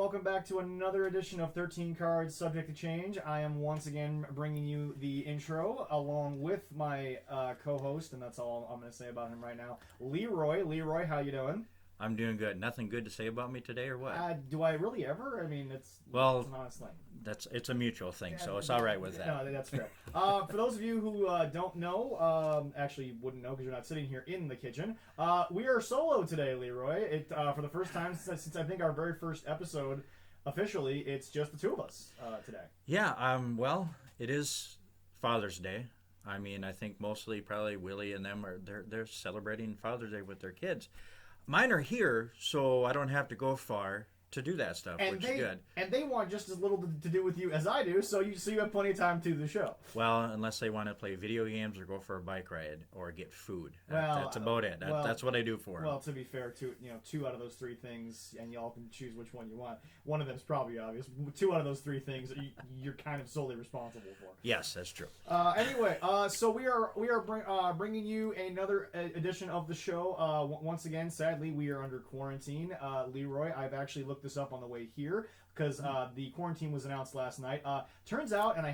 welcome back to another edition of 13 Cards Subject to Change. I am once again bringing you the intro along with my co-host, and that's all I'm going to say about him right now, Leroy. Leroy, how you doing? I'm doing good. Nothing good to say about me today, or what? Do I really ever? I mean, it's an honest thing. It's a mutual thing, so it's all right with that. No, that's fair. For those of you who don't know, actually wouldn't know because you're not sitting here in the kitchen, we are solo today, Leroy. For the first time since I think our very first episode, officially, it's just the two of us today. Yeah. Well, it is Father's Day. I mean, I think mostly probably Willie and them they're celebrating Father's Day with their kids. Mine are here, so I don't have to go far to do that stuff, which is good. And they want just as little to do with you as I do, so you have plenty of time to do the show. Well, unless they want to play video games or go for a bike ride or get food. That's about it. That's what I do for them. Well, to be fair, two out of those three things, and y'all can choose which one you want. One of them is probably obvious. Two out of those three things you're kind of solely responsible for. Yes, that's true. Anyway, so we are bringing you another edition of the show. Once again, sadly, we are under quarantine. Leroy, I've actually looked this up on the way here because the quarantine was announced last night. Turns out, and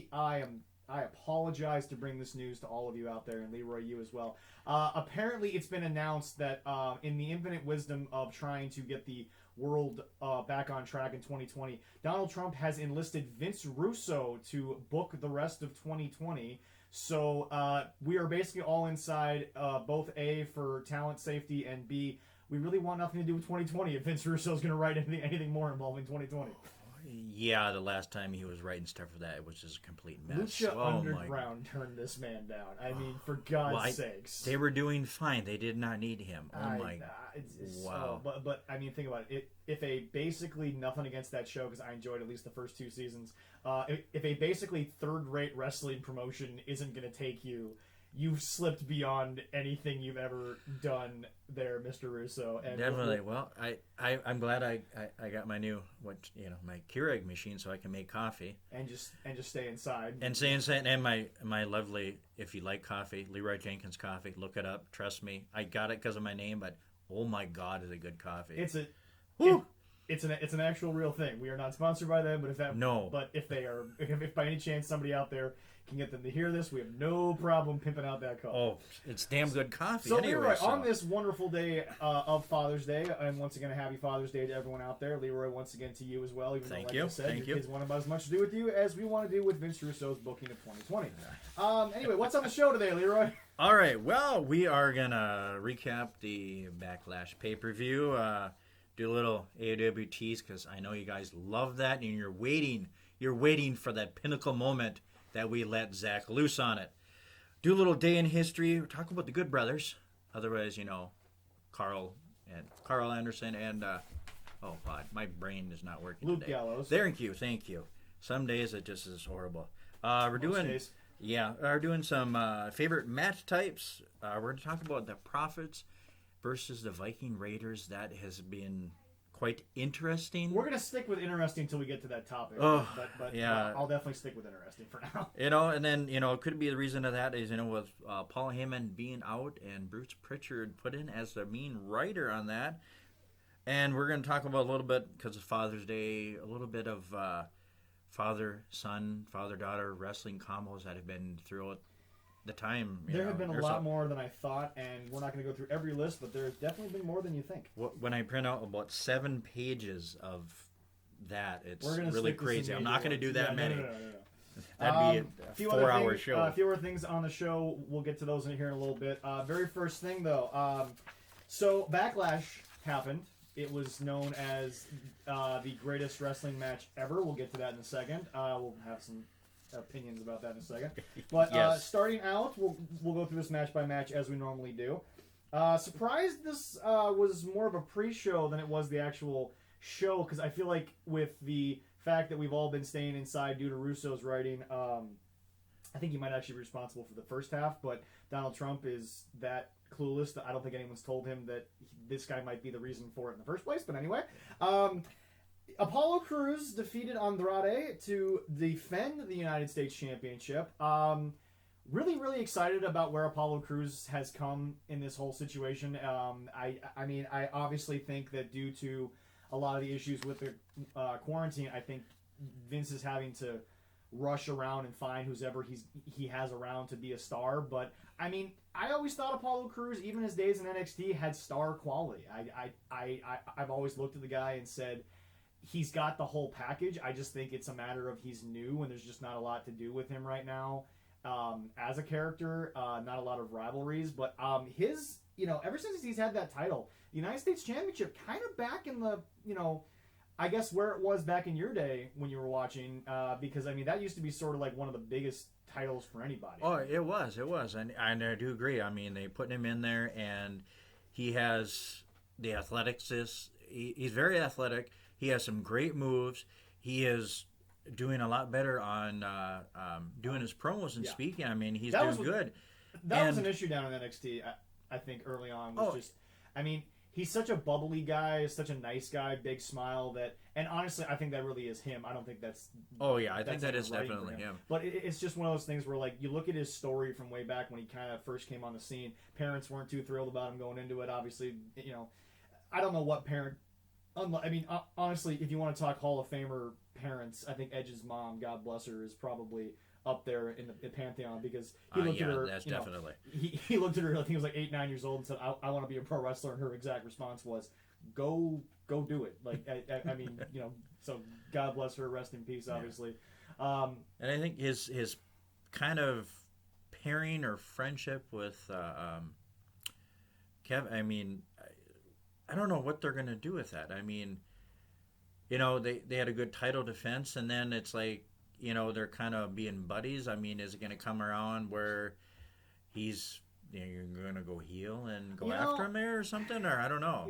I apologize to bring this news to all of you out there, and Leroy, you as well. Apparently, it's been announced that in the infinite wisdom of trying to get the world back on track in 2020, Donald Trump has enlisted Vince Russo to book the rest of 2020. So we are basically all inside, both A, for talent safety, and B, we really want nothing to do with 2020 if Vince Russo is going to write anything more involving 2020. Yeah, the last time he was writing stuff for that, it was just a complete mess. Lucha Underground turned this man down. I mean, for God's sakes. They were doing fine. They did not need him. Wow. But I mean, think about it. If a basically, nothing against that show, because I enjoyed at least the first two seasons, if a basically third-rate wrestling promotion isn't going to take you, you've slipped beyond anything you've ever done there, Mr. Russo. And definitely. Well, I'm glad I got my new my Keurig machine so I can make coffee and just stay inside and my lovely, if you like coffee, Leroy Jenkins coffee. Look it up. Trust me, I got it because of my name, but oh my God, is it good coffee? It's an actual real thing. We are not sponsored by them, but if by any chance somebody out there can get them to hear this, we have no problem pimping out that coffee. Oh, it's damn good coffee. So Leroy, on this wonderful day of Father's Day, and once again a happy Father's Day to everyone out there. Leroy, once again to you as well. Even Thank though, you. like I said, Thank your you. kids want about as much to do with you as we want to do with Vince Russo's booking of 2020. Anyway, what's on the show today, Leroy? All right. Well, we are gonna recap the Backlash pay-per-view. Do a little AEW tease because I know you guys love that, and you're waiting for that pinnacle moment that we let Zach loose on it. Do a little day in history. Talk about the Good Brothers. Otherwise, Carl Anderson and oh God, my brain is not working Luke today. Gallows. Thank you. Some days it just is horrible. We're doing some favorite match types. We're going to talk about the Prophets versus the Viking Raiders. That has been quite interesting. We're going to stick with interesting until we get to that topic. But yeah. I'll definitely stick with interesting for now. And then, it could be the reason of that is, with Paul Heyman being out and Bruce Pritchard put in as the main writer on that. And we're going to talk about a little bit, because it's Father's Day, a little bit of father-son, father-daughter wrestling combos that have been throughout the time. There have been a lot more than I thought, and we're not going to go through every list, but there's definitely been more than you think. When I print out about 7 pages of that, it's really really crazy. I'm not going to do that many. No. That'd be a 4-hour show. A few other things on the show. We'll get to those in here in a little bit. Very first thing, though. So Backlash happened. It was known as the greatest wrestling match ever. We'll get to that in a second. We'll have some opinions about that in a second. But yes. Starting out, we'll go through this match by match as we normally do. Surprised this was more of a pre-show than it was the actual show, because I feel like with the fact that we've all been staying inside due to Russo's writing, I think he might actually be responsible for the first half, but Donald Trump is that clueless that I don't think anyone's told him that this guy might be the reason for it in the first place. But anyway, Apollo Crews defeated Andrade to defend the United States Championship. Really, really excited about where Apollo Crews has come in this whole situation. I mean, I obviously think that due to a lot of the issues with the quarantine, I think Vince is having to rush around and find whoever he has around to be a star. But I mean, I always thought Apollo Crews, even his days in NXT, had star quality. I've always looked at the guy and said he's got the whole package. I just think it's a matter of he's new and there's just not a lot to do with him right now as a character. Not a lot of rivalries, but his ever since he's had that title, the United States Championship, kind of back in the I guess where it was back in your day when you were watching, because I mean that used to be sort of like one of the biggest titles for anybody. Oh, it was, and I do agree. I mean, they put him in there, and he has the athletics. He's very athletic. He has some great moves. He is doing a lot better on doing his promos and speaking. I mean, he's doing good. That was an issue down in NXT. I think early on was I mean. He's such a bubbly guy, such a nice guy, big smile. And honestly, I think that really is him. I don't think that's. Oh yeah, I think that is definitely him. But it's just one of those things where, like, you look at his story from way back when he kind of first came on the scene. Parents weren't too thrilled about him going into it. Obviously, I don't know what parent. I mean, honestly, if you want to talk Hall of Famer parents, I think Edge's mom, God bless her, is probably up there in the pantheon, because he looked at her. That's definitely. He looked at her. I think he was like 8, 9 years old, and said, "I want to be a pro wrestler." And her exact response was, "Go do it." Like I mean, So God bless her. Rest in peace. Obviously. And I think his kind of pairing or friendship with Kev. I mean, I don't know what they're gonna do with that. I mean, they had a good title defense, and then it's like. They're kind of being buddies. I mean, is it going to come around where he's you're going to go heel and go after him there or something? Or I don't know.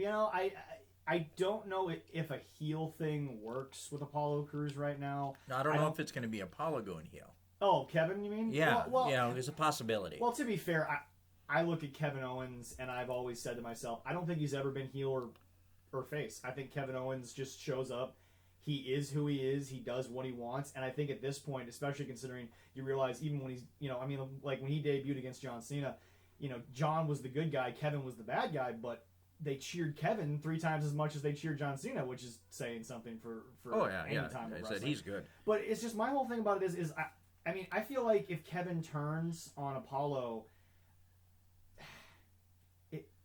I don't know if a heel thing works with Apollo Crews right now. I don't know if it's going to be Apollo going heel. Oh, Kevin, you mean? Yeah. Well, there's a possibility. Well, to be fair, I look at Kevin Owens and I've always said to myself, I don't think he's ever been heel or face. I think Kevin Owens just shows up. He is who he is. He does what he wants. And I think at this point, especially considering you realize even when he's, like when he debuted against John Cena, John was the good guy, Kevin was the bad guy, but they cheered Kevin 3 times as much as they cheered John Cena, which is saying something for any time of wrestling. Said he's good. But it's just, my whole thing about it is I mean, I feel like if Kevin turns on Apollo,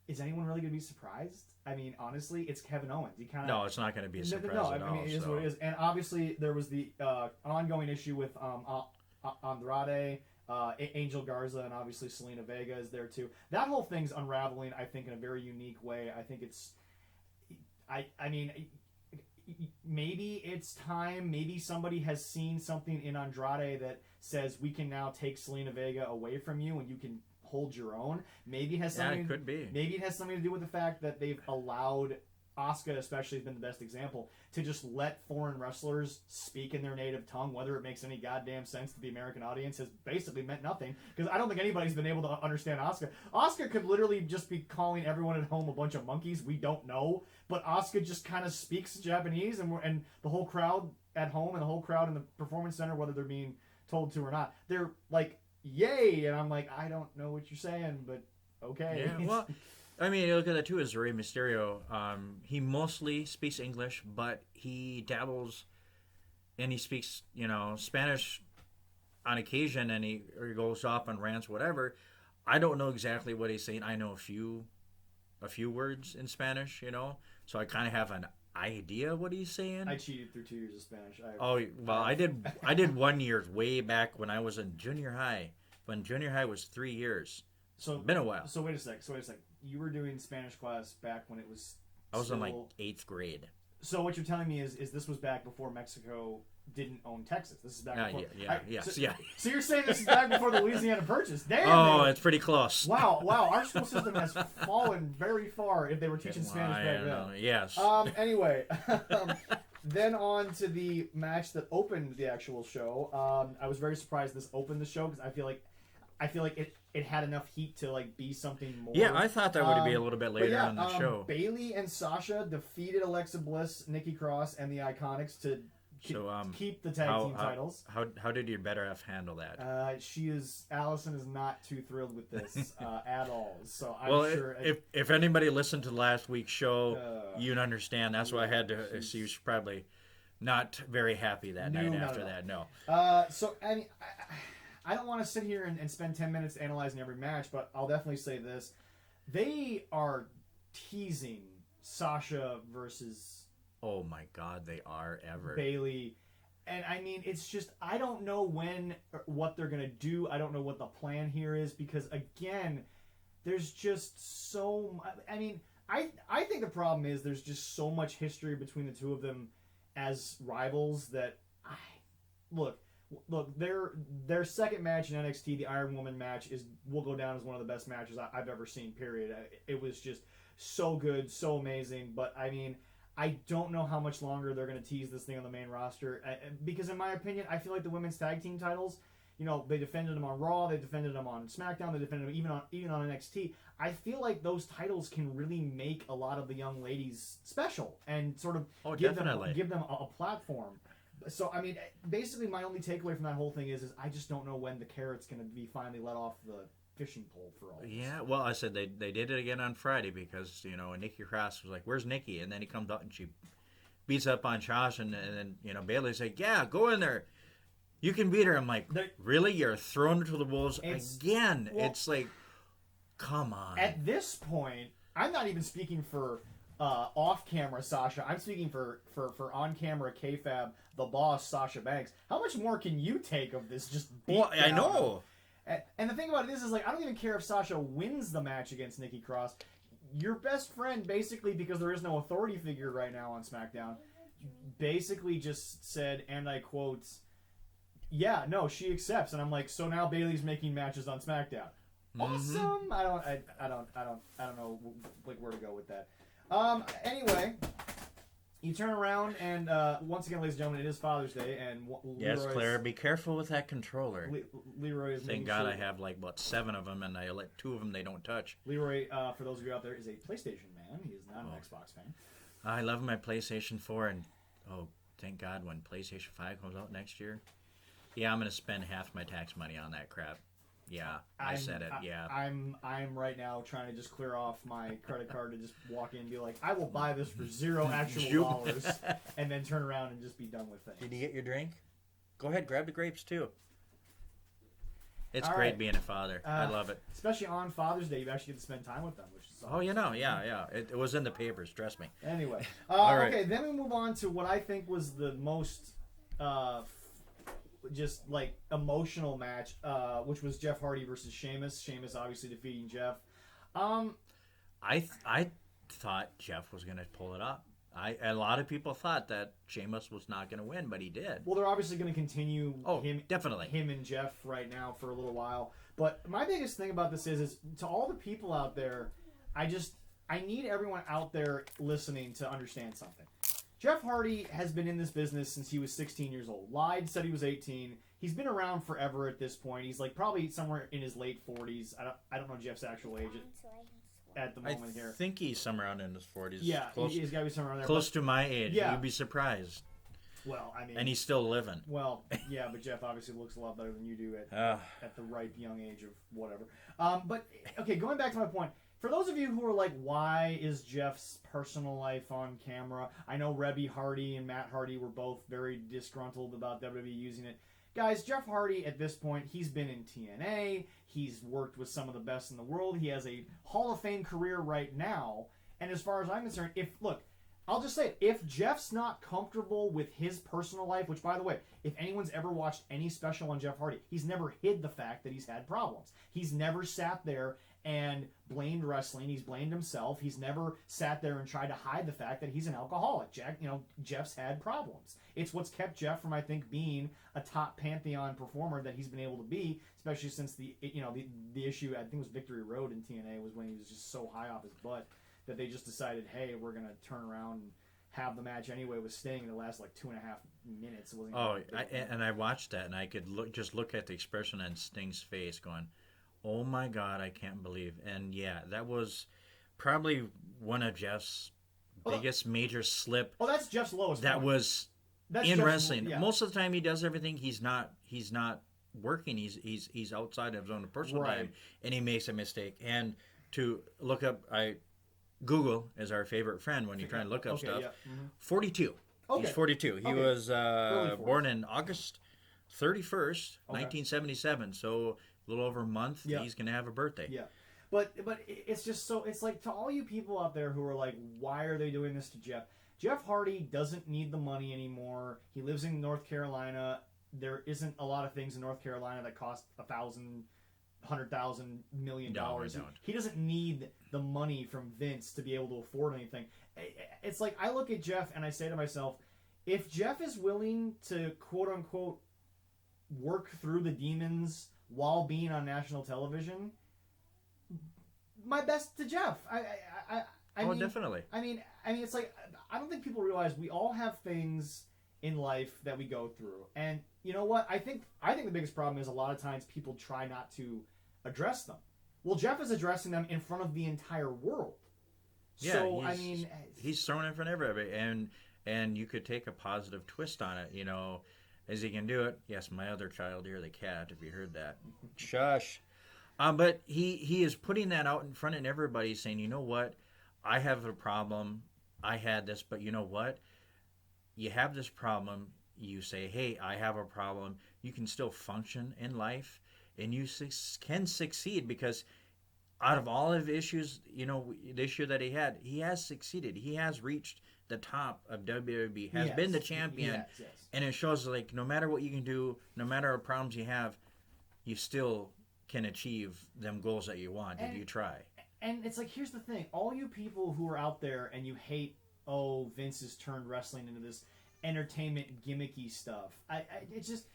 is anyone really going to be surprised? I mean, honestly, it's Kevin Owens. No, it's not going to be a surprise at all. I mean, it is what it is. And obviously, there was the ongoing issue with Andrade, Angel Garza, and obviously Selena Vega is there too. That whole thing's unraveling, I think, in a very unique way. I think it's... I mean, maybe it's time. Maybe somebody has seen something in Andrade that says we can now take Selena Vega away from you and you can hold your own. Maybe it has something. It could be. Maybe it has something to do with the fact that they've allowed Asuka, especially, has been the best example, to just let foreign wrestlers speak in their native tongue. Whether it makes any goddamn sense to the American audience has basically meant nothing, because I don't think anybody's been able to understand Asuka. Asuka could literally just be calling everyone at home a bunch of monkeys. We don't know, but Asuka just kind of speaks Japanese, and the whole crowd at home and the whole crowd in the performance center, whether they're being told to or not, they're like, yay, and I'm like, I don't know what you're saying, but okay. Yeah, well, I mean, you look at that too as Rey Mysterio. He mostly speaks English, but he dabbles and he speaks, Spanish on occasion, and he goes off on rants, whatever. I don't know exactly what he's saying. I know a few words in Spanish, so I kind of have an idea what he's saying. I cheated through 2 years of Spanish. I did 1 year way back when I was in junior high. When junior high was 3 years. So it's been a while. So wait a sec. You were doing Spanish class back when it was. I was in like 8th grade. So what you're telling me is this was back before Mexico didn't own Texas. This is back before. So you're saying this is back before the Louisiana Purchase? Damn. Oh, it's pretty close. Wow. Our school system has fallen very far if they were teaching Spanish back then. Yes. Anyway, then on to the match that opened the actual show. I was very surprised this opened the show, because I feel like it had enough heat to like be something more. Yeah, I thought that would be a little bit later on the show. Bayley and Sasha defeated Alexa Bliss, Nikki Cross, and the Iconics to So keep the tag team titles. How did your better half handle that? Allison is not too thrilled with this at all. So I'm sure. If anybody listened to last week's show, you'd understand. That's why I had to. She was probably not very happy that night after that. No. So I mean, I don't want to sit here and spend 10 minutes analyzing every match, but I'll definitely say this: they are teasing Sasha versus. Oh my God, they are ever. Bailey. And I mean, it's just, I don't know what they're going to do. I don't know what the plan here is because, again, there's just so much. I mean, I think the problem is there's just so much history between the two of them as rivals that look, their second match in NXT, the Iron Woman match, will go down as one of the best matches I've ever seen, period. It was just so good, so amazing. But, I mean, I don't know how much longer they're going to tease this thing on the main roster because, in my opinion, I feel like the women's tag team titles, they defended them on Raw, they defended them on SmackDown, they defended them even on NXT. I feel like those titles can really make a lot of the young ladies special and sort of give them a platform. So, I mean, basically my only takeaway from that whole thing is I just don't know when the carrot's going to be finally let off the fishing pole for all this. Yeah, well, I said they did it again on Friday because, Nikki Cross was like, where's Nikki? And then he comes out and she beats up on Josh and then, Bailey's like, yeah, go in there. You can beat her. I'm like, really? You're throwing her to the wolves again? Well, it's like, come on. At this point, I'm not even speaking for off-camera Sasha. I'm speaking for on-camera kayfabe, the boss, Sasha Banks. How much more can you take of this just beat down? I know. And the thing about it is I don't even care if Sasha wins the match against Nikki Cross. Your best friend, basically, because there is no authority figure right now on SmackDown, basically just said, and I quote, yeah, no, she accepts. And I'm like, so now Bayley's making matches on SmackDown. Mm-hmm. Awesome. I don't know like where to go with that. Anyway, you turn around and once again, ladies and gentlemen, it is Father's Day, and yes, Claire, be careful with that controller. Leroy is. Thank God I have 7 of them, and I let 2 of them they don't touch. Leroy, for those of you out there, is a PlayStation man. He is not an Xbox fan. I love my PlayStation 4, and thank God when PlayStation 5 comes out next year. Yeah, I'm gonna spend half my tax money on that crap. Yeah, I said it. Yeah, I'm right now trying to just clear off my credit card to just walk in and be like, I will buy this for $0 actual dollars, and then turn around and just be done with things. Did you get your drink? Go ahead, grab the grapes too. It's all great right. being a father. I love it. Especially on Father's Day, you actually get to spend time with them, which is awesome. Yeah. It was in the papers, trust me. Anyway, all right. Okay, then we move on to what I think was the most just like emotional match, which was Jeff Hardy versus Sheamus. Sheamus obviously defeating Jeff. I thought Jeff was going to pull it up. A lot of people thought that Sheamus was not going to win, but he did. Well, they're obviously going to continue definitely him and Jeff right now for a little while. But my biggest thing about this is to all the people out there, I need everyone out there listening to understand something. Jeff Hardy has been in this business since he was 16 years old. Lied, said he was 18. He's been around forever at this point. He's probably somewhere in his late 40s. I don't know Jeff's actual age at the moment here. I think he's somewhere around in his 40s. Yeah, he's got to be somewhere around there. Close to my age. Yeah. You'd be surprised. Well, I mean... And he's still living. Well, yeah, but Jeff obviously looks a lot better than you do at the ripe young age of whatever. But, okay, going back to my point... For those of you who are like, why is Jeff's personal life on camera? I know Rebby Hardy and Matt Hardy were both very disgruntled about WWE using it. Guys, Jeff Hardy, at this point, he's been in TNA. He's worked with some of the best in the world. He has a Hall of Fame career right now. And as far as I'm concerned, I'll just say it. If Jeff's not comfortable with his personal life, which, by the way, if anyone's ever watched any special on Jeff Hardy, he's never hid the fact that he's had problems. He's never sat there and blamed wrestling. He's blamed himself. He's never sat there and tried to hide the fact that he's an alcoholic. Jeff's had problems. It's what's kept Jeff from, I think, being a top pantheon performer that he's been able to be, especially since the issue, I think it was Victory Road in TNA, was when he was just so high off his butt that they just decided, hey, we're going to turn around and have the match anyway with Sting, and it lasted 2.5 minutes. It wasn't and I watched that, and I could look at the expression on Sting's face going, oh my God, I can't believe. And yeah, that was probably one of Jeff's biggest major slip. Oh, that's Jeff's lowest That point. was That's in Jeff's wrestling. yeah. Most of the time, he does everything. He's not working. He's outside of his own personal Right. time, and he makes a mistake. And to look up, Google is our favorite friend when you're trying to look up stuff. Yeah. Mm-hmm. 42. Okay. He's 42. He Okay. was Early 40s. born in August 31st, 1977. So a little over a month. Yeah. He's gonna have a birthday. Yeah. But it's just so, it's like, to all you people out there who are like, why are they doing this to Jeff? Jeff Hardy doesn't need the money anymore. He lives in North Carolina. There isn't a lot of things in North Carolina that cost $1,000, $100,000, $1 million. No, they don't. He doesn't need the money from Vince to be able to afford anything. It's like, I look at Jeff and I say to myself, if Jeff is willing to, quote unquote, work through the demons while being on national television, my best to Jeff. I mean, definitely. I mean, it's like, I don't think people realize we all have things in life that we go through, and you know what? I think the biggest problem is a lot of times people try not to address them. Well, Jeff is addressing them in front of the entire world. Yeah, so I mean, he's thrown in front of everybody, and you could take a positive twist on it. You know, as he can do it. Yes, my other child here, the cat. If you heard that, shush. But he is putting that out in front of everybody, saying, you know what, I have a problem. I had this, but you know what? You have this problem. You say, hey, I have a problem. You can still function in life, and you can succeed because out of all of issues, you know, the issue that he had, he has succeeded. He has reached the top of WWE, has been the champion, yes. and it shows like no matter what you can do, no matter what problems you have, you still can achieve them goals that you want if you try. And it's like, here's the thing. All you people who are out there and you hate, oh, Vince has turned wrestling into this entertainment gimmicky stuff. It's just,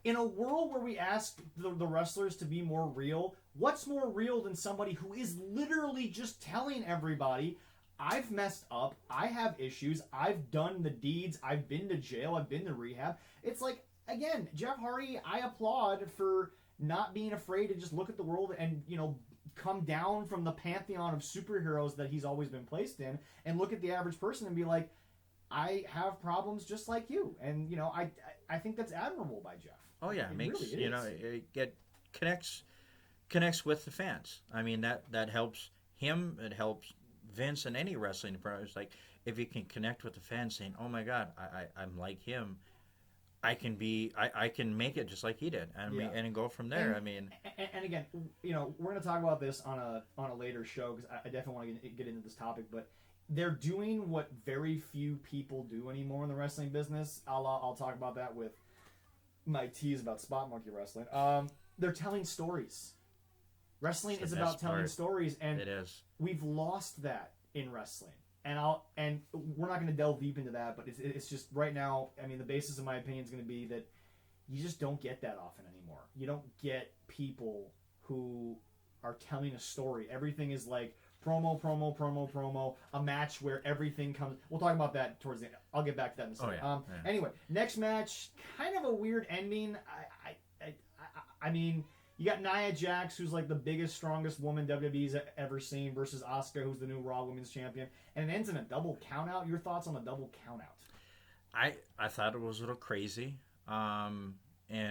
in a world where we ask the wrestlers to be more real, what's more real than somebody who is literally just telling everybody, I've messed up, I have issues, I've done the deeds, I've been to jail, I've been to rehab. It's like, again, Jeff Hardy, I applaud for not being afraid to just look at the world and, you know, come down from the pantheon of superheroes that he's always been placed in and look at the average person and be like, I have problems just like you. And, you know, I think that's admirable by Jeff. Oh yeah, it makes really you know, it connects with the fans. I mean, that helps him, it helps Vince and any wrestling pro. It's like, if you can connect with the fans saying, oh my God, I'm like him, I can make it just like he did, and go from there. And again, you know, we're going to talk about this on a later show because I definitely want to get into this topic. But they're doing what very few people do anymore in the wrestling business. I'll talk about that with my tease about Spot Monkey Wrestling. They're telling stories. Wrestling is about telling stories, and it is. We've lost that in wrestling. And we're not going to delve deep into that, but it's just right now. I mean, the basis of my opinion is going to be that you just don't get that often anymore. You don't get people who are telling a story. Everything is like promo, a match where everything comes. We'll talk about that towards the end. I'll get back to that in a second. Yeah. Anyway, next match, kind of a weird ending. I mean, you got Nia Jax, who's like the biggest, strongest woman WWE's ever seen, versus Asuka, who's the new Raw Women's Champion, and it ends in a double countout. Your thoughts on the double countout? I thought it was a little crazy. And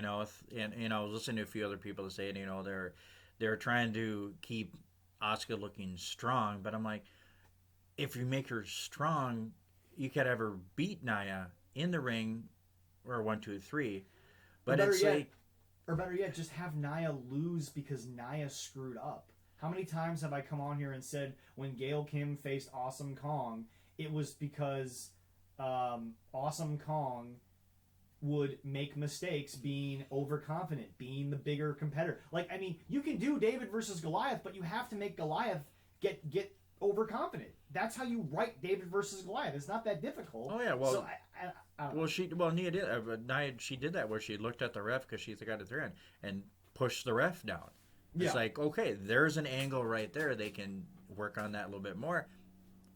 I was listening to a few other people that say, you know, they're trying to keep Asuka looking strong, but I'm like, if you make her strong, you could have her beat Nia in the ring, or 1, 2, 3. But it's like. Or better yet, just have Nia lose because Nia screwed up. How many times have I come on here and said when Gail Kim faced Awesome Kong, it was because Awesome Kong would make mistakes being overconfident, being the bigger competitor. Like, I mean, you can do David versus Goliath, but you have to make Goliath get overconfident. That's how you write David versus Goliath. It's not that difficult. Oh yeah, well, so Nia did. She did that where she looked at the ref because she's got it there and pushed the ref down. It's like, okay, there's an angle right there. They can work on that a little bit more.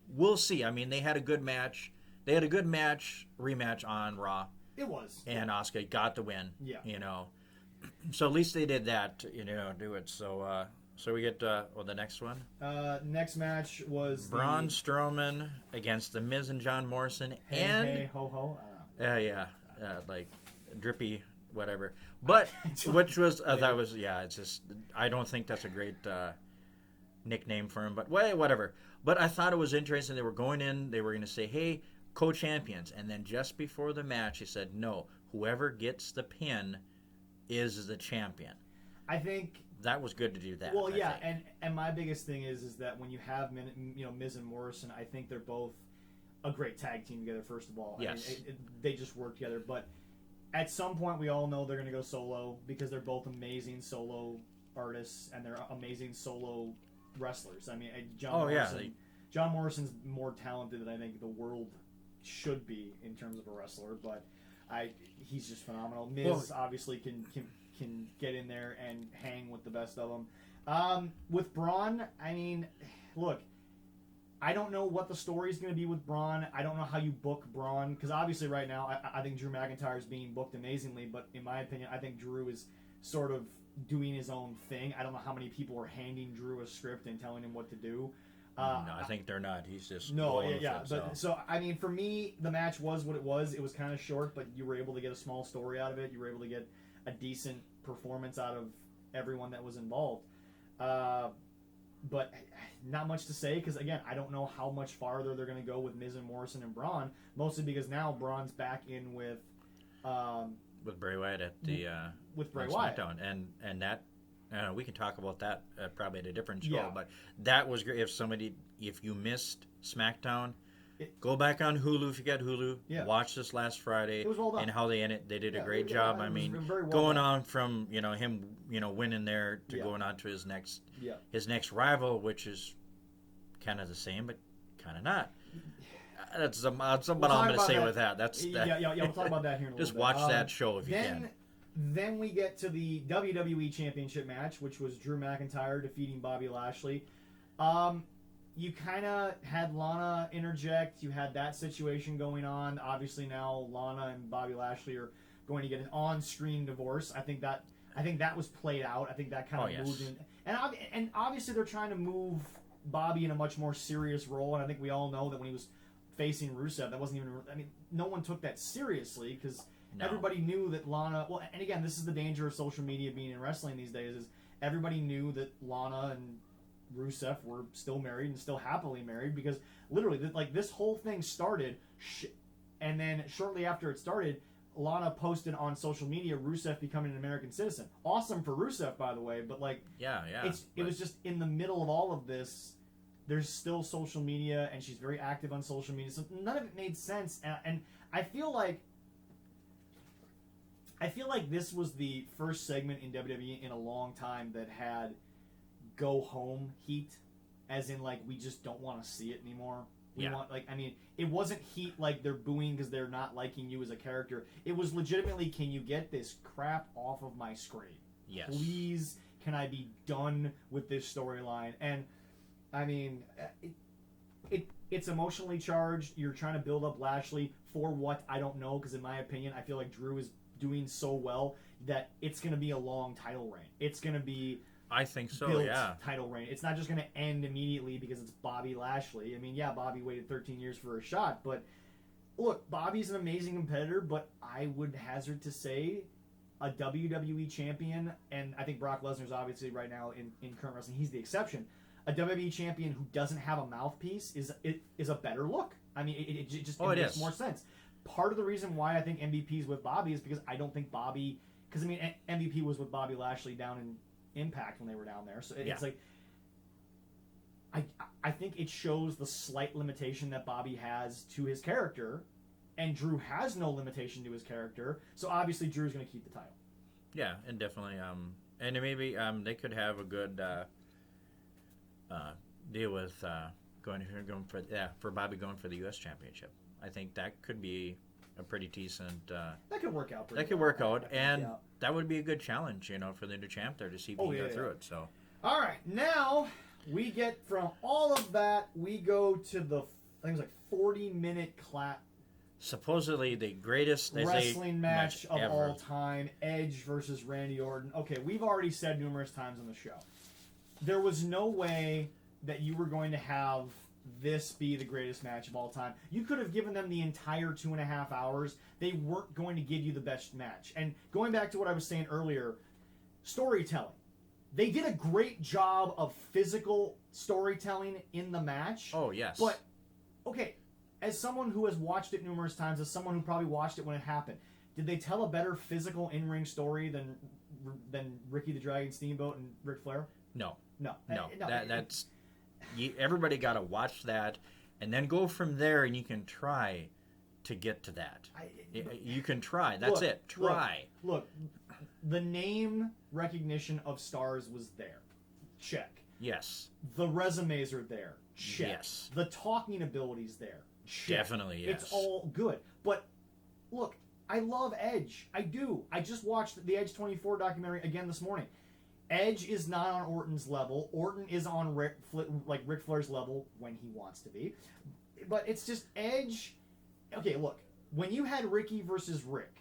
We'll see. I mean, they had a good match. They had a good rematch on Raw. It was. And Asuka got the win. Yeah. You know, so at least they did that. You know, do it. So we get the next one. Next match was Braun Strowman against The Miz and John Morrison, hey ho ho. like drippy, whatever. But which was that was it's just I don't think that's a great nickname for him. But whatever. But I thought it was interesting. They were going in. They were going to say, "Hey, co-champions," and then just before the match, he said, "No, whoever gets the pin is the champion." I think that was good to do that. Well, yeah, and my biggest thing is that when you have Miz and Morrison, I think they're both a great tag team together. First of all, yes, I mean, they just work together. But at some point, we all know they're going to go solo because they're both amazing solo artists and they're amazing solo wrestlers. I mean, John Morrison's more talented than I think the world should be in terms of a wrestler, but he's just phenomenal. Miz obviously can get in there and hang with the best of them. With Braun, I mean, look, I don't know what the story is going to be with Braun. I don't know how you book Braun, because obviously right now I think Drew McIntyre is being booked amazingly, but in my opinion, I think Drew is sort of doing his own thing. I don't know how many people are handing Drew a script and telling him what to do. No, I think they're not. He's just But so I mean, for me, the match was what it was. It was kind of short, but you were able to get a small story out of it. You were able to get a decent performance out of everyone that was involved. But not much to say because again, I don't know how much farther they're going to go with Miz and Morrison and Braun. Mostly because now Braun's back in with Bray Wyatt at the with Bray Wyatt, and that. We can talk about that probably at a different show, but that was great. If you missed SmackDown, go back on Hulu if you got Hulu. Yeah. Watch this last Friday. It was well done. And how they ended. They did a great job. I mean, going on from him winning there to going on to his next rival, which is kind of the same but kind of not. That's what I'm going to say with that. We'll talk about that here in a little bit. Just watch that show if you can. Then we get to the WWE Championship match, which was Drew McIntyre defeating Bobby Lashley. You kind of had Lana interject. You had that situation going on. Obviously now Lana and Bobby Lashley are going to get an on-screen divorce. I think that was played out. I think that kind of moved in. And obviously they're trying to move Bobby in a much more serious role. And I think we all know that when he was facing Rusev, that wasn't even. I mean, no one took that seriously because. No. Everybody knew that Lana. Well, and again, this is the danger of social media being in wrestling these days. Is everybody knew that Lana and Rusev were still married and still happily married because literally, this whole thing started, and then shortly after it started, Lana posted on social media Rusev becoming an American citizen. Awesome for Rusev, by the way, but it was just in the middle of all of this. There's still social media, and she's very active on social media, so none of it made sense. And I feel like this was the first segment in WWE in a long time that had go home heat, as in we just don't want to see it anymore. We want it wasn't heat like they're booing because they're not liking you as a character. It was legitimately, can you get this crap off of my screen? Yes. Please, can I be done with this storyline? And I mean, it's emotionally charged. You're trying to build up Lashley for what? I don't know, because in my opinion, I feel like Drew is doing so well that it's going to be a long title reign. It's going to be I think so, title reign. It's not just going to end immediately because it's Bobby Lashley. I mean, Bobby waited 13 years for a shot, but look, Bobby's an amazing competitor, but I would hazard to say a WWE champion, and I think Brock Lesnar's obviously right now in current wrestling, he's the exception. A WWE champion who doesn't have a mouthpiece is a better look. I mean, it just makes more sense. Part of the reason why I think MVP is with Bobby is because I don't think Bobby... Because, I mean, MVP was with Bobby Lashley down in Impact when they were down there. So it's I think it shows the slight limitation that Bobby has to his character, and Drew has no limitation to his character. So obviously Drew's going to keep the title. Yeah, and definitely. And maybe they could have a good deal with going for Bobby going for the U.S. Championship. I think that could be a pretty decent. That could work out. And that would be a good challenge, for the new champ there to see if he can go through it. So. All right, now we get from all of that, we go to the I think it was 40-minute supposedly the greatest wrestling match of ever. all time: Edge versus Randy Orton. Okay, we've already said numerous times on the show, there was no way that you were going to have this be the greatest match of all time. You could have given them the entire 2.5 hours. They weren't going to give you the best match. And going back to what I was saying earlier, storytelling. They did a great job of physical storytelling in the match. Oh, yes. But, okay, as someone who has watched it numerous times, as someone who probably watched it when it happened, did they tell a better physical in-ring story than Ricky the Dragon Steamboat and Ric Flair? No. No. That's... everybody got to watch that and then go from there, and you can try to get to that. You can try. That's it. Try. Look, the name recognition of stars was there. Check. Yes. The resumes are there. Check. Yes. The talking abilities there. Check. Definitely, yes. It's all good. But, look, I love Edge. I do. I just watched the Edge 24 documentary again this morning. Edge is not on Orton's level. Orton is on Ric Flair's level when he wants to be. But it's just Edge... Okay, look. When you had Ricky versus Rick,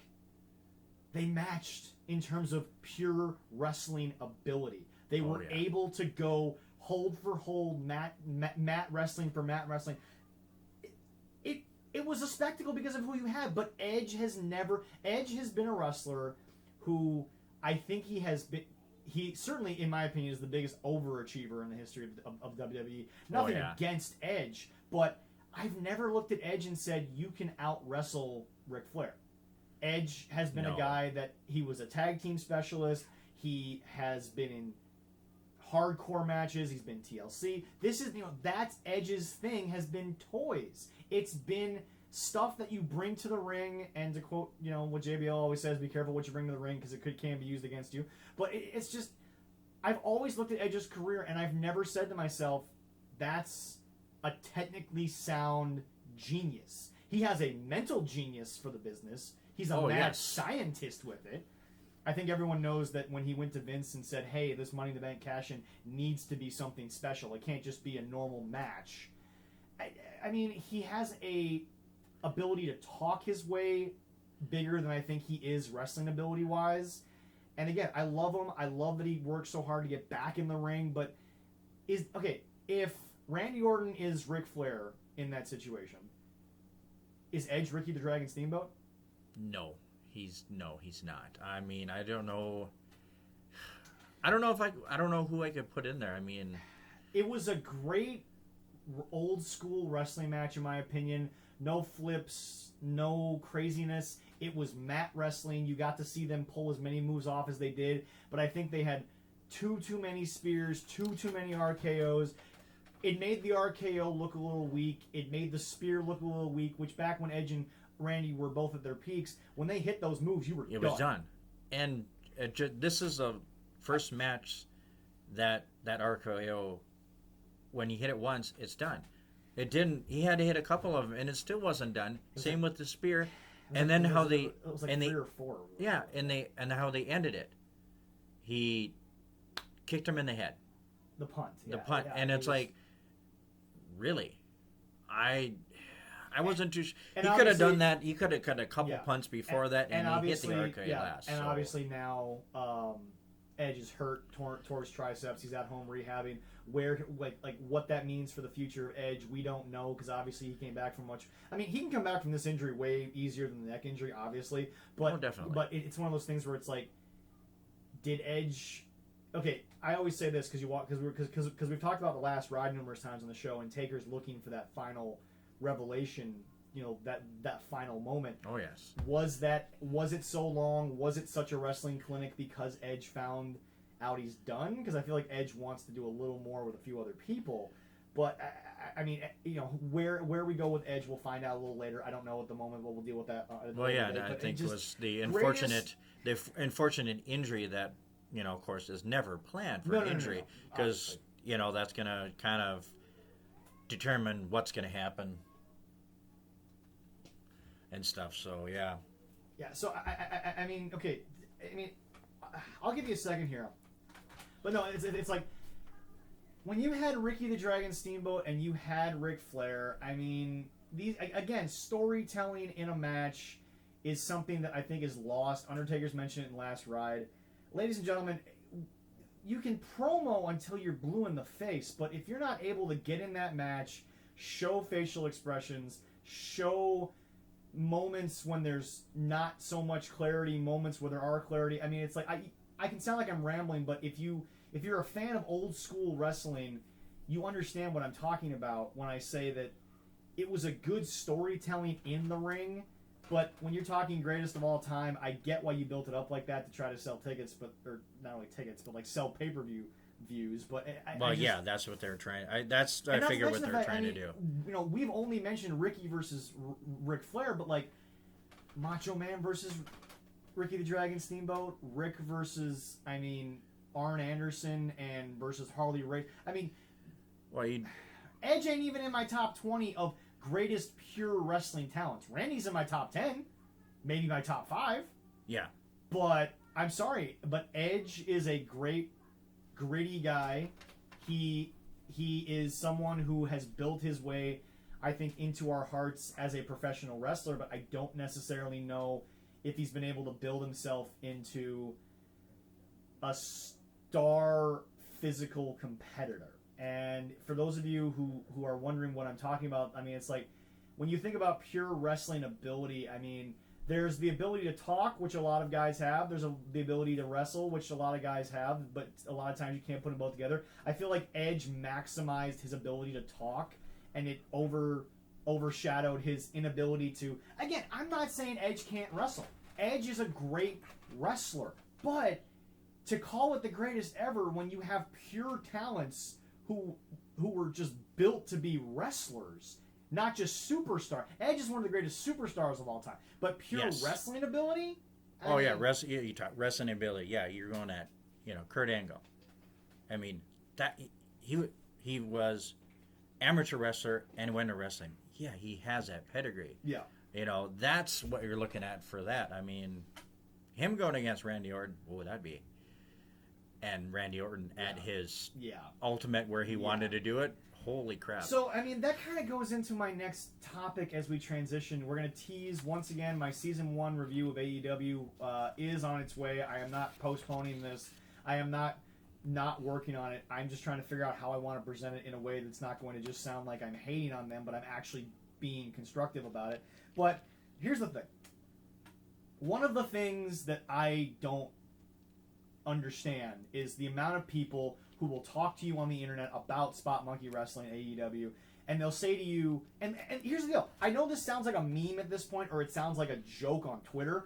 they matched in terms of pure wrestling ability. They were able to go hold for hold, mat wrestling for mat wrestling. It was a spectacle because of who you had, but Edge has been a wrestler who I think he certainly, in my opinion, is the biggest overachiever in the history of WWE. Nothing against Edge, but I've never looked at Edge and said, you can out-wrestle Ric Flair. Edge has been a guy that he was a tag team specialist. He has been in hardcore matches. He's been TLC. This is, that's Edge's thing, has been toys. It's been stuff that you bring to the ring, and to quote, what JBL always says, be careful what you bring to the ring because it can be used against you. But it's just, I've always looked at Edge's career, and I've never said to myself, that's a technically sound genius. He has a mental genius for the business. He's a mad scientist with it. I think everyone knows that when he went to Vince and said, hey, this Money in the Bank cash-in needs to be something special. It can't just be a normal match. I mean, he has a ability to talk his way bigger than I think he is wrestling ability-wise. And again, I love him. I love that he works so hard to get back in the ring. But if Randy Orton is Ric Flair in that situation, is Edge Ricky the Dragon Steamboat? No, he's not. I mean, I don't know who I could put in there. I mean, it was a great old school wrestling match in my opinion. No flips, no craziness. It was mat wrestling. You got to see them pull as many moves off as they did, but I think they had too many spears, too many RKOs. It made the RKO look a little weak. It made the spear look a little weak, which back when Edge and Randy were both at their peaks, when they hit those moves, it was done. And this is the first match that RKO, when he hit it once, it's done. It didn't. He had to hit a couple of them, and it still wasn't done. Same with the spear, and then how they it was like 3 or 4. Yeah, and how they ended it. He kicked him in the head. The punt. And it's like, really, I wasn't too. He could have done that. He could have cut a couple punts before that, and he hit the RKO last. And obviously now, Edge is hurt, tore his triceps. He's at home rehabbing. Where what that means for the future of Edge, we don't know, because obviously he came back from much. I mean, he can come back from this injury way easier than the neck injury, obviously. But definitely. But it's one of those things where it's like, did Edge? Okay, I always say this because we've talked about the last ride numerous times on the show, and Taker's looking for that final revelation. That final moment. Oh yes. Was it so long? Was it such a wrestling clinic because Edge found out he's done? Because I feel like Edge wants to do a little more with a few other people. But I mean, where we go with Edge, we'll find out a little later. I don't know at the moment, but we'll deal with that. I think it was the unfortunate injury that of course, is never planned for an injury, because that's going to kind of determine what's going to happen and stuff. So yeah. So I mean, okay. I mean, I'll give you a second here, but no, it's like when you had Ricky the Dragon Steamboat and you had Ric Flair. I mean, these again, storytelling in a match is something that I think is lost. Undertaker's mentioned it in Last Ride. Ladies and gentlemen, you can promo until you're blue in the face, but if you're not able to get in that match, show facial expressions, show moments when there's not so much clarity, moments where there are clarity. I mean, it's like I can sound like I'm rambling, but if you're a fan of old school wrestling, you understand what I'm talking about when I say that it was a good storytelling in the ring. But when you're talking greatest of all time, I get why you built it up like that to try to sell tickets, or not only tickets, but like sell pay-per-view views. But that's what they're trying. I figure what they're trying to do. You know, we've only mentioned Ricky versus Ric Flair, but like Macho Man versus Ricky the Dragon Steamboat, Rick versus Arn Anderson and versus Harley Race. I mean, Edge ain't even in my top 20 of greatest pure wrestling talents. Randy's in my top 10, maybe my top 5. Yeah. But I'm sorry, but Edge is a great, gritty guy. He is someone who has built his way, I think, into our hearts as a professional wrestler, but I don't necessarily know if he's been able to build himself into a star physical competitor. And for those of you who are wondering what I'm talking about, I mean, it's like when you think about pure wrestling ability, I mean, there's the ability to talk, which a lot of guys have. There's the ability to wrestle, which a lot of guys have, but a lot of times you can't put them both together. I feel like Edge maximized his ability to talk, and it overshadowed his inability to... Again, I'm not saying Edge can't wrestle. Edge is a great wrestler, but to call it the greatest ever when you have pure talents who were just built to be wrestlers, not just superstar. Edge is one of the greatest superstars of all time, but pure wrestling ability. You talk wrestling ability. Yeah, you're going at Kurt Angle. I mean that he was amateur wrestler and went to wrestling. Yeah, he has that pedigree. Yeah, that's what you're looking at for that. I mean, him going against Randy Orton, what would that be? And Randy Orton at his ultimate where he wanted to do it. Holy crap. So, I mean, that kind of goes into my next topic as we transition. We're going to tease, once again, my Season 1 review of AEW is on its way. I am not postponing this. I am not working on it. I'm just trying to figure out how I want to present it in a way that's not going to just sound like I'm hating on them, but I'm actually being constructive about it. But here's the thing. One of the things that I don't understand is the amount of people who will talk to you on the internet about Spot Monkey Wrestling AEW, and they'll say to you, and here's the deal, I know this sounds like a meme at this point, or it sounds like a joke on Twitter.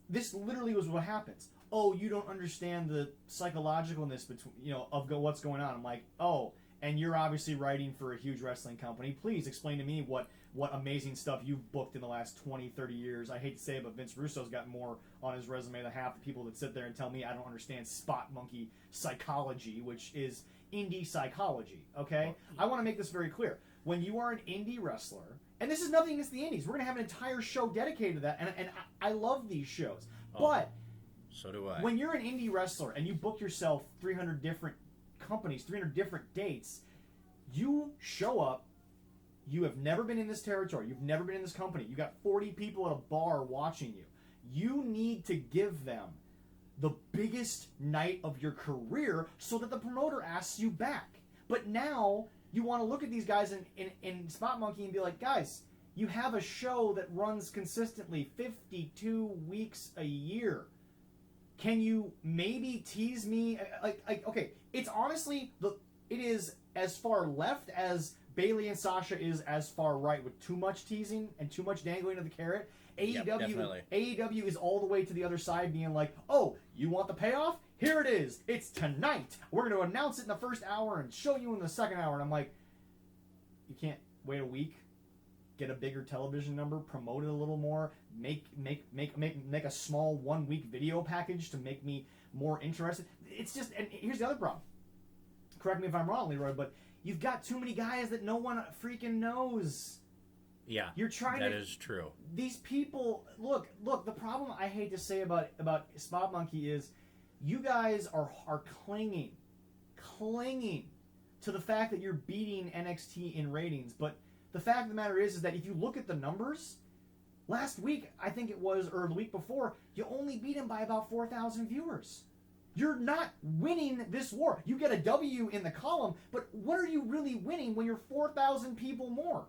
This literally was what happens. Oh, you don't understand the psychologicalness between of what's going on. I'm like, oh, and you're obviously writing for a huge wrestling company. Please explain to me what amazing stuff you've booked in the last 20, 30 years. I hate to say it, but Vince Russo's got more on his resume than half the people that sit there and tell me I don't understand Spot Monkey psychology, which is indie psychology, okay? I want to make this very clear. When you are an indie wrestler, and this is nothing against the indies, we're going to have an entire show dedicated to that, and I love these shows. But so do I. When you're an indie wrestler and you book yourself 300 different companies, 300 different dates, you show up, you have never been in this territory, you've never been in this company, you got 40 people at a bar watching you. You need to give them the biggest night of your career so that the promoter asks you back. But now you want to look at these guys in Spot Monkey and be like, guys, you have a show that runs consistently 52 weeks a year. Can you maybe tease me? Like okay, it's honestly, it is as far left as Bayley and Sasha is as far right, with too much teasing and too much dangling of the carrot. AEW is all the way to the other side, being like, oh, you want the payoff? Here it is. It's tonight. We're going to announce it in the first hour and show you in the second hour. And I'm like, you can't wait a week, get a bigger television number, promote it a little more, make a small 1 week video package to make me more interested. It's just, and here's the other problem. Correct me if I'm wrong, Leroy, but you've got too many guys that no one freaking knows. Yeah, you're trying that is true. These people, look. The problem I hate to say about Spot Monkey is, you guys are clinging to the fact that you're beating NXT in ratings. But the fact of the matter is that if you look at the numbers, last week I think it was, or the week before, you only beat him by about 4,000 viewers. You're not winning this war. You get a W in the column, but what are you really winning when you're 4,000 people more?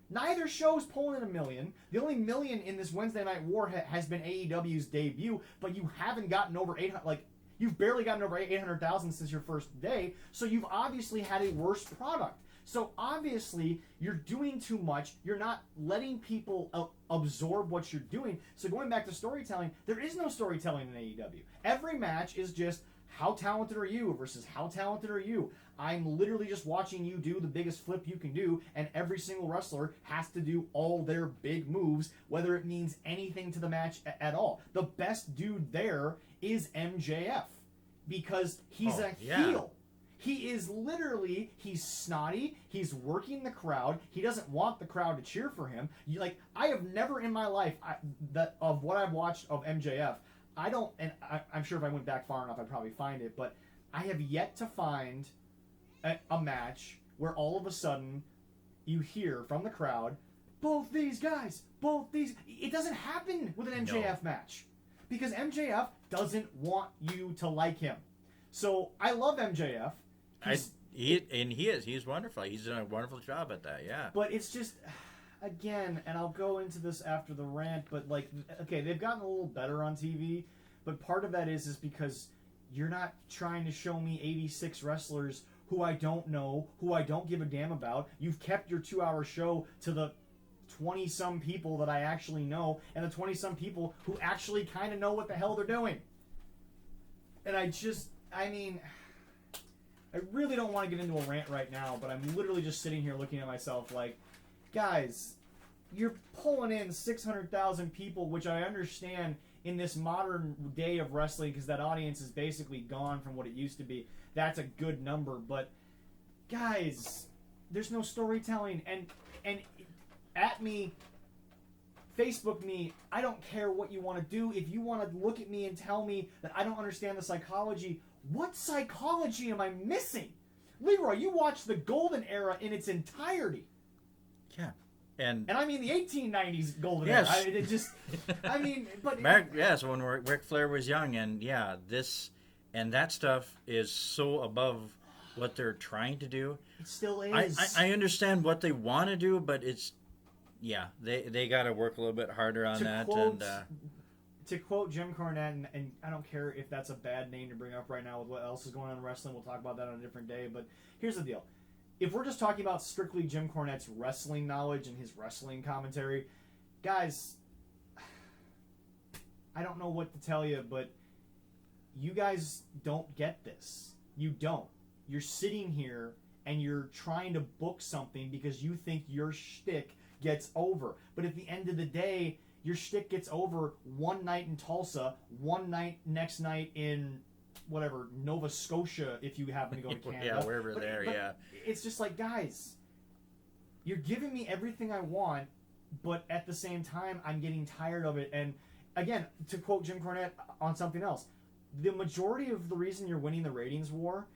Neither show's pulling in 1 million. The only million in this Wednesday Night War has been AEW's debut, but you haven't gotten over 800. Like, you've barely gotten over 800,000 since your first day, so you've obviously had a worse product. So obviously, you're doing too much. You're not letting people absorb what you're doing. So going back to storytelling, there is no storytelling in AEW. Every match is just, how talented are you versus how talented are you? I'm literally just watching you do the biggest flip you can do, and every single wrestler has to do all their big moves, whether it means anything to the match at all. The best dude there is MJF, because he's a heel. He is literally, he's snotty, he's working the crowd, he doesn't want the crowd to cheer for him. I have never in my life, of what I've watched of MJF, I'm sure if I went back far enough I'd probably find it, but I have yet to find a match where all of a sudden you hear from the crowd, both these guys, it doesn't happen with an MJF match. Because MJF doesn't want you to like him. So I love MJF. He's wonderful. He's done a wonderful job at that, yeah. But it's just, again, and I'll go into this after the rant, but okay, they've gotten a little better on TV, but part of that is because you're not trying to show me 86 wrestlers who I don't know, who I don't give a damn about. You've kept your 2-hour show to the 20-some people that I actually know, and the 20-some people who actually kind of know what the hell they're doing. And I really don't want to get into a rant right now, but I'm literally just sitting here looking at myself like, guys, you're pulling in 600,000 people, which I understand in this modern day of wrestling, because that audience is basically gone from what it used to be. That's a good number, but guys, there's no storytelling, and at me, Facebook me, I don't care what you want to do. If you want to look at me and tell me that I don't understand the psychology, what psychology am I missing? Leroy, you watched the Golden Era in its entirety. Yeah. And I mean the 1890s Golden Era. But when Ric Flair was young, and that stuff is so above what they're trying to do. It still is. I understand what they want to do, but it's, they got to work a little bit harder on that. To quote Jim Cornette, and I don't care if that's a bad name to bring up right now with what else is going on in wrestling, we'll talk about that on a different day, but here's the deal. If we're just talking about strictly Jim Cornette's wrestling knowledge and his wrestling commentary, guys, I don't know what to tell you, but you guys don't get this. You don't. You're sitting here and you're trying to book something because you think your shtick gets over. But at the end of the day, your shtick gets over one night in Tulsa, one night next night in whatever, Nova Scotia, if you happen to go to Canada. Yeah, wherever but it's just like, guys, you're giving me everything I want, but at the same time, I'm getting tired of it. And again, to quote Jim Cornette on something else, the majority of the reason you're winning the ratings war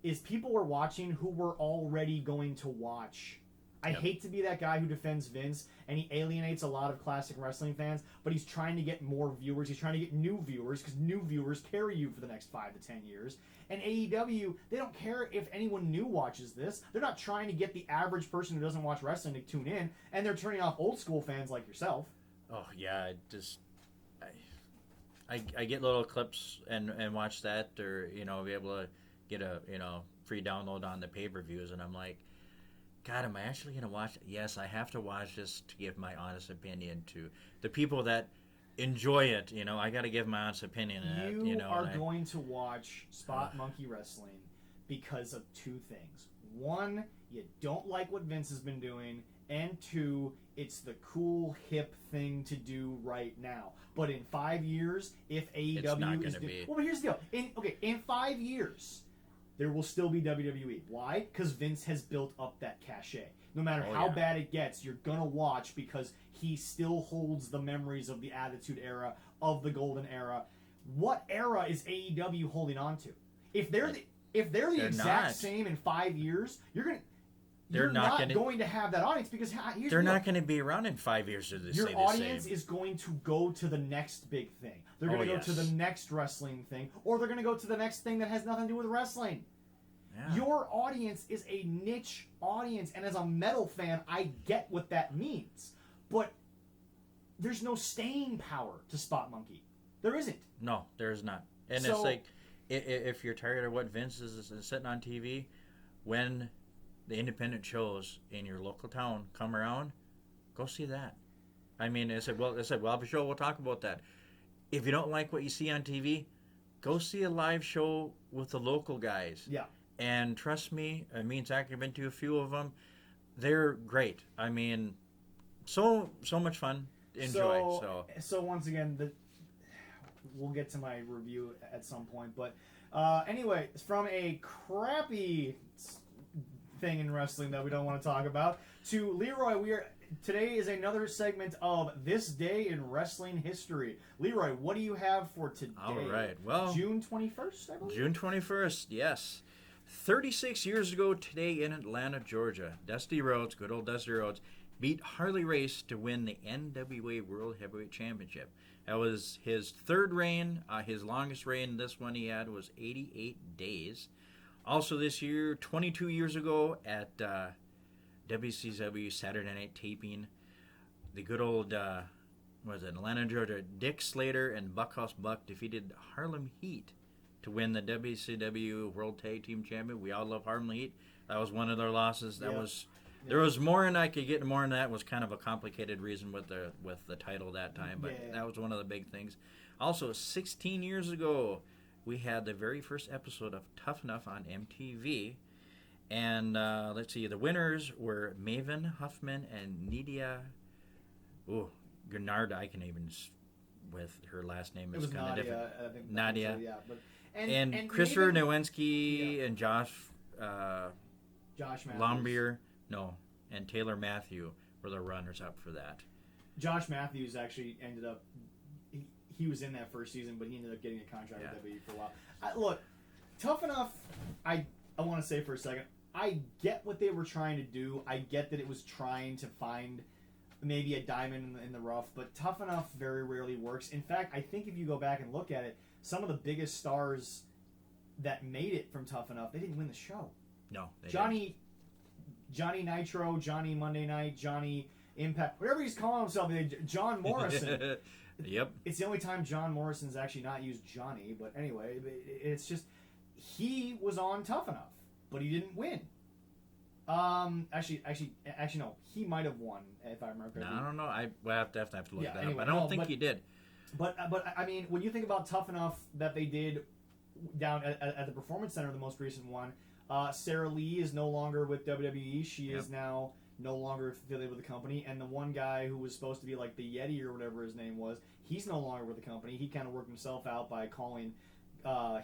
is people are watching who were already going to watch. I hate to be that guy who defends Vince, and he alienates a lot of classic wrestling fans, but he's trying to get more viewers. He's trying to get new viewers, because new viewers carry you for the next 5 to 10 years. And AEW, they don't care if anyone new watches this. They're not trying to get the average person who doesn't watch wrestling to tune in, and they're turning off old school fans like yourself. Oh, yeah, I get little clips and watch that, or, be able to get a, free download on the pay-per-views, and I'm like, God, am I actually going to watch it? Yes, I have to watch this to give my honest opinion to the people that enjoy it. I got to give my honest opinion. You are going to watch Spot Monkey Wrestling because of two things. One, you don't like what Vince has been doing, and two, it's the cool, hip thing to do right now. But in 5 years, if AEW it's not going to be. Well, but here's the deal. In 5 years, there will still be WWE. Why? Because Vince has built up that cachet. No matter how bad it gets, you're going to watch because he still holds the memories of the Attitude Era, of the Golden Era. What era is AEW holding on to? If they're the exact same in 5 years, They're you're not going to have that audience because they're not going to be around in 5 years. Your audience is going to go to the next big thing. They're going to go to the next wrestling thing, or they're going to go to the next thing that has nothing to do with wrestling. Yeah. Your audience is a niche audience, and as a metal fan, I get what that means. But there's no staying power to Spot Monkey. There isn't. No, there's not. And it's like, if you're tired of what Vince is sitting on TV, when the independent shows in your local town come around, go see that. I mean, I said, we'll have a show, we'll talk about that. If you don't like what you see on TV, go see a live show with the local guys. Yeah. And trust me, me and Zach have been to a few of them. They're great. I mean, so much fun. Enjoy. So once again, we'll get to my review at some point. But anyway, from a crappy thing in wrestling that we don't want to talk about to Leroy, today is another segment of This Day in Wrestling History. Leroy, what do you have for today? All right. Well, June 21st, I believe? June 21st, yes. 36 years ago today in Atlanta, Georgia, Dusty Rhodes, good old Dusty Rhodes, beat Harley Race to win the NWA World Heavyweight Championship. That was his third reign. His longest reign, this one he had, was 88 days. Also this year, 22 years ago at WCW Saturday Night Taping, the good old, Atlanta, Georgia, Dick Slater and Buckhouse Buck defeated Harlem Heat to win the WCW World Tag Team Champion. We all love Harlem Heat. That was one of their losses. There was more, and I could get more, and that was kind of a complicated reason with the title that time, but that was one of the big things. Also, 16 years ago, we had the very first episode of Tough Enough on MTV, and let's see, the winners were Maven Huffman and Nidia Gennard. I can even, with her last name is kind of different. I think Nadia. So, yeah, but, and Christopher Nowinski and Josh Matthews. Lombier, and Taylor Matthew were the runners-up for that. Josh Matthews actually ended up, he was in that first season, but he ended up getting a contract with WWE for a while. Look, Tough Enough, I want to say for a second, I get what they were trying to do. I get that it was trying to find maybe a diamond in the rough, but Tough Enough very rarely works. In fact, I think if you go back and look at it, some of the biggest stars that made it from Tough Enough, they didn't win the show. No, Johnny Nitro, Johnny Monday Night, Johnny Impact, whatever he's calling himself, John Morrison. Yep. It's the only time John Morrison's actually not used Johnny, but anyway, it's just he was on Tough Enough, but he didn't win. Actually, no, he might have won if I remember correctly. No, I don't know. I have to look that anyway, up. I don't think he did. But I mean, when you think about Tough Enough that they did down at the Performance Center, the most recent one, Sarah Lee is no longer with WWE. She is now no longer affiliated with the company. And the one guy who was supposed to be like the Yeti or whatever his name was, he's no longer with the company. He kind of worked himself out by calling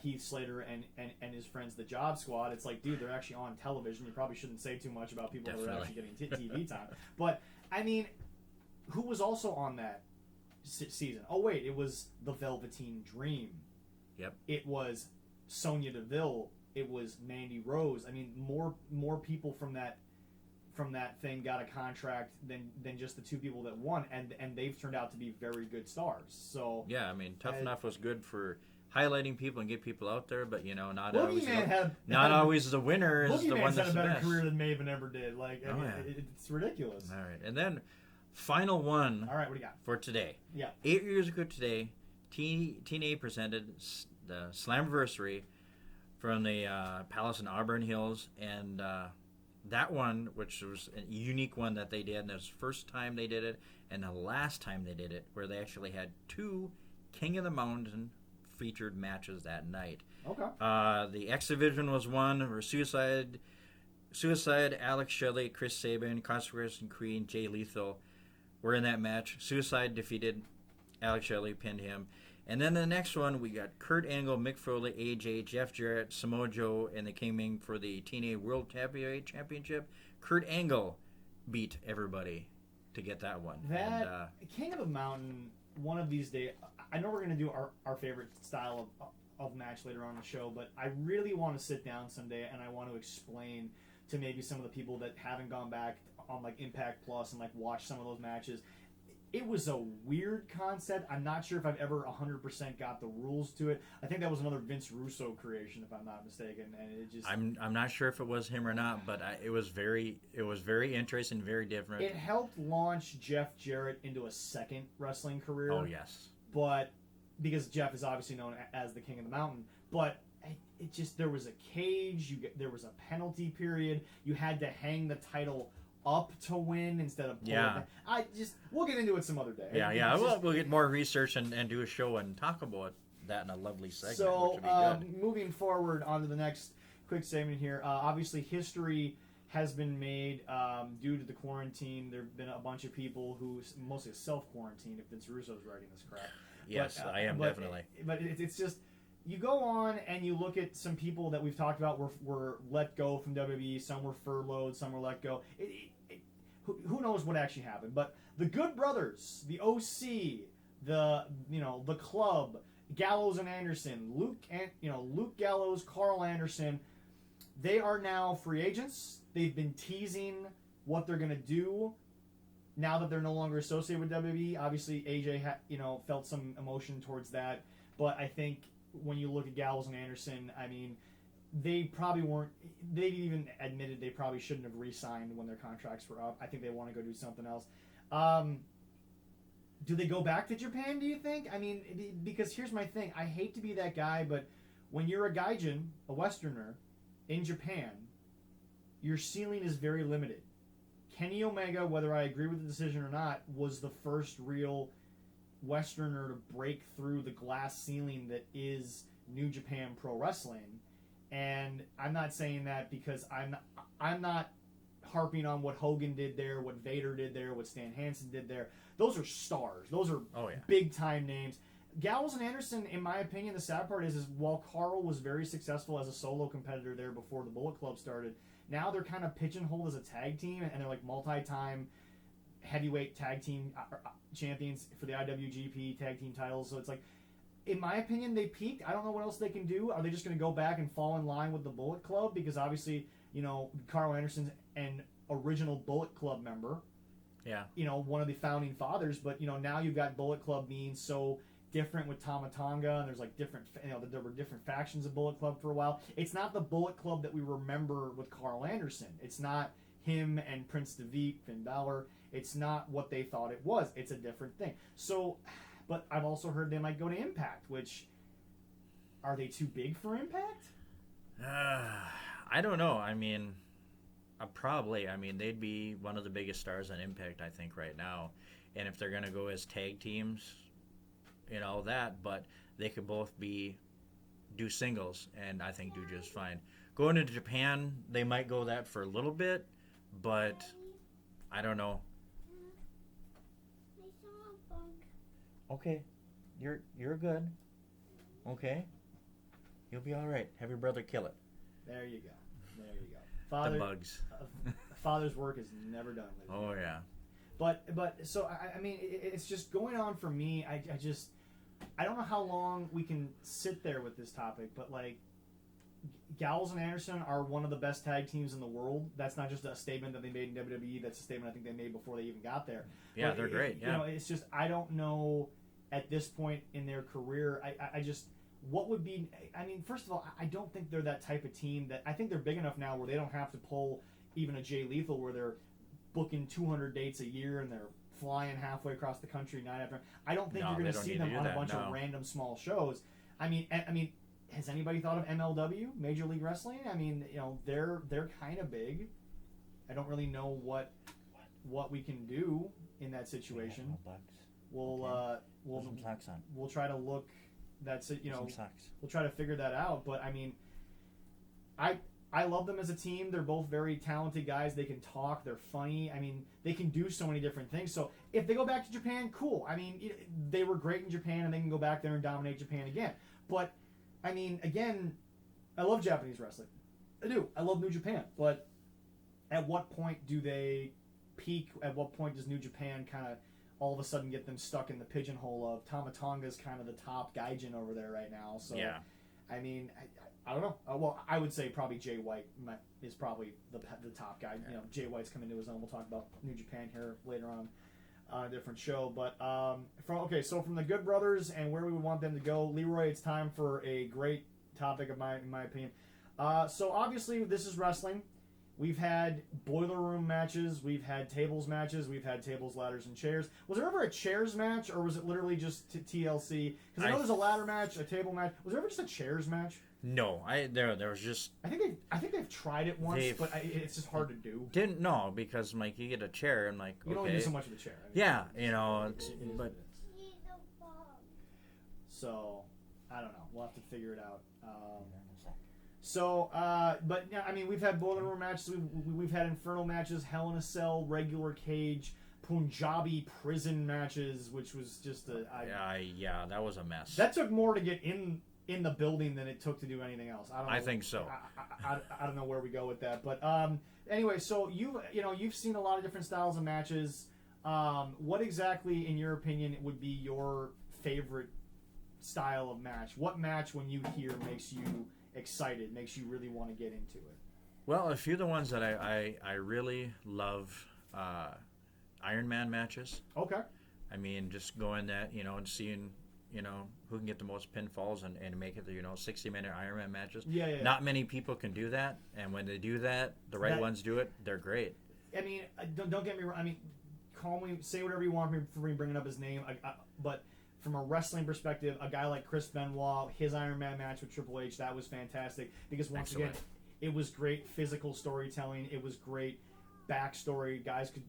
Heath Slater and his friends the Job Squad. It's like, dude, they're actually on television. You probably shouldn't say too much about people that are actually getting TV time. But, I mean, who was also on that season? Oh, wait, it was the Velveteen Dream. Yep. It was Sonya Deville. It was Mandy Rose. I mean, more people from that thing got a contract than just the two people that won, and they've turned out to be very good stars. So yeah, I mean, Tough Enough was good for highlighting people and get people out there, but not always the winner is the one that's the best. Boogeyman's had a better career than Maven ever did. Like, it's ridiculous. All right, and then final one. All right, what do you got for today? Yeah, 8 years ago today, TNA presented the Slammiversary from the Palace in Auburn Hills, and that one, which was a unique one that they did, and it was the first time they did it, and the last time they did it, where they actually had two King of the Mountain featured matches that night. Okay. The X Division was one, where Suicide, Alex Shelley, Chris Sabin, Consequence and Creed, Jay Lethal were in that match. Suicide defeated Alex Shelley, pinned him. And then the next one, we got Kurt Angle, Mick Foley, AJ, Jeff Jarrett, Samoa Joe, and they came in for the TNA World Heavyweight Championship. Kurt Angle beat everybody to get that one. That King of the Mountain, one of these days, I know we're going to do our favorite style of match later on in the show, but I really want to sit down someday and I want to explain to maybe some of the people that haven't gone back on like Impact Plus and like watched some of those matches. It was a weird concept. I'm not sure if I've ever 100% got the rules to it. I think that was another Vince Russo creation, if I'm not mistaken. And it just I'm not sure if it was him or not, but it was very interesting, very different. it helped launch Jeff Jarrett into a second wrestling career. Oh yes, But because Jeff is obviously known as the King of the Mountain, but it just there was a cage. There was a penalty period. You had to hang the title up to win instead of pulling it. We'll get into it some other day. Yeah. We'll get more research and do a show and talk about that in a lovely segment. So which would be good. moving forward on to the next quick segment here. Obviously, history has been made due to the quarantine. There have been a bunch of people who mostly self-quarantined. If Vince Russo's writing this crap. Yes, I am definitely. But it's just. You go on and you look at some people that we've talked about were let go from WWE. Some were furloughed. Some were let go. Who knows what actually happened? But the Good Brothers, the OC, the Club, Gallows and Anderson, Luke Gallows, Carl Anderson, they are now free agents. They've been teasing what they're gonna do now that they're no longer associated with WWE. Obviously, AJ felt some emotion towards that, but I think. When you look at Gallows and Anderson, I mean, they probably weren't. They even admitted they probably shouldn't have re-signed when their contracts were up. I think they want to go do something else. Do they go back to Japan, do you think? I mean, because here's my thing. I hate to be that guy, but when you're a gaijin, a Westerner, in Japan, your ceiling is very limited. Kenny Omega, whether I agree with the decision or not, was the first real Westerner to break through the glass ceiling that is New Japan Pro Wrestling. And I'm not saying that because I'm not harping on what Hogan did there, what Vader did there, what Stan Hansen did there. Those are stars. Those are big time names. Gallows and Anderson, in my opinion, the sad part is while Carl was very successful as a solo competitor there before the Bullet Club started, now they're kind of pigeonholed as a tag team, and they're like multi-time heavyweight tag team champions for the IWGP tag team titles. So it's like, in my opinion, they peaked. I don't know what else they can do. Are they just going to go back and fall in line with the Bullet Club? Because obviously, Carl Anderson's an original Bullet Club member. Yeah. One of the founding fathers. But, now you've got Bullet Club being so different with Tama Tonga, and there's like different, there were different factions of Bullet Club for a while. It's not the Bullet Club that we remember with Carl Anderson. It's not him and Prince Devitt, Finn Balor. It's not what they thought it was. It's a different thing. So, but I've also heard they might go to Impact, which, are they too big for Impact? I don't know. I mean, probably. I mean, they'd be one of the biggest stars on Impact, I think, right now. And if they're going to go as tag teams, but they could both do singles, and I think do just fine. Going into Japan, they might go that for a little bit, but I don't know. Okay, you're good. Okay, you'll be all right. Have your brother kill it. There you go. The bugs. Father's work is never done. Oh yeah. But so I mean it's just going on for me. I don't know how long we can sit there with this topic, but like Gallows and Anderson are one of the best tag teams in the world. That's not just a statement that they made in WWE. That's a statement I think they made before they even got there. Yeah, they're great. Yeah. It's just I don't know at this point in their career. I just what would be. I mean, first of all, I don't think they're that type of team. That I think they're big enough now where they don't have to pull even a Jay Lethal where they're booking 200 dates a year and they're flying halfway across the country night after. I don't think you're going to see them on a bunch of random small shows. I mean, has anybody thought of MLW, Major League Wrestling? I mean, they're kind of big. I don't really know what we can do in that situation. We'll try to look. That's it. We'll try to figure that out. But I mean, I love them as a team. They're both very talented guys. They can talk. They're funny. I mean, they can do so many different things. So if they go back to Japan, cool. I mean, they were great in Japan, and they can go back there and dominate Japan again. But, I mean, again, I love Japanese wrestling. I do. I love New Japan. But at what point do they peak? At what point does New Japan kind of all of a sudden get them stuck in the pigeonhole of Tama Tonga's kind of the top gaijin over there right now? So, yeah. I mean, I don't know. Well, I would say probably Jay White is probably the top guy. Yeah. You know, Jay White's coming to his own. We'll talk about New Japan here later on a different show. But so from the Good Brothers and where we would want them to go, Leroy, it's time for a great topic in my opinion. So obviously this is wrestling. We've had boiler room matches. We've had tables matches. We've had tables, ladders, and chairs. Was there ever a chairs match, or was it literally just TLC? Because I know there's a ladder match, a table match. Was there ever just a chairs match? No, there was just. I think they've tried it once, but it's just hard to do. Didn't know because like you get a chair and like you don't do so much of the chair. I mean, yeah, you know, but. So I don't know. We'll have to figure it out. But yeah, I mean, we've had boiler room matches, we've had Inferno matches, Hell in a Cell, regular cage, Punjabi prison matches, which was just that was a mess. That took more to get in the building than it took to do anything else. I think so. I don't know where we go with that, but anyway, so you've seen a lot of different styles of matches. What exactly, in your opinion, would be your favorite style of match? What match, when you hear, makes you excited, makes you really want to get into it? Well, a few of the ones that I really love, Iron Man matches. Okay. I mean, just going that, and seeing, who can get the most pinfalls and make it the, 60-minute Iron Man matches. Yeah. Not many people can do that, and when they do that, the right ones do it, they're great. I mean, don't get me wrong. I mean, call me, say whatever you want for me bringing up his name, but from a wrestling perspective, a guy like Chris Benoit, his Iron Man match with Triple H, that was fantastic because once again, it was great physical storytelling. It was great backstory. Guys could,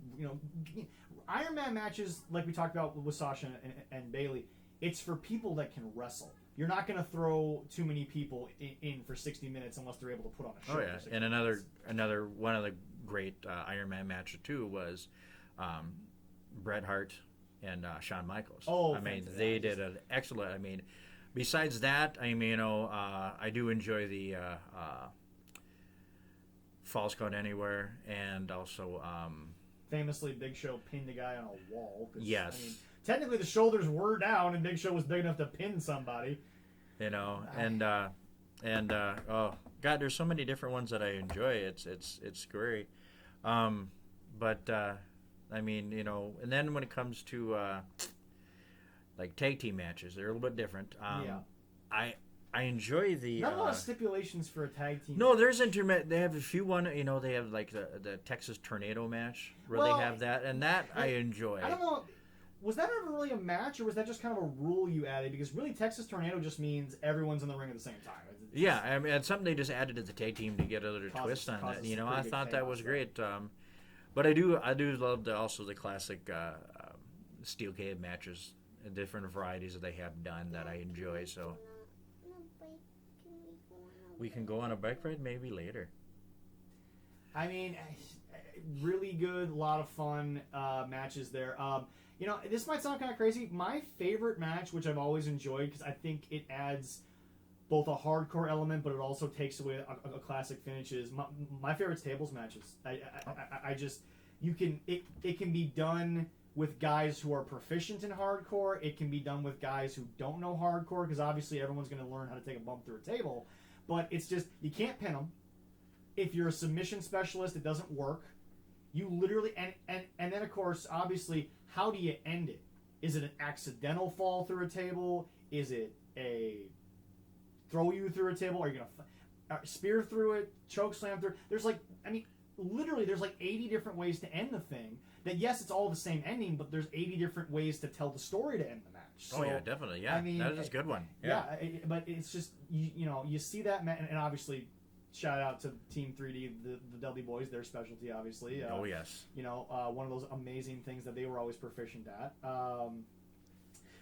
Iron Man matches like we talked about with Sasha and Bayley. It's for people that can wrestle. You're not going to throw too many people in for 60 minutes unless they're able to put on a show. Oh yeah, and another one of the great Iron Man matches too was Bret Hart and Shawn Michaels. Oh, I mean, they did an excellent. I mean, besides that, I mean, I do enjoy the Falls Count Anywhere, and also famously, Big Show pinned a guy on a wall. Yes. I mean, technically, the shoulders were down, and Big Show was big enough to pin somebody. Oh God, there's so many different ones that I enjoy. It's scary, but. I mean, and then when it comes to like tag team matches, they're a little bit different. I enjoy the. Not a lot of stipulations for a tag team. No, there's intermittent. They have a few one. They have like the Texas Tornado match where they have that, and that I enjoy. I don't know. Was that ever really a match, or was that just kind of a rule you added? Because really, Texas Tornado just means everyone's in the ring at the same time. Yeah, I mean, it's something they just added to the tag team to get a little twist on that. I thought that was great. But I do love also the classic steel cage matches, and different varieties that they have done that I enjoy. So we can go on a bike ride maybe later. I mean, really good, a lot of fun matches there. This might sound kind of crazy. My favorite match, which I've always enjoyed, because I think it adds both a hardcore element, but it also takes away a classic finish, is my favorite's tables matches. It can be done with guys who are proficient in hardcore. It can be done with guys who don't know hardcore, because obviously everyone's going to learn how to take a bump through a table. But it's just, you can't pin them. If you're a submission specialist, it doesn't work. You literally, and then of course, obviously, how do you end it? Is it an accidental fall through a table? Is it a throw you through a table? Are you going to spear through it, choke slam through? Literally, there's like 80 different ways to end the thing. That, yes, it's all the same ending, but there's 80 different ways to tell the story to end the match. So, yeah, definitely. Yeah, that is a good one. Yeah, but it's just, you see that, and obviously, shout out to Team 3D, the Dudley Boys, their specialty, obviously. Oh, yes. One of those amazing things that they were always proficient at.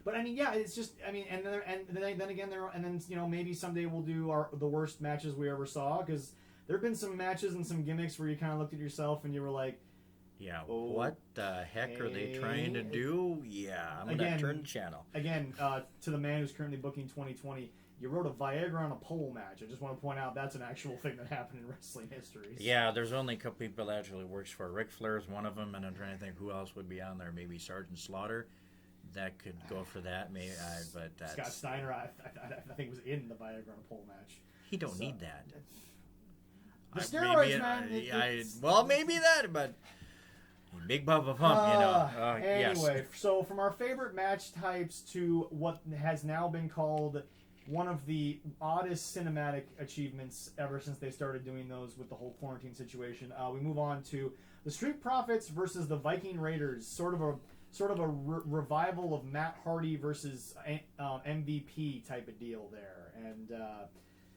But it's just, and then again, maybe someday we'll do the worst matches we ever saw, because there have been some matches and some gimmicks where you kind of looked at yourself and you were like, yeah, what the heck are they trying to do? Yeah, I'm going to turn the channel. Again, to the man who's currently booking 2020, you wrote a Viagra on a pole match. I just want to point out that's an actual thing that happened in wrestling history. So. Yeah, there's only a couple people that actually works for. Ric Flair's one of them, and I'm trying to think who else would be on there. Maybe Sergeant Slaughter. That could go for that. Maybe, but that's... Scott Steiner, I think, was in the Viagra on a pole match. He don't need that. The steroids, maybe, man. Well, maybe that, but Big Bubba Pump, you know. Anyway, yes. so from our favorite match types to what has now been called one of the oddest cinematic achievements ever since they started doing those with the whole quarantine situation, we move on to the Street Profits versus the Viking Raiders. Sort of a revival of Matt Hardy versus MVP type of deal there, and.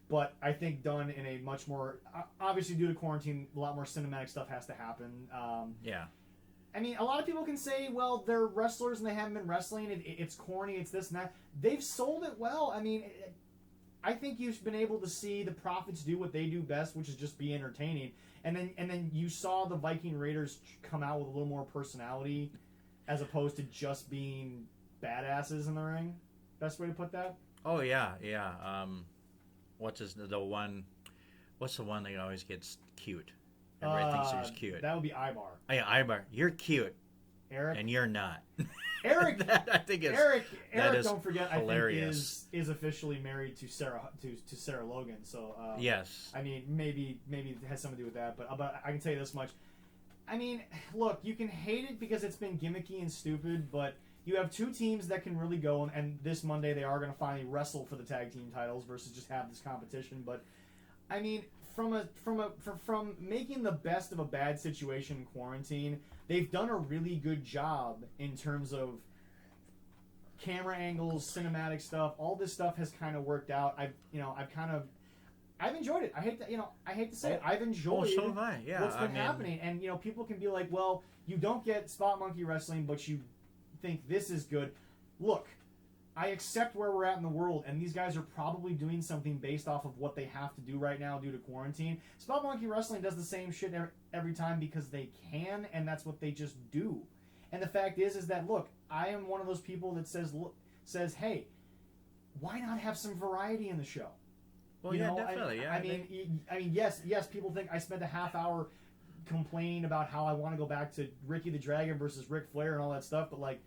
But I think done in a much more obviously due to quarantine, a lot more cinematic stuff has to happen. Yeah. I mean, a lot of people can say, well, they're wrestlers and they haven't been wrestling. It's corny. It's this and that. They've sold it well. I mean, I think you've been able to see the Profits do what they do best, which is just be entertaining. And then you saw the Viking Raiders come out with a little more personality, as opposed to just being badasses in the ring. Best way to put that. Oh yeah. What's the one that always gets cute? Everybody thinks he's cute. That would be Ibar. Oh, yeah, Ibar. You're cute. Eric? And you're not. Eric, I think it's Eric. that is don't forget, hilarious. I think is officially married to Sarah Logan. So yes. I mean, maybe it has something to do with that. But I can tell you this much. I mean, look, you can hate it because it's been gimmicky and stupid, but you have two teams that can really go, and this Monday they are going to finally wrestle for the tag team titles versus just have this competition. But I mean, from making the best of a bad situation in quarantine, they've done a really good job in terms of camera angles, cinematic stuff. All this stuff has kind of worked out. I've enjoyed it. I hate to say it. I've enjoyed so have I. Yeah, what's been happening. And people can be like, well, you don't get Spot Monkey Wrestling, but you think this is good. Look, I accept where we're at in the world, and these guys are probably doing something based off of what they have to do right now due to quarantine. Spot Monkey Wrestling does the same shit every time because they can, and that's what they just do. And the fact is that, look, I am one of those people that says, hey, why not have some variety in the show? Well, definitely. I mean, yes, people think I spent a half hour complaining about how I want to go back to Ricky the Dragon versus Ric Flair and all that stuff, but like,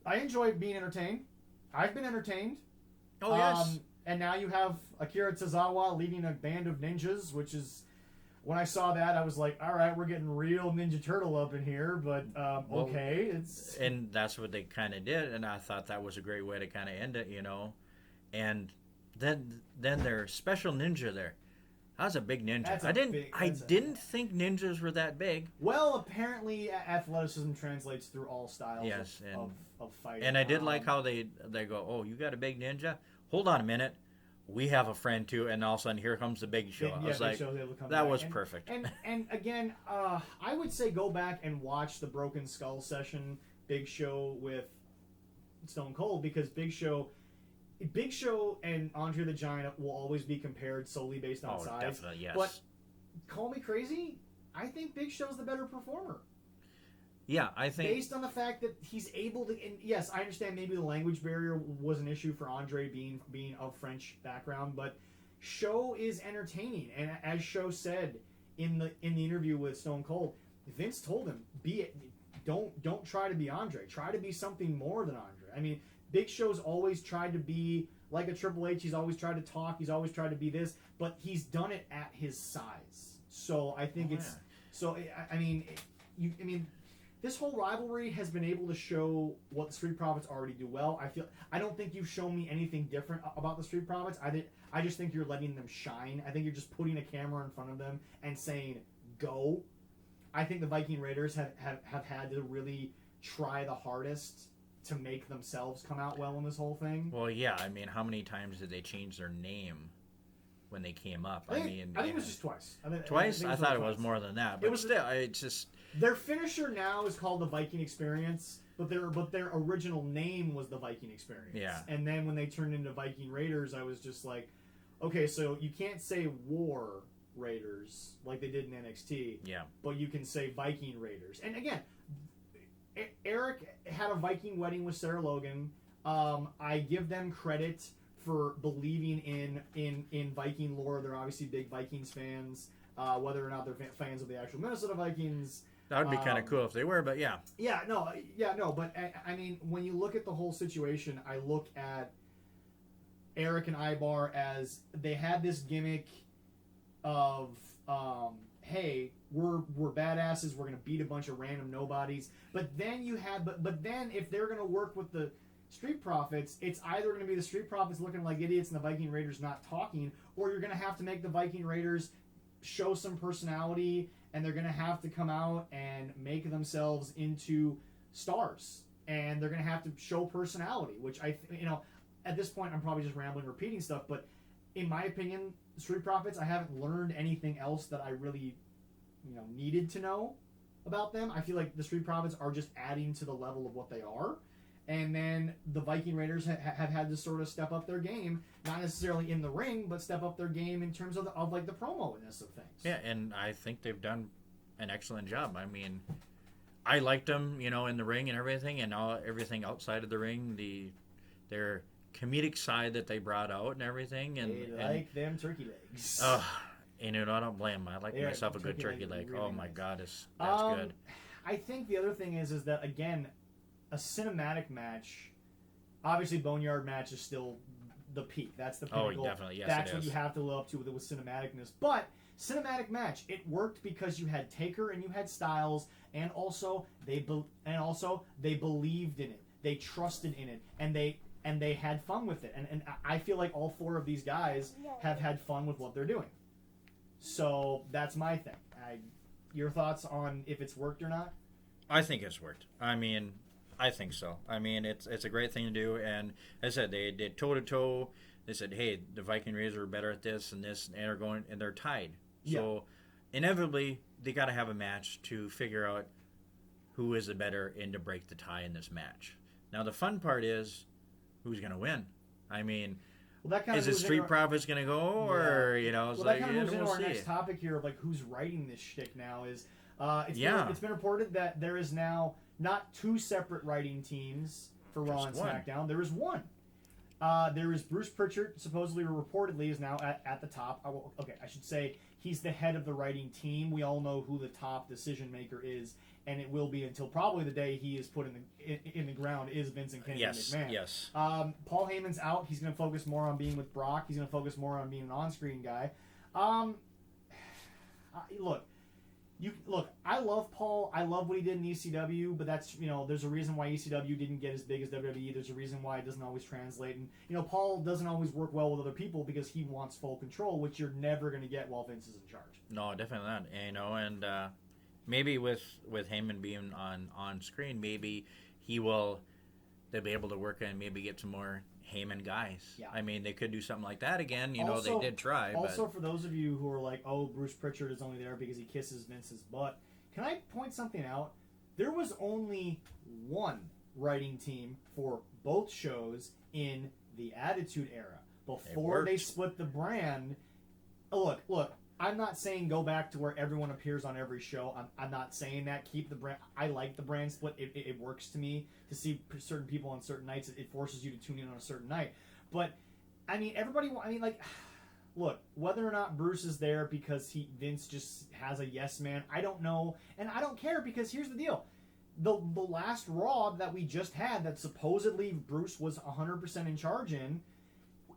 I enjoy being entertained. I've been entertained. Oh, yes. And now you have Akira Tozawa leading a band of ninjas, which is, when I saw that, I was like, all right, we're getting real Ninja Turtle up in here, but okay. And that's what they kind of did, and I thought that was a great way to kind of end it, And then their special ninja there. That was a big ninja. I didn't think ninjas were that big. Well, apparently athleticism translates through all styles of fighting. And I did like how they go, oh, you got a big ninja? Hold on a minute. We have a friend too, and all of a sudden here comes the Big Show. I was like, that was perfect. And again, I would say go back and watch the Broken Skull session, Big Show with Stone Cold, because Big Show and Andre the Giant will always be compared solely based on size. Definitely, yes. But call me crazy, I think Big Show's the better performer. Yeah, I think based on the fact that he's able to. And yes, I understand maybe the language barrier was an issue for Andre being of French background, but Show is entertaining, and as Show said in the interview with Stone Cold, Vince told him, don't try to be Andre, try to be something more than Andre. I mean, Big Show's always tried to be like a Triple H. He's always tried to talk. He's always tried to be this, but he's done it at his size. So I think I mean, this whole rivalry has been able to show what the Street Profits already do well. I don't think you've shown me anything different about the Street Profits. I just think you're letting them shine. I think you're just putting a camera in front of them and saying, go. I think the Viking Raiders have had to really try the hardest to make themselves come out well in this whole thing. Well, yeah. I mean, how many times did they change their name when they came up? I think it was just twice. Twice? I thought it was more than that. But still, it's just... Their finisher now is called the Viking Experience, but their original name was the Viking Experience. Yeah. And then when they turned into Viking Raiders, I was just like, okay, so you can't say War Raiders like they did in NXT. Yeah. But you can say Viking Raiders. And again, Eric had a Viking wedding with Sarah Logan. I give them credit for believing in Viking lore. They're obviously big Vikings fans. Whether or not they're fans of the actual Minnesota Vikings. That would be kind of cool if they were, but yeah. Yeah, no, but I mean, when you look at the whole situation, I look at Eric and Ibar as they had this gimmick of hey, we're badasses, we're gonna beat a bunch of random nobodies. But then but then if they're gonna work with the Street Profits, it's either gonna be the Street Profits looking like idiots and the Viking Raiders not talking, or you're gonna have to make the Viking Raiders show some personality, and they're gonna have to come out and make themselves into stars, and they're gonna have to show personality, which at this point I'm probably just rambling, repeating stuff, but in my opinion, Street Profits, I haven't learned anything else that I really, needed to know about them. I feel like the Street Profits are just adding to the level of what they are. And then the Viking Raiders have had to sort of step up their game, not necessarily in the ring, but step up their game in terms of the promo-ness of things. Yeah, and I think they've done an excellent job. I mean, I liked them, in the ring and everything, and everything outside of the ring, their comedic side that they brought out and everything. And they like them turkey legs. And I don't blame them. I like myself a good turkey leg. Really oh my nice. God, that's good. I think the other thing is that, again, a cinematic match, obviously Boneyard match is still the peak. That's the pinnacle. Oh, definitely. Yes, that's it what is. you have to live up to with cinematicness. But cinematic match, it worked because you had Taker and you had Styles, and also they believed in it. They trusted in it, and they had fun with it. And I feel like all four of these guys have had fun with what they're doing. So that's my thing. Your thoughts on if it's worked or not? I think it's worked. I mean, I think so. I mean, it's a great thing to do. And as I said, they did toe-to-toe. They said, hey, the Viking Raiders are better at this and this, and they're tied. So inevitably, they got to have a match to figure out who is the better and to break the tie in this match. Now, the fun part is who's going to win. I mean, is it Street Profits going to go, or that kind of moves into our next topic here of who's writing this shtick now. Is it's been reported that there is now not two separate writing teams for Raw and SmackDown. There is one. There is Bruce Pritchard, supposedly or reportedly is now at the top. I should say he's the head of the writing team. We all know who the top decision maker is, and it will be until probably the day he is put in the ground is Vincent Kennedy McMahon. Yes. Paul Heyman's out. He's going to focus more on being with Brock. He's going to focus more on being an on-screen guy. Look, I love Paul. I love what he did in ECW, but that's, there's a reason why ECW didn't get as big as WWE. There's a reason why it doesn't always translate. And, Paul doesn't always work well with other people because he wants full control, which you're never going to get while Vince is in charge. No, definitely not. And maybe with Heyman being on screen, maybe they'll be able to work and maybe get some more Heyman guys. Yeah. I mean, they could do something like that again. Also, they did try. Also, for those of you who are like, oh, Bruce Pritchard is only there because he kisses Vince's butt, can I point something out? There was only one writing team for both shows in the Attitude Era. Before they split the brand, look, I'm not saying go back to where everyone appears on every show. I'm not saying that. Keep the brand. I like the brand split. It works to me to see certain people on certain nights. It forces you to tune in on a certain night. But, I mean, look, whether or not Bruce is there because Vince just has a yes man, I don't know. And I don't care because here's the deal. The last Raw that we just had that supposedly Bruce was 100% in charge in,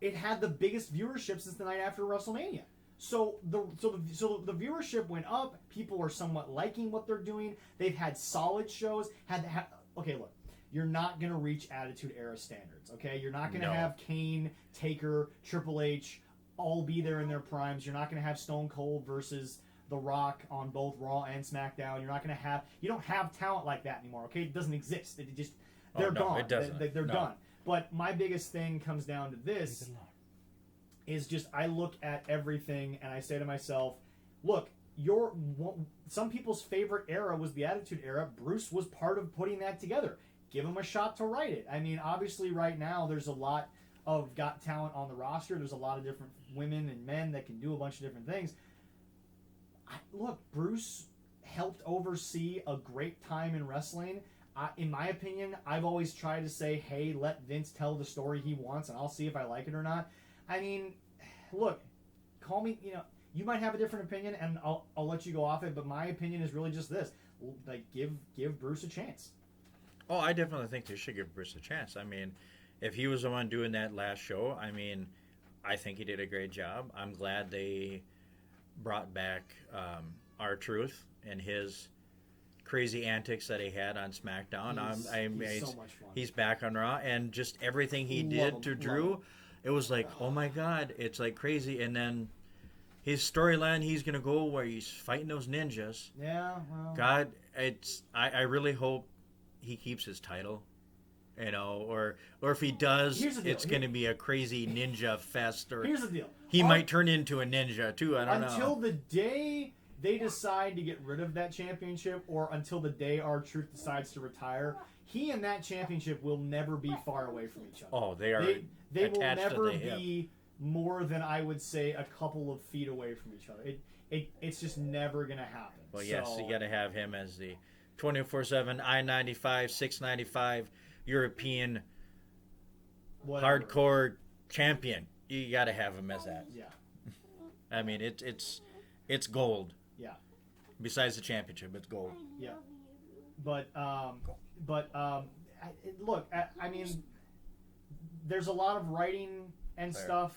it had the biggest viewership since the night after WrestleMania. So the viewership went up. People are somewhat liking what they're doing. They've had solid shows. Okay, look, you're not gonna reach Attitude Era standards. Okay, you're not gonna have Kane, Taker, Triple H all be there in their primes. You're not gonna have Stone Cold versus The Rock on both Raw and SmackDown. You don't have talent like that anymore. Okay, it doesn't exist. They're gone. It doesn't. They're done. But my biggest thing comes down to this. Is just I look at everything and I say to myself, look, some people's favorite era was the Attitude Era. Bruce was part of putting that together. Give him a shot to write it. I mean, obviously right now there's a lot of got talent on the roster. There's a lot of different women and men that can do a bunch of different things. Look, Bruce helped oversee a great time in wrestling. In my opinion, I've always tried to say, hey, let Vince tell the story he wants and I'll see if I like it or not. I mean, look, call me, you might have a different opinion and I'll let you go off it, but my opinion is really just this. Like, give Bruce a chance. Oh, I definitely think they should give Bruce a chance. I mean, if he was the one doing that last show, I mean, I think he did a great job. I'm glad they brought back R-Truth and his crazy antics that he had on SmackDown. He's so much fun. He's back on Raw, and just everything he did to Drew, it was like, oh my God, it's like crazy. And then his storyline, he's gonna go where he's fighting those ninjas. Yeah, well, God, I really hope he keeps his title, you know, or if he does, it's gonna be a crazy ninja fest. Or here's the deal: he might turn into a ninja too. I don't know. Until the day they decide to get rid of that championship, or until the day R-Truth decides to retire, he and that championship will never be far away from each other. Oh, they are. They will never be more than, I would say, a couple of feet away from each other. It's just never gonna happen. Well, yes, you got to have him as the 24/7 I-95 695 European hardcore champion. You got to have him as that. Yeah. I mean, it's gold. Yeah. Besides the championship, it's gold. Yeah. But look, I mean, there's a lot of writing and stuff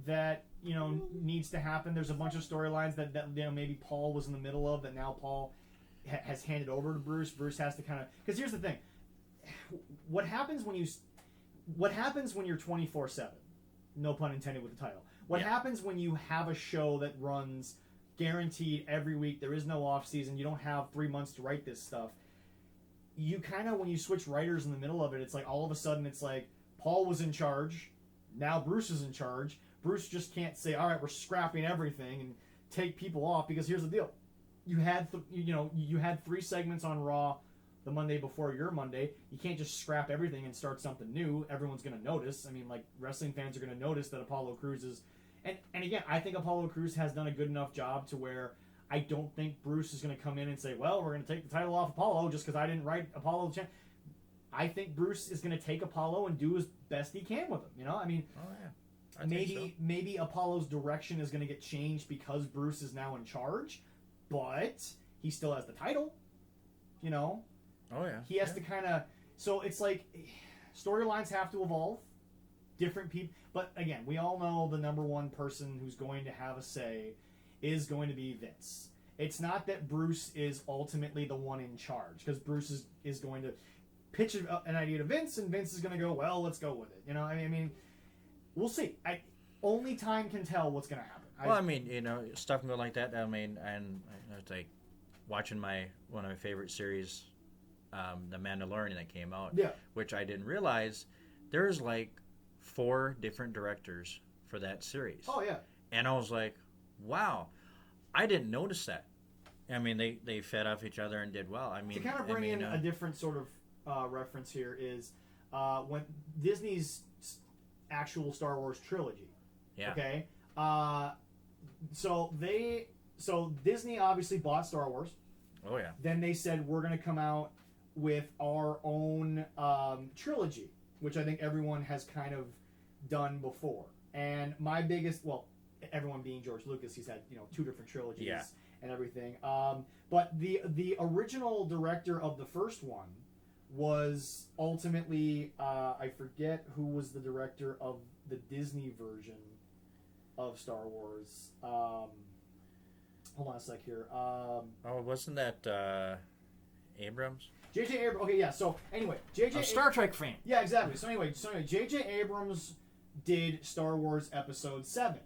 that, you know, needs to happen. There's a bunch of storylines that you know, maybe Paul was in the middle of, that now Paul has handed over to Bruce. Bruce has to kind of, because here's the thing, what happens when you're 24/7, no pun intended with the title. What happens when you have a show that runs guaranteed every week? There is no off season. You don't have 3 months to write this stuff. You kind of, when you switch writers in the middle of it, it's like all of a sudden it's like Paul was in charge, now Bruce is in charge. Bruce just can't say, all right, we're scrapping everything and take people off, because here's the deal: you had you had 3 segments on Raw the Monday before your Monday. You can't just scrap everything and start something new. Everyone's going to notice. I mean, like, wrestling fans are going to notice that Apollo Crews is, and again, I think Apollo Crews has done a good enough job to where I don't think Bruce is going to come in and say, well, we're going to take the title off Apollo just because I didn't write Apollo. I think Bruce is going to take Apollo and do his best he can with him. You know, I mean, maybe Apollo's direction is going to get changed because Bruce is now in charge, but he still has the title. You know. Oh yeah. He has to kind of. So it's like storylines have to evolve. Different people, but again, we all know the number one person who's going to have a say is going to be Vince. It's not that Bruce is ultimately the one in charge, because Bruce is going to pitch an idea to Vince, and Vince is going to go, well, let's go with it. You know, I mean, we'll see. Only time can tell what's going to happen. Well, I mean, you know, stuff can go like that. I mean, and it's like watching one of my favorite series, The Mandalorian, that came out, which I didn't realize there's like 4 different directors for that series. Oh yeah. And I was like, wow, I didn't notice that. I mean, they fed off each other and did well. I mean, to kind of bring in a different sort of reference here is when Disney's actual Star Wars trilogy. Yeah. Okay. So Disney obviously bought Star Wars. Oh yeah. Then they said, we're going to come out with our own trilogy, which I think everyone has kind of done before. And my biggest, well, everyone being George Lucas, he's had 2 different trilogies and everything. But the original director of the first one was ultimately, I forget who was the director of the Disney version of Star Wars. Hold on a sec here. Wasn't that Abrams? J.J. Abrams. Okay, yeah. So anyway, J.J. Star Trek fan. Yeah, exactly. So anyway, J.J. Abrams did Star Wars Episode 7.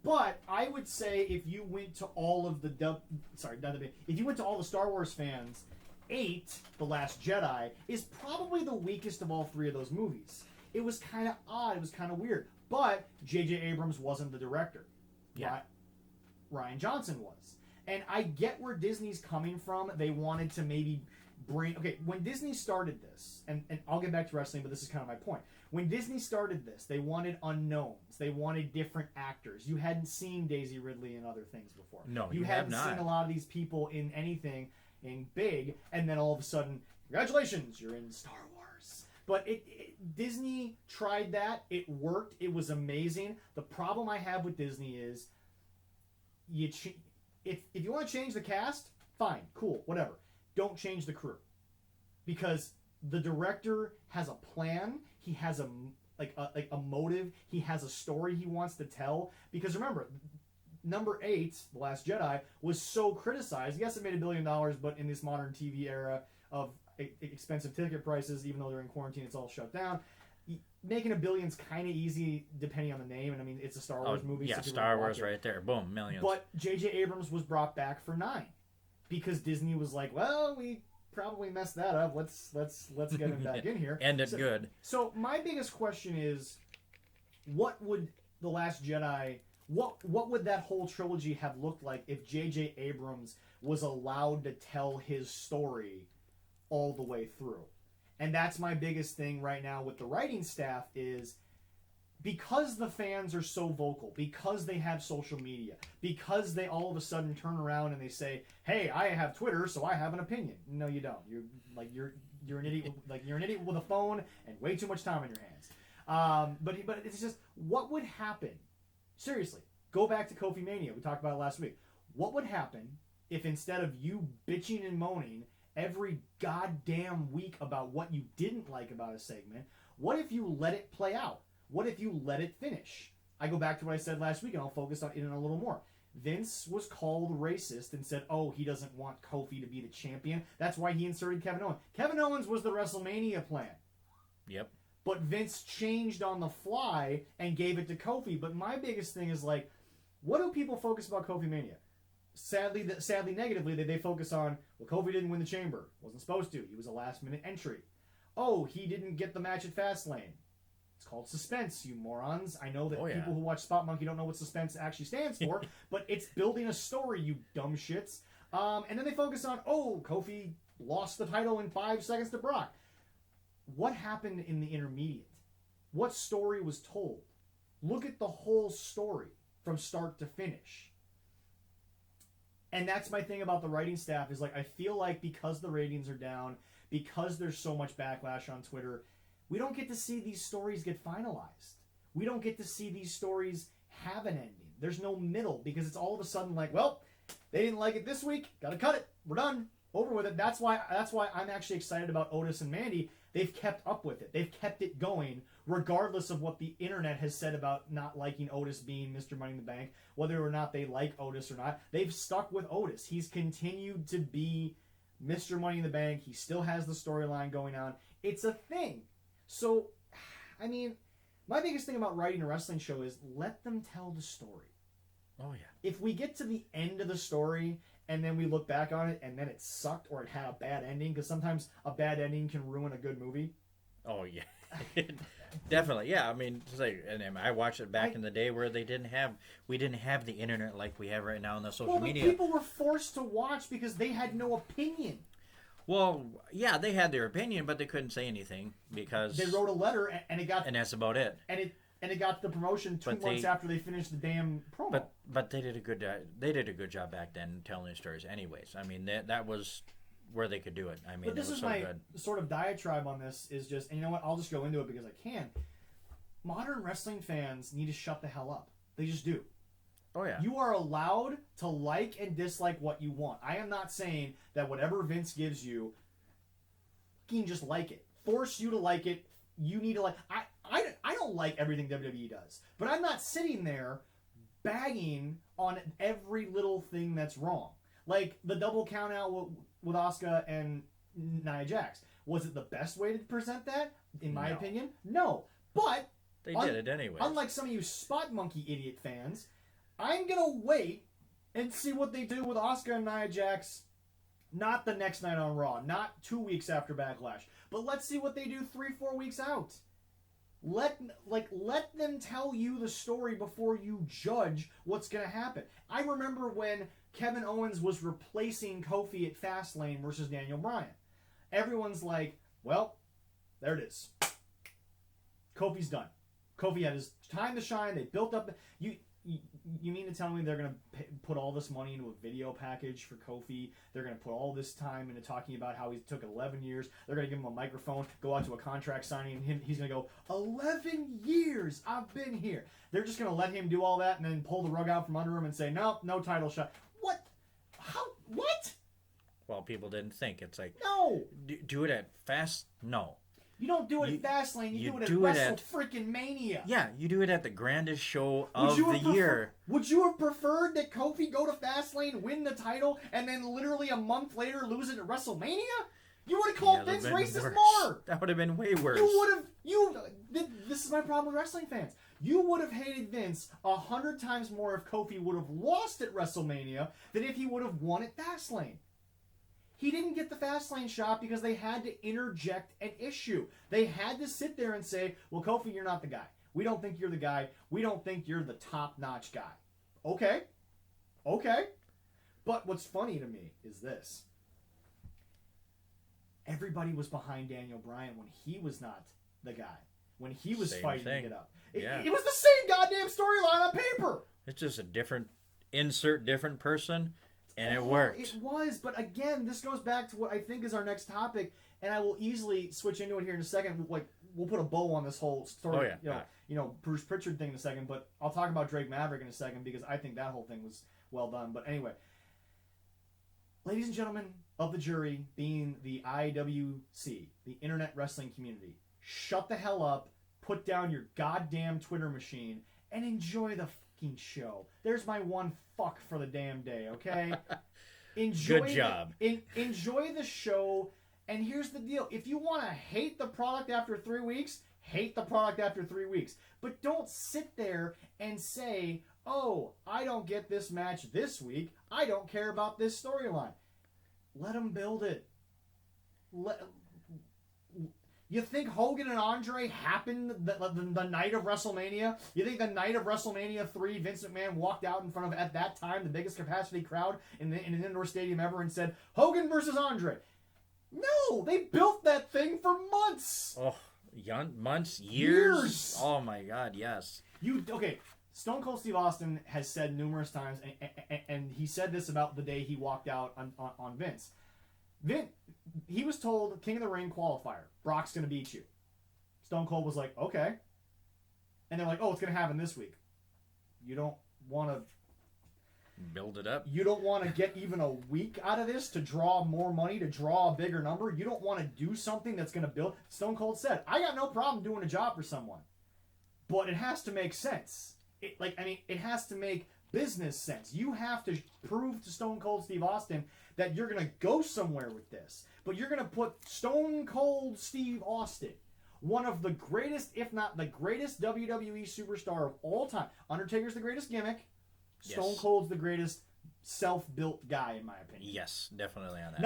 But I would say if you went to all of if you went to all the Star Wars fans, 8, The Last Jedi, is probably the weakest of all 3 of those movies. It was kind of odd. It was kind of weird. But J.J. Abrams wasn't the director. Yeah. Rian Johnson was. And I get where Disney's coming from. They wanted to maybe bring... Okay, when Disney started this, and I'll get back to wrestling, but this is kind of my point. When Disney started this, they wanted unknowns. They wanted different actors. You hadn't seen Daisy Ridley in other things before. No, you hadn't seen a lot of these people in anything in big, and then all of a sudden, congratulations, you're in Star Wars. But Disney tried that. It worked. It was amazing. The problem I have with Disney is, if you want to change the cast, fine, cool, whatever. Don't change the crew. Because the director has a plan. he has a motive. He has a story he wants to tell. Because remember, number 8, The Last Jedi, was so criticized. Yes, it made $1 billion, but in this modern TV era of expensive ticket prices, even though they're in quarantine, it's all shut down. Making $1 billion's kind of easy depending on the name, and I mean it's a Star Wars movie. Yeah, so Star Wars right there, boom, millions. But J.J. Abrams was brought back for 9 because Disney was like, well, we probably messed that up. Let's get him back in here. End it good. So my biggest question is, what would The Last Jedi? What would that whole trilogy have looked like if J.J. Abrams was allowed to tell his story all the way through? And that's my biggest thing right now with the writing staff is because the fans are so vocal, because they have social media, because they all of a sudden turn around and they say, "Hey, I have Twitter, so I have an opinion." No, you don't. You're an idiot. You're an idiot with a phone and way too much time on your hands. But it's just, what would happen? Seriously, go back to Kofi Mania. We talked about it last week. What would happen if instead of you bitching and moaning every goddamn week about what you didn't like about a segment, what if you let it play out? What if you let it finish? I go back to what I said last week, and I'll focus on it a little more. Vince was called racist and said, oh, he doesn't want Kofi to be the champion. That's why he inserted Kevin Owens. Kevin Owens was the WrestleMania plan. Yep. But Vince changed on the fly and gave it to Kofi. But my biggest thing is, like, what do people focus about Kofi Mania? Sadly, negatively, they focus on, well, Kofi didn't win the Chamber. Wasn't supposed to. He was a last-minute entry. Oh, he didn't get the match at Fastlane. It's called suspense, you morons. I know that people who watch Spot Monkey don't know what suspense actually stands for, but it's building a story, you dumb shits. And then they focus on, oh, Kofi lost the title in 5 seconds to Brock. What happened in the intermediate? What story was told? Look at the whole story from start to finish. And that's my thing about the writing staff is, like, I feel like because the ratings are down, because there's so much backlash on Twitter, we don't get to see these stories get finalized. We don't get to see these stories have an ending. There's no middle because it's all of a sudden like, well, they didn't like it this week. Gotta cut it. We're done. Over with it. That's why I'm actually excited about Otis and Mandy. They've kept up with it. They've kept it going regardless of what the internet has said about not liking Otis being Mr. Money in the Bank, whether or not they like Otis or not. They've stuck with Otis. He's continued to be Mr. Money in the Bank. He still has the storyline going on. It's a thing. So, I mean, my biggest thing about writing a wrestling show is let them tell the story. Oh, yeah. If we get to the end of the story and then we look back on it and then it sucked or it had a bad ending, because sometimes a bad ending can ruin a good movie. Oh, yeah. Definitely. Yeah, I mean, it's like, and I watched it back in the day where we didn't have the internet like we have right now on the social media. People were forced to watch because they had no opinion. Well, yeah, they had their opinion, but they couldn't say anything because they wrote a letter and it got, and that's about it. And it got the promotion 2 months after they finished the damn promo. But they did a good job back then telling their stories. Anyways, I mean that was where they could do it. I mean, but this is my sort of diatribe on this is just, and you know what? I'll just go into it because I can. Modern wrestling fans need to shut the hell up. They just do. Oh, yeah. You are allowed to like and dislike what you want. I am not saying that whatever Vince gives you, you can just like it. Force you to like it. You need to like... I don't like everything WWE does. But I'm not sitting there bagging on every little thing that's wrong. Like the double count out with Asuka and Nia Jax. Was it the best way to present that? In my opinion, no. But... They did it anyway. Unlike some of you Spot Monkey idiot fans... I'm going to wait and see what they do with Asuka and Nia Jax, not the next night on Raw, not 2 weeks after Backlash, but let's see what they do 3-4 weeks out. Let them tell you the story before you judge what's going to happen. I remember when Kevin Owens was replacing Kofi at Fastlane versus Daniel Bryan. Everyone's like, well, there it is. Kofi's done. Kofi had his time to shine. They built up... You mean to tell me they're going to put all this money into a video package for Kofi? They're going to put all this time into talking about how he took 11 years. They're going to give him a microphone, go out to a contract signing, and he's going to go, 11 years I've been here. They're just going to let him do all that and then pull the rug out from under him and say, no title shot. What? How? What? Well, people didn't think. It's like, no. Do it at Fast? No. You don't do it at Fastlane. You do it at Wrestle freaking Mania. Yeah, you do it at the grandest show of the year. Would you have preferred that Kofi go to Fastlane, win the title, and then literally a month later lose it at WrestleMania? You would have called Vince racist more. That would have been way worse. This is my problem with wrestling fans. You would have hated Vince 100 times more if Kofi would have lost at WrestleMania than if he would have won at Fastlane. He didn't get the Fastlane shot because they had to interject an issue. They had to sit there and say, well, Kofi, you're not the guy. We don't think you're the guy. We don't think you're the top-notch guy. Okay. But what's funny to me is this. Everybody was behind Daniel Bryan when he was not the guy. When he was fighting to get up. It was the same goddamn storyline on paper. It's just a different person. And it worked. It was, but again, this goes back to what I think is our next topic, and I will easily switch into it here in a second. Like, we'll put a bow on this whole story, Bruce Pritchard thing in a second, but I'll talk about Drake Maverick in a second because I think that whole thing was well done. But anyway, ladies and gentlemen of the jury, being the IWC, the Internet Wrestling Community, shut the hell up, put down your goddamn Twitter machine, and enjoy the show. There's my one fuck for the damn day, okay? Good job. Enjoy the show, and here's the deal. If you want to hate the product after 3 weeks, hate the product after 3 weeks. But don't sit there and say, oh, I don't get this match this week. I don't care about this storyline. Let them build it. You think Hogan and Andre happened the night of WrestleMania? You think the night of WrestleMania 3, Vince McMahon walked out in front of, at that time, the biggest capacity crowd in an indoor stadium ever and said, Hogan versus Andre? No! They built that thing for months! Oh, months? Years? Oh my God, yes. Okay, Stone Cold Steve Austin has said numerous times, and he said this about the day he walked out on Vince. He was told, King of the Ring qualifier, Brock's going to beat you. Stone Cold was like, okay. And they're like, oh, it's going to happen this week. You don't want to... build it up. You don't want to get even a week out of this to draw more money, to draw a bigger number. You don't want to do something that's going to build... Stone Cold said, I got no problem doing a job for someone. But it has to make sense. It has to make business sense. You have to prove to Stone Cold Steve Austin that you're going to go somewhere with this. But you're going to put Stone Cold Steve Austin, one of the greatest, if not the greatest WWE superstar of all time. Undertaker's the greatest gimmick. Stone Cold's the greatest self-built guy, in my opinion. Yes, definitely on that.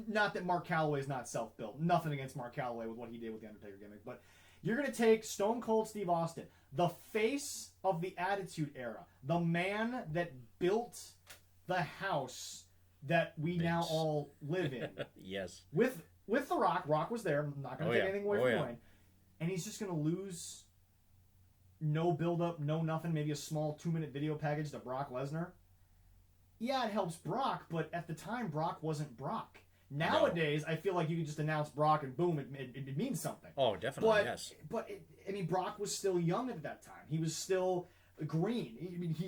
Not that Mark Calloway's not self-built. Nothing against Mark Calloway with what he did with the Undertaker gimmick. But you're going to take Stone Cold Steve Austin, the face of the Attitude Era, the man that built the house that we now all live in. Yes. With The Rock. Rock was there. I'm not going to take anything away from Wayne. And he's just going to lose, no build-up, no nothing, maybe a small 2-minute video package to Brock Lesnar. Yeah, it helps Brock, but at the time, Brock wasn't Brock. Nowadays, I feel like you can just announce Brock and boom, it means something. Oh, definitely, yes. But, Brock was still young at that time. He was still green.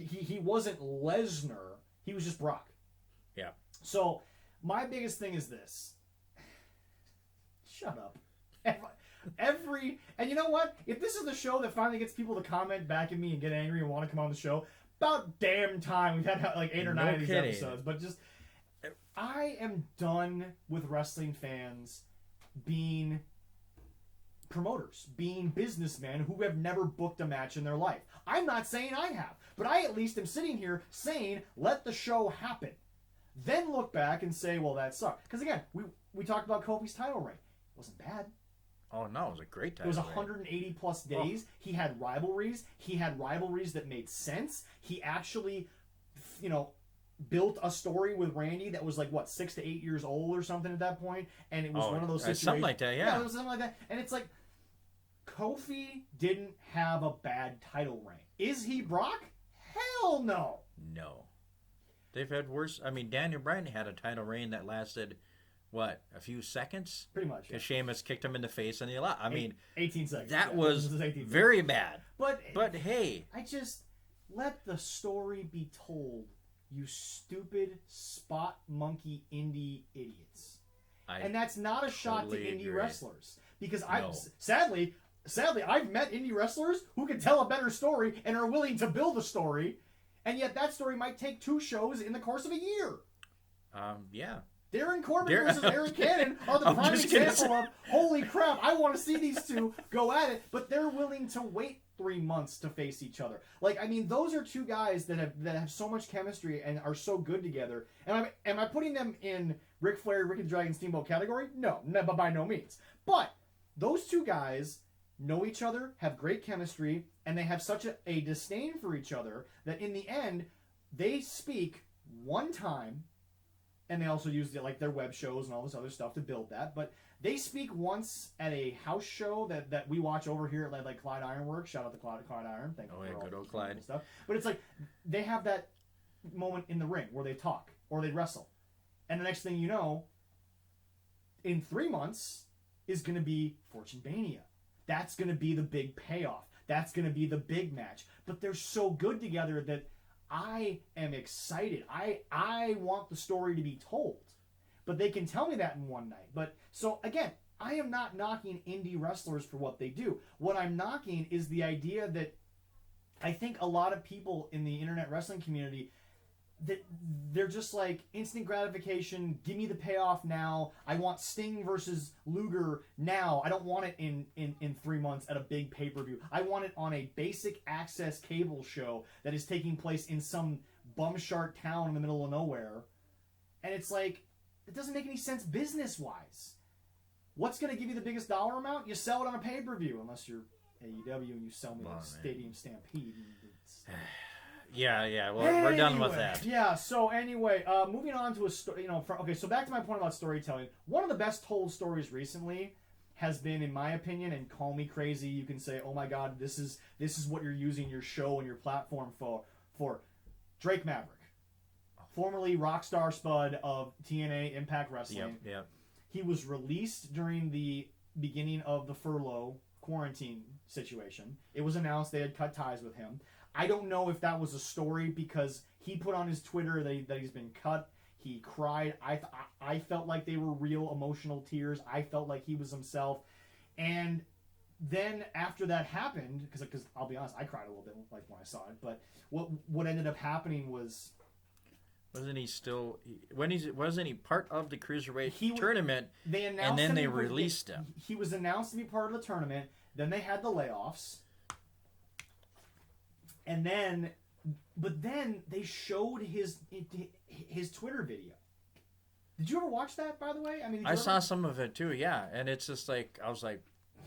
He wasn't Lesnar. He was just Brock. Yeah. So, my biggest thing is this. Shut up. And you know what? If this is the show that finally gets people to comment back at me and get angry and want to come on the show, about damn time. We've had like 8 or 9 of these episodes. But just, I am done with wrestling fans being promoters, being businessmen who have never booked a match in their life. I'm not saying I have, but I at least am sitting here saying, let the show happen. Then look back and say, well, that sucked. Because again, we talked about Kofi's title reign. It wasn't bad. Oh, no, it was a great title reign. It was 180 plus days. Oh. He had rivalries. He had rivalries that made sense. He actually, built a story with Randy that was like, 6 to 8 years old or something at that point. And it was one of those situations. Something like that, yeah. Yeah, it was something like that. And it's like, Kofi didn't have a bad title reign. Is he Brock? Hell no. No. They've had worse. I mean, Daniel Bryan had a title reign that lasted, a few seconds? Pretty much. Because Sheamus kicked him in the face and I mean, 18 seconds. That was very bad. But hey. I just let the story be told, you stupid spot monkey indie idiots. And that's not a shot to indie wrestlers. Because No. sadly, I've met indie wrestlers who can tell a better story and are willing to build a story, and yet that story might take 2 shows in the course of a year. Yeah. Darren Corbin versus Eric Cannon are the prime example of, holy crap, I want to see these two go at it, but they're willing to wait 3 months to face each other. Like, I mean, those are 2 guys that have so much chemistry and are so good together. Am I putting them in Ric Flair, Ricky the Dragon Steamboat category? No, but by no means. But those 2 guys know each other, have great chemistry, and they have such a disdain for each other that in the end, they speak one time. And they also use like their web shows and all this other stuff to build that. But they speak once at a house show that we watch over here at like Clyde Ironworks. Shout out to Clyde Iron. Thank you for good old Clyde. Stuff. But it's like they have that moment in the ring where they talk or they wrestle. And the next thing you know, in 3 months is going to be Fortune Mania. That's going to be the big payoff. That's going to be the big match. But they're so good together that I am excited. I want the story to be told. But they can tell me that in one night. But so again, I am not knocking indie wrestlers for what they do. What I'm knocking is the idea that I think a lot of people in the internet wrestling community, that they're just like instant gratification, give me the payoff now. I want Sting versus Luger now. I don't want it in 3 months at a big pay-per-view. I want it on a basic access cable show that is taking place in some bumshart town in the middle of nowhere. And it's like, it doesn't make any sense business-wise. What's going to give you the biggest dollar amount? You sell it on a pay-per-view, unless you're AEW and you sell me like Stadium Stampede. Yeah. Well, we're done with that. Yeah. So anyway, moving on to a story. So back to my point about storytelling. One of the best told stories recently has been, in my opinion, and call me crazy, you can say, "Oh my God, this is what you're using your show and your platform for." Drake Maverick, formerly Rockstar Spud of TNA Impact Wrestling. Yep. He was released during the beginning of the furlough quarantine situation. It was announced they had cut ties with him. I don't know if that was a story because he put on his Twitter that he's been cut. He cried. I felt like they were real emotional tears. I felt like he was himself. And then after that happened, because I'll be honest, I cried a little bit like when I saw it. But what ended up happening was, wasn't he part of the Cruiserweight tournament? They announced and then they released him. He was announced to be part of the tournament. Then they had the layoffs. And then they showed his Twitter video. Did you ever watch that, by the way? I mean, I saw some of it too. Yeah, and it's just like I was like,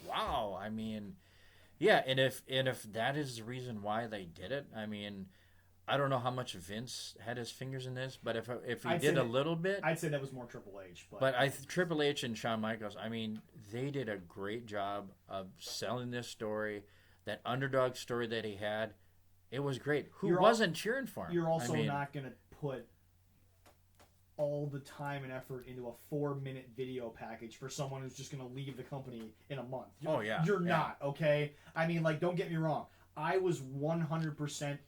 wow. I mean, yeah, and if that is the reason why they did it, I mean, I don't know how much Vince had his fingers in this, but if he did a little bit, I'd say that was more Triple H. But Triple H and Shawn Michaels, I mean, they did a great job of selling this story, that underdog story that he had. It was great. Who wasn't cheering for him? You're also not going to put all the time and effort into a 4-minute video package for someone who's just going to leave the company in a month. You're not, okay? I mean, like, don't get me wrong. I was 100%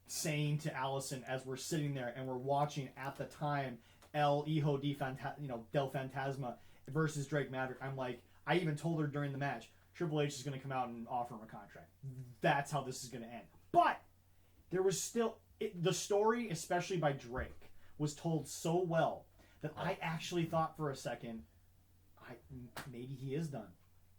saying to Allison as we're sitting there and we're watching at the time El Hijo del Fantasma versus Drake Maverick. I'm like, I even told her during the match, Triple H is going to come out and offer him a contract. That's how this is going to end. But there was still the story, especially by Drake, was told so well that I actually thought for a second, maybe he is done.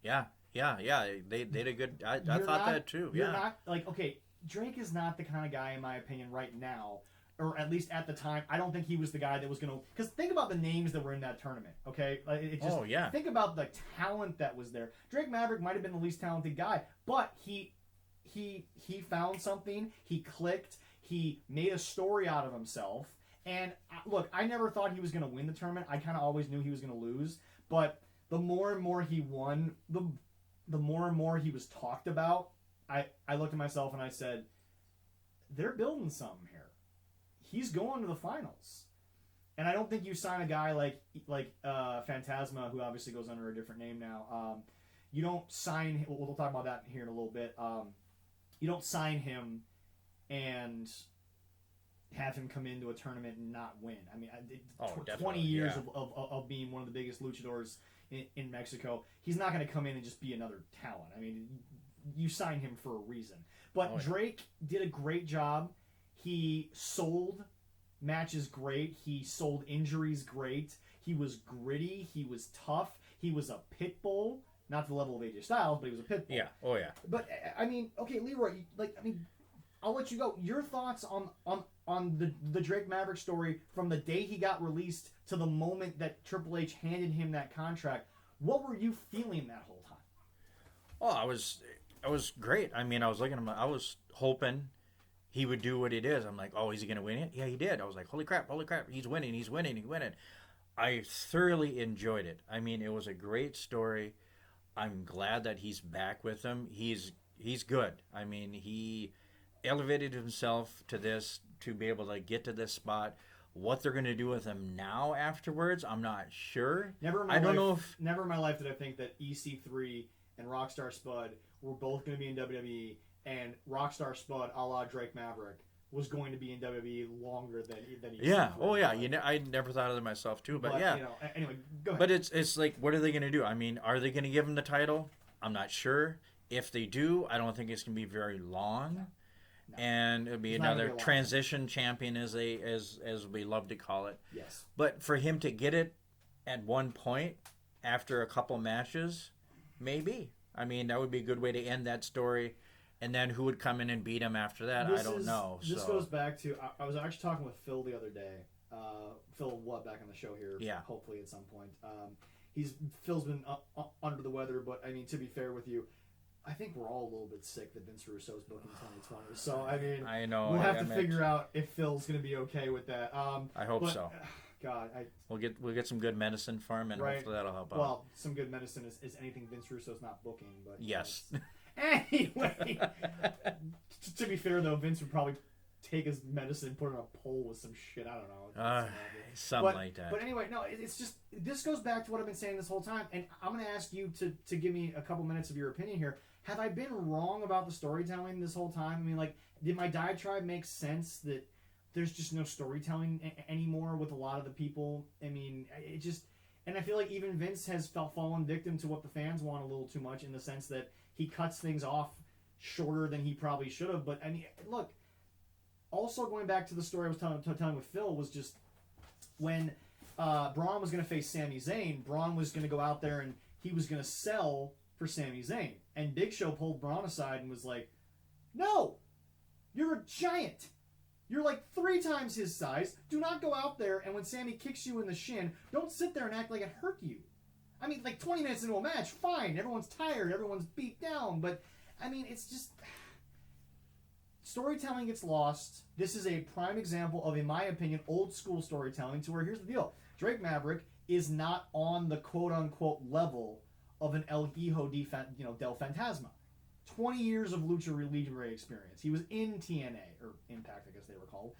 Yeah. They did a good. I thought that too. You're not like, okay, Drake is not the kind of guy, in my opinion, right now, or at least at the time. I don't think he was the guy that was going to. Because think about the names that were in that tournament. Okay, think about the talent that was there. Drake Maverick might have been the least talented guy, but he found something. He clicked. He made a story out of himself. And look, I never thought he was going to win the tournament. I kind of always knew he was going to lose. But the more and more he won, the more and more he was talked about. I looked at myself and I said, they're building something here. He's going to the finals. And I don't think you sign a guy like Phantasma, who obviously goes under a different name now. You don't sign. We'll talk about that here in a little bit. You don't sign him and have him come into a tournament and not win. I mean, 20 definitely, years yeah. of being one of the biggest luchadors in Mexico. He's not going to come in and just be another talent. I mean, you sign him for a reason. But Drake did a great job. He sold matches great. He sold injuries great. He was gritty. He was tough. He was a pit bull. Not to the level of AJ Styles, but he was a pit bull. Yeah. Oh, yeah. But, I mean, okay, Leroy, I'll let you go. Your thoughts on the Drake Maverick story from the day he got released to the moment that Triple H handed him that contract. What were you feeling that whole time? Oh, I was great. I mean, I was looking at him. I was hoping he would do what he did. I'm like, oh, is he going to win it? Yeah, he did. I was like, holy crap, he's winning. I thoroughly enjoyed it. I mean, it was a great story. I'm glad that he's back with them. He's good. I mean, he elevated himself to this, to be able to get to this spot. What they're going to do with him now afterwards, I'm not sure. Never in my life did I think that EC3 and Rockstar Spud were both going to be in WWE, and Rockstar Spud, a la Drake Maverick, was going to be in WWE longer than EC3. Yeah. Oh, yeah. I never thought of it myself too, but yeah. Anyway, go ahead. But it's like, what are they going to do? I mean, are they going to give him the title? I'm not sure. If they do, I don't think it's going to be very long. No. And it'll be another transition champion, as we love to call it. Yes. But for him to get it at one point after a couple matches, maybe. I mean, that would be a good way to end that story. And then who would come in and beat him after that? I don't know. This goes back to, I was actually talking with Phil the other day. Phil, back on the show here. Yeah. Hopefully at some point. Phil's been under the weather, but I mean, to be fair with you, I think we're all a little bit sick that Vince Russo's booking 2020. So, I mean, I know. We'll have to figure out if Phil's going to be okay with that. I hope so. God, we'll get some good medicine for him, and hopefully that'll help out. Well, some good medicine is anything Vince Russo's not booking. But yes. Anyway, to be fair though, Vince would probably take his medicine and put it on a pole with some shit. I don't know. Something like that. But anyway, no, it's just, this goes back to what I've been saying this whole time, and I'm going to ask you to give me a couple minutes of your opinion here. Have I been wrong about the storytelling this whole time? I mean, like, did my diatribe make sense that there's just no storytelling anymore with a lot of the people? I mean, it just... And I feel like even Vince has fallen victim to what the fans want a little too much, in the sense that he cuts things off shorter than he probably should have. But, I mean, look, also going back to the story I was telling with Phil, was just when Braun was going to face Sami Zayn, Braun was going to go out there and he was going to sell for Sami Zayn. And Big Show pulled Braun aside and was like, no, you're a giant. You're like 3 times his size. Do not go out there, and when Sami kicks you in the shin, don't sit there and act like it hurt you. I mean, like 20 minutes into a match, fine. Everyone's tired. Everyone's beat down. But, I mean, it's just... Storytelling gets lost. This is a prime example of, in my opinion, old school storytelling, to where, here's the deal. Drake Maverick is not on the quote-unquote level of an El Hijo del Fantasma. 20 years of Lucha Libre experience. He was in TNA, or Impact, I guess they were called.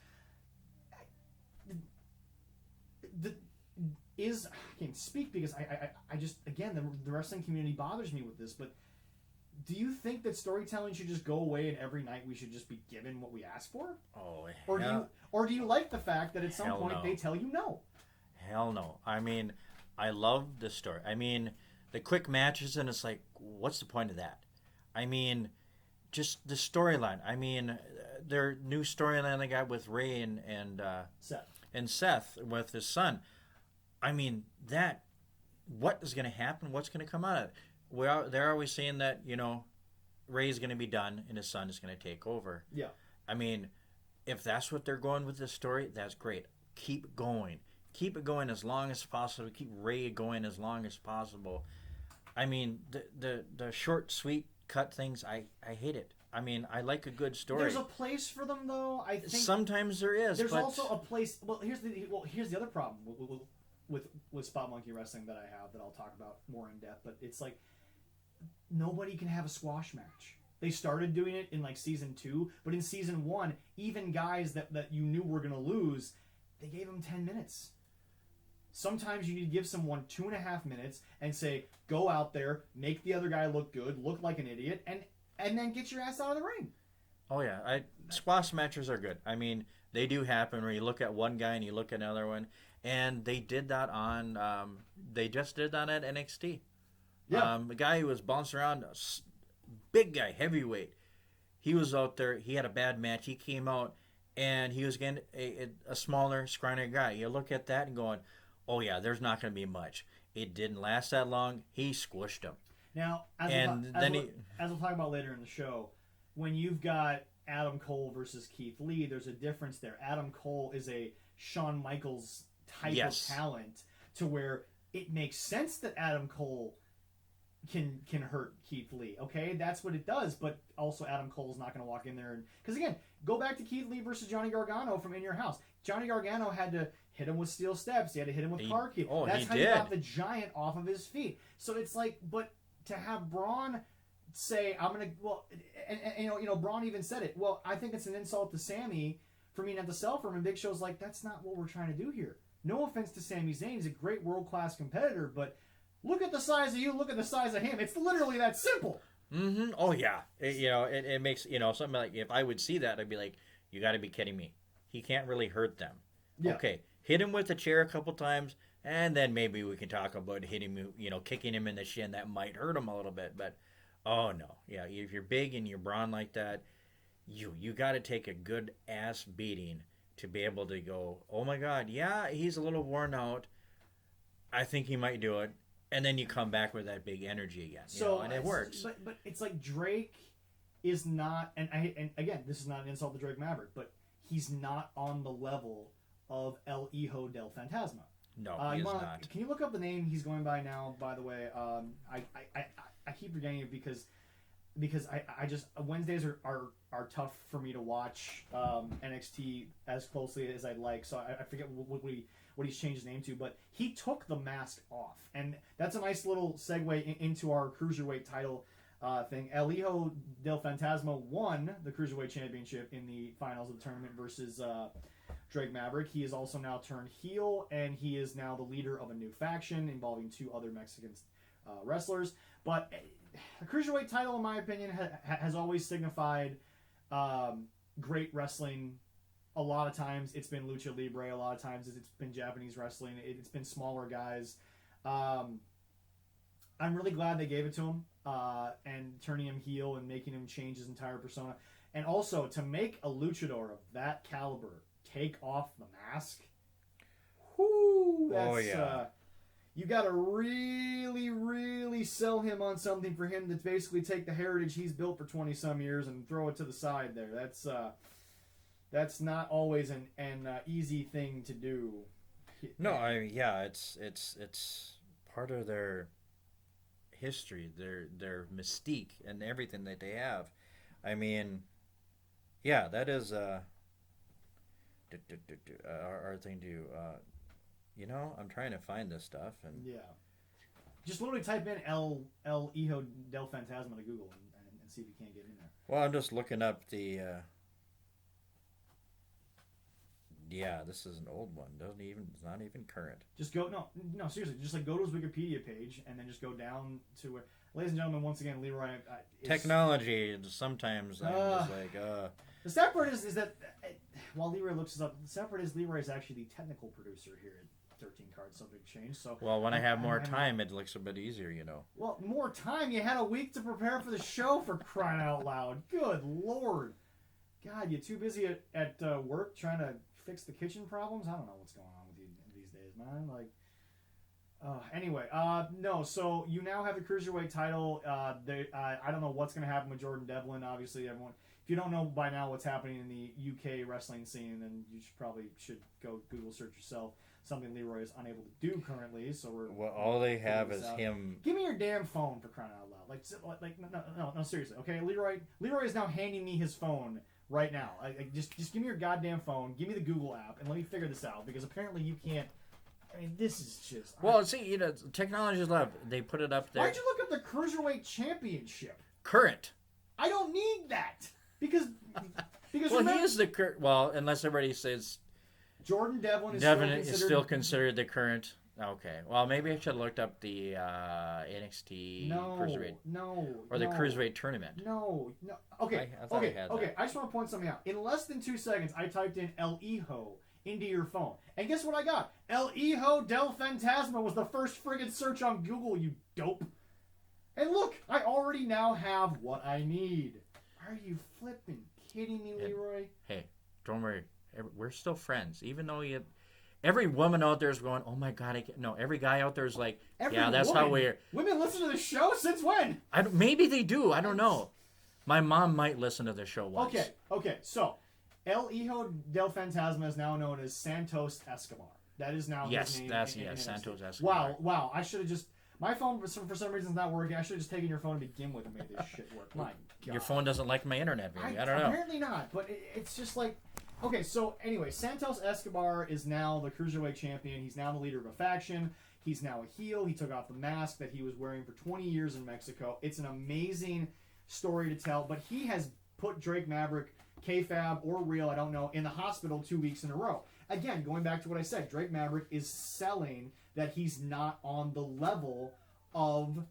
I can't speak because I just, again, the wrestling community bothers me with this, but do you think that storytelling should just go away and every night we should just be given what we ask for? Oh, or do you like the fact that at some point they tell you no? Hell no. I mean, I love the story. I mean, the quick matches, and it's like, what's the point of that? I mean, just the storyline. I mean, their new storyline they got with Ray and Seth with his son. I mean, what is going to happen? What's going to come out of it? They're always saying that, Ray's going to be done and his son is going to take over. Yeah. I mean, if that's what they're going with this story, that's great. Keep going. Keep it going as long as possible. Keep Ray going as long as possible. I mean, the short, sweet cut things, I hate it. I mean, I like a good story. There's a place for them, though. I think sometimes there is. There's also a place. Well, here's the other problem with Spot Monkey Wrestling that I have that I'll talk about more in depth. But it's like, nobody can have a squash match. They started doing it in like season 2, but in season 1, even guys that you knew were gonna lose, they gave them 10 minutes. Sometimes you need to give someone 2.5 minutes and say, go out there, make the other guy look good, look like an idiot, and then get your ass out of the ring. Oh yeah, squash matches are good. I mean, they do happen where you look at one guy and you look at another one, and they did that on. They just did that at NXT. Yeah. The guy who was bouncing around, big guy, heavyweight. He was out there. He had a bad match. He came out, and he was getting a smaller, scrawnier guy. You look at that and going, "Oh yeah, there's not going to be much." It didn't last that long. He squished him. Now, as we'll talk about later in the show, when you've got Adam Cole versus Keith Lee, there's a difference there. Adam Cole is a Shawn Michaels type of talent to where it makes sense that Adam Cole can hurt Keith Lee. Okay, that's what it does. But also, Adam Cole's not going to walk in there and because again, go back to Keith Lee versus Johnny Gargano from In Your House. Johnny Gargano had to hit him with steel steps. He had to hit him with car key. That's how you got the Giant off of his feet. So it's like, but to have Braun say, "I'm gonna," well, and you know, Braun even said it. Well, I think it's an insult to Sammy for me not to sell for him. And Big Show's like, that's not what we're trying to do here. No offense to Sami Zayn, he's a great world class competitor, but look at the size of you. Look at the size of him. It's literally that simple. Mm-hmm. Oh yeah. It makes something like if I would see that, I'd be like, you got to be kidding me. He can't really hurt them. Yeah. Okay, hit him with a chair a couple times, and then maybe we can talk about hitting him. Kicking him in the shin that might hurt him a little bit. But oh no, yeah. If you're big and you're brawn like that, you got to take a good ass beating to be able to go. Oh my God, yeah, he's a little worn out. I think he might do it. And then you come back with that big energy again, and it works. But it's like Drake is not, and again, this is not an insult to Drake Maverick, but he's not on the level of El Hijo del Fantasma. No, he is not. Can you look up the name he's going by now? By the way, I keep forgetting it because I just Wednesdays are tough for me to watch NXT as closely as I'd like, so I forget what he's changed his name to, but he took the mask off, and that's a nice little segue into our cruiserweight title thing. El Hijo del Fantasma won the cruiserweight championship in the finals of the tournament versus Drake Maverick. He is also now turned heel, and he is now the leader of a new faction involving 2 other Mexican wrestlers. But the cruiserweight title, in my opinion, has always signified great wrestling. A lot of times it's been lucha libre. A lot of times it's been Japanese wrestling. It's been smaller guys. I'm really glad they gave it to him and turning him heel and making him change his entire persona. And also to make a luchador of that caliber take off the mask. Whoo! That's, you got to really, really sell him on something for him to basically take the heritage he's built for 20 some years and throw it to the side there. That's not always an easy thing to do. No, it's part of their history, their mystique, and everything that they have. I mean, yeah, that is our thing to. I'm trying to find this stuff, and just literally type in El Hijo del Fantasma to Google and see if you can't get in there. Well, I'm just looking up the. Yeah, this is an old one. It's not even current. Just go no seriously. Just like go to his Wikipedia page and then just go down to where, ladies and gentlemen, once again, Leroy. Technology. Sometimes I'm just like. The sad part is that while Leroy looks this up, the sad part is Leroy is actually the technical producer here at 13 Card Subject Change. So well, when I have more time, it looks a bit easier, Well, more time. You had a week to prepare for the show, for crying out loud. Good Lord. God, you too busy at work trying to fix the kitchen problems? I don't know what's going on with you these days, man. Anyway, no. So you now have the cruiserweight title. I don't know what's going to happen with Jordan Devlin. Obviously, everyone. If you don't know by now what's happening in the UK wrestling scene, then you should go Google search yourself. Something Leroy is unable to do currently. So all they have is him. Give me your damn phone, for crying out loud! No, seriously. Okay, Leroy is now handing me his phone right now. Just give me your goddamn phone. Give me the Google app, and let me figure this out, because apparently you can't. I mean, this is just. Well, see, technology is love. They put it up there. Why'd you look up the Cruiserweight Championship? Current. I don't need that because. Well, he is the current. Well, unless everybody says. Jordan Devlin is still considered the current. Okay. Well, maybe I should have looked up the NXT No, Cruiserweight. no, Or the no, Cruiserweight tournament. no. Okay, I thought I had okay. that. I just want to point something out. In less than 2 seconds, I typed in El Hijo into your phone, and guess what I got? El Hijo del Fantasma was the first friggin' search on Google. You dope. And look, I already now have what I need. Are you flipping kidding me, Leroy? Hey, don't worry. We're still friends, even though every woman out there is going, "Oh my God!" Every guy out there is like, Every "Yeah, that's how we're." Women listen to the show since when? Maybe they do. I don't know. My mom might listen to the show once. Okay. So, El Hijo del Fantasma is now known as Santos Escobar. That is now his name. Yes, Santos Escobar. Wow. I should have just. My phone, for some reason, is not working. I should have just taken your phone to begin with and made this shit work. My God. Your phone doesn't like my internet, maybe. I don't know. Apparently not, but it's just like... Okay, so anyway, Santos Escobar is now the Cruiserweight champion. He's now the leader of a faction. He's now a heel. He took off the mask that he was wearing for 20 years in Mexico. It's an amazing story to tell, but he has put Drake Maverick, kayfabe or real, I don't know, in the hospital 2 weeks in a row. Again, going back to what I said, Drake Maverick is selling that he's not on the level of,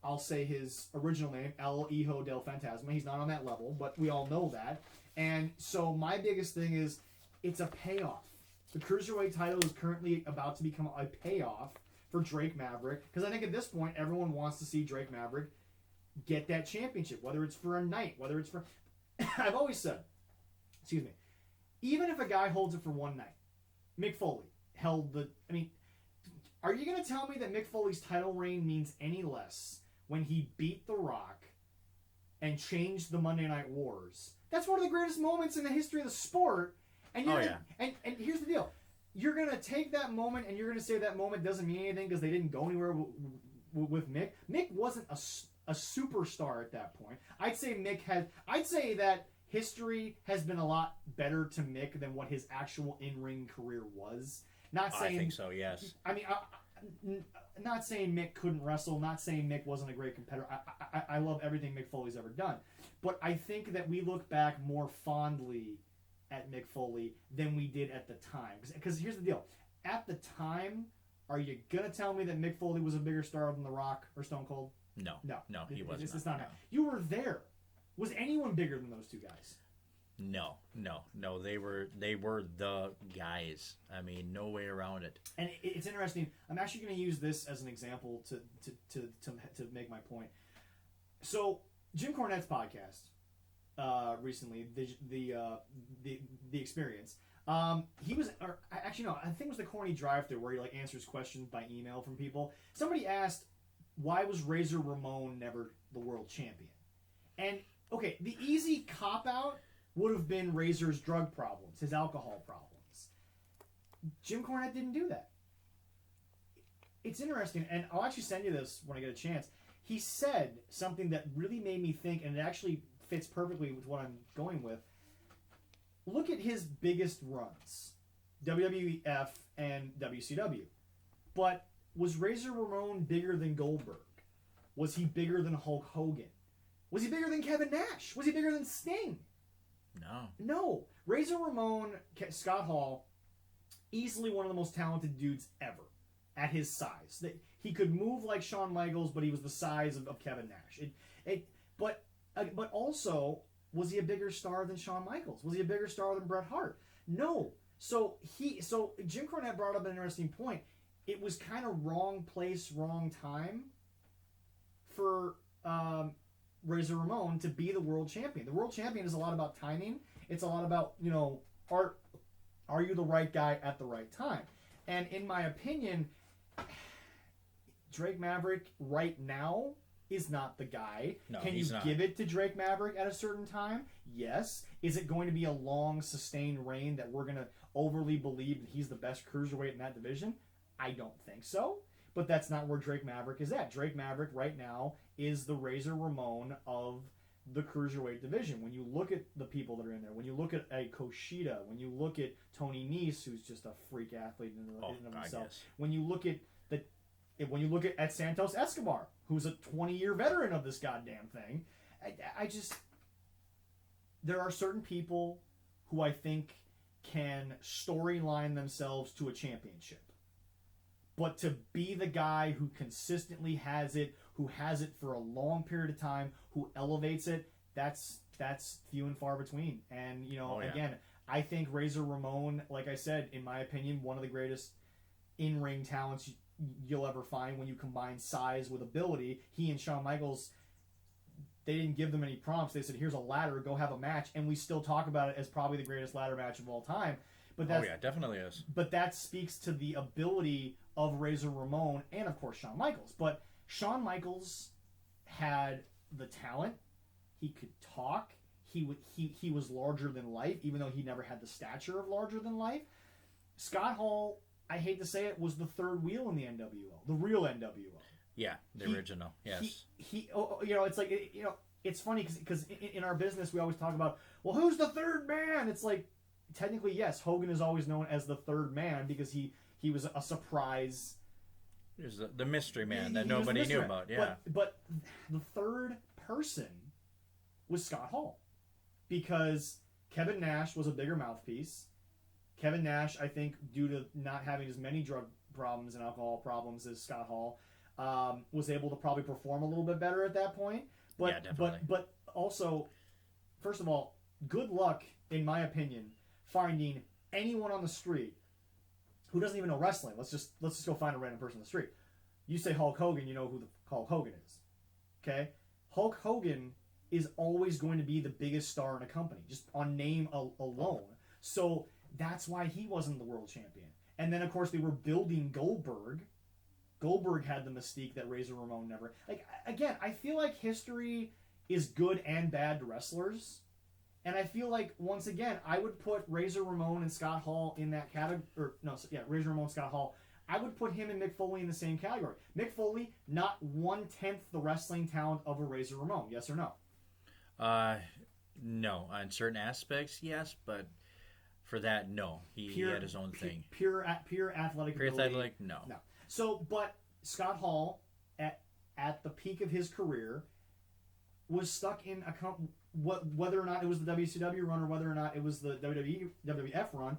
I'll say his original name, El Hijo del Fantasma. He's not on that level, but we all know that. And so my biggest thing is, it's a payoff. The Cruiserweight title is currently about to become a payoff for Drake Maverick, because I think at this point, everyone wants to see Drake Maverick get that championship, whether it's for a night, whether it's for... I've always said, excuse me, even if a guy holds it for one night, Mick Foley held the... I mean, are you going to tell me that Mick Foley's title reign means any less when he beat The Rock and changed the Monday Night Wars? That's one of the greatest moments in the history of the sport. And and here's the deal. You're going to take that moment and you're going to say that moment doesn't mean anything because they didn't go anywhere with Mick. Mick wasn't a superstar at that point. I'd say that history has been a lot better to Mick than what his actual in-ring career was. Not saying... I think so, yes. I mean, not saying Mick couldn't wrestle, not saying Mick wasn't a great competitor. I love everything Mick Foley's ever done. But I think that we look back more fondly at Mick Foley than we did at the time. Because here's the deal. At the time, are you going to tell me that Mick Foley was a bigger star than The Rock or Stone Cold? No, he wasn't. It's not. You were there. Was anyone bigger than those two guys? No. They were the guys. I mean, no way around it. And it's interesting. I'm actually going to use this as an example to make my point. So Jim Cornette's podcast recently, the Experience. He was, or actually no, I think it was the Corny Drive-Thru where he like answers questions by email from people. Somebody asked, why was Razor Ramon never the world champion? And okay, the easy cop-out would have been Razor's drug problems, his alcohol problems. Jim Cornette didn't do that. It's interesting, and I'll actually send you this when I get a chance. He said something that really made me think, and it actually fits perfectly with what I'm going with. Look at his biggest runs, WWF and WCW. But was Razor Ramon bigger than Goldberg? Was he bigger than Hulk Hogan? Was he bigger than Kevin Nash? Was he bigger than Sting? No. Razor Ramon, Scott Hall, easily one of the most talented dudes ever at his size. He could move like Shawn Michaels, but he was the size of Kevin Nash. But also, was he a bigger star than Shawn Michaels? Was he a bigger star than Bret Hart? No. So Jim Cornette brought up an interesting point. It was kind of wrong place, wrong time for Razor Ramon to be the world champion. The world champion is a lot about timing. It's a lot about, are you the right guy at the right time? And in my opinion, Drake Maverick right now is not the guy. No, Can you give it to Drake Maverick at a certain time? Yes. Is it going to be a long, sustained reign that we're going to overly believe that he's the best cruiserweight in that division? I don't think so. But that's not where Drake Maverick is at. Drake Maverick right now is the Razor Ramon of the cruiserweight division. When you look at the people that are in there, when you look at a Kushida, when you look at Tony Nese, who's just a freak athlete in of himself, when you look at Santos Escobar, who's a 20-year veteran of this goddamn thing, I just there are certain people who I think can storyline themselves to a championship. But to be the guy who consistently has it, who has it for a long period of time, who elevates it, that's few and far between. And, again, I think Razor Ramon, like I said, in my opinion, one of the greatest in-ring talents you'll ever find when you combine size with ability. He and Shawn Michaels, they didn't give them any prompts. They said, here's a ladder, go have a match. And we still talk about it as probably the greatest ladder match of all time. But definitely is. But that speaks to the ability of Razor Ramon and, of course, Shawn Michaels. But Shawn Michaels had the talent. He could talk. He was larger than life, even though he never had the stature of larger than life. Scott Hall, I hate to say it, was the third wheel in the NWO, the real NWO. Yeah, the original. Yes. It's like it's funny because in our business we always talk about, well, who's the third man? It's like technically yes, Hogan is always known as the third man because he was a surprise. He was the mystery man that nobody knew about. Yeah, but the third person was Scott Hall. Because Kevin Nash was a bigger mouthpiece. Kevin Nash, I think, due to not having as many drug problems and alcohol problems as Scott Hall, was able to probably perform a little bit better at that point. But but also, first of all, good luck, in my opinion, finding anyone on the street who doesn't even know wrestling. Let's just go find a random person on the street. You say Hulk Hogan, you know who the Hulk Hogan is. Okay? Hulk Hogan is always going to be the biggest star in a company, just on name alone. So that's why he wasn't the world champion. And then, of course, they were building Goldberg. Goldberg had the mystique that Razor Ramon never... Again, I feel like history is good and bad to wrestlers. And I feel like, once again, I would put Razor Ramon and Scott Hall in that category... Razor Ramon and Scott Hall. I would put him and Mick Foley in the same category. Mick Foley, not 1/10 the wrestling talent of a Razor Ramon. Yes or no? No. On certain aspects, yes, but for that, no. He had his own thing. Pure athletic ability. Pure athletic, no. So, but Scott Hall, at the peak of his career, was stuck in whether or not it was the WCW run or whether or not it was the WWF run.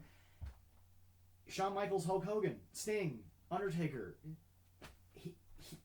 Shawn Michaels, Hulk Hogan, Sting, Undertaker.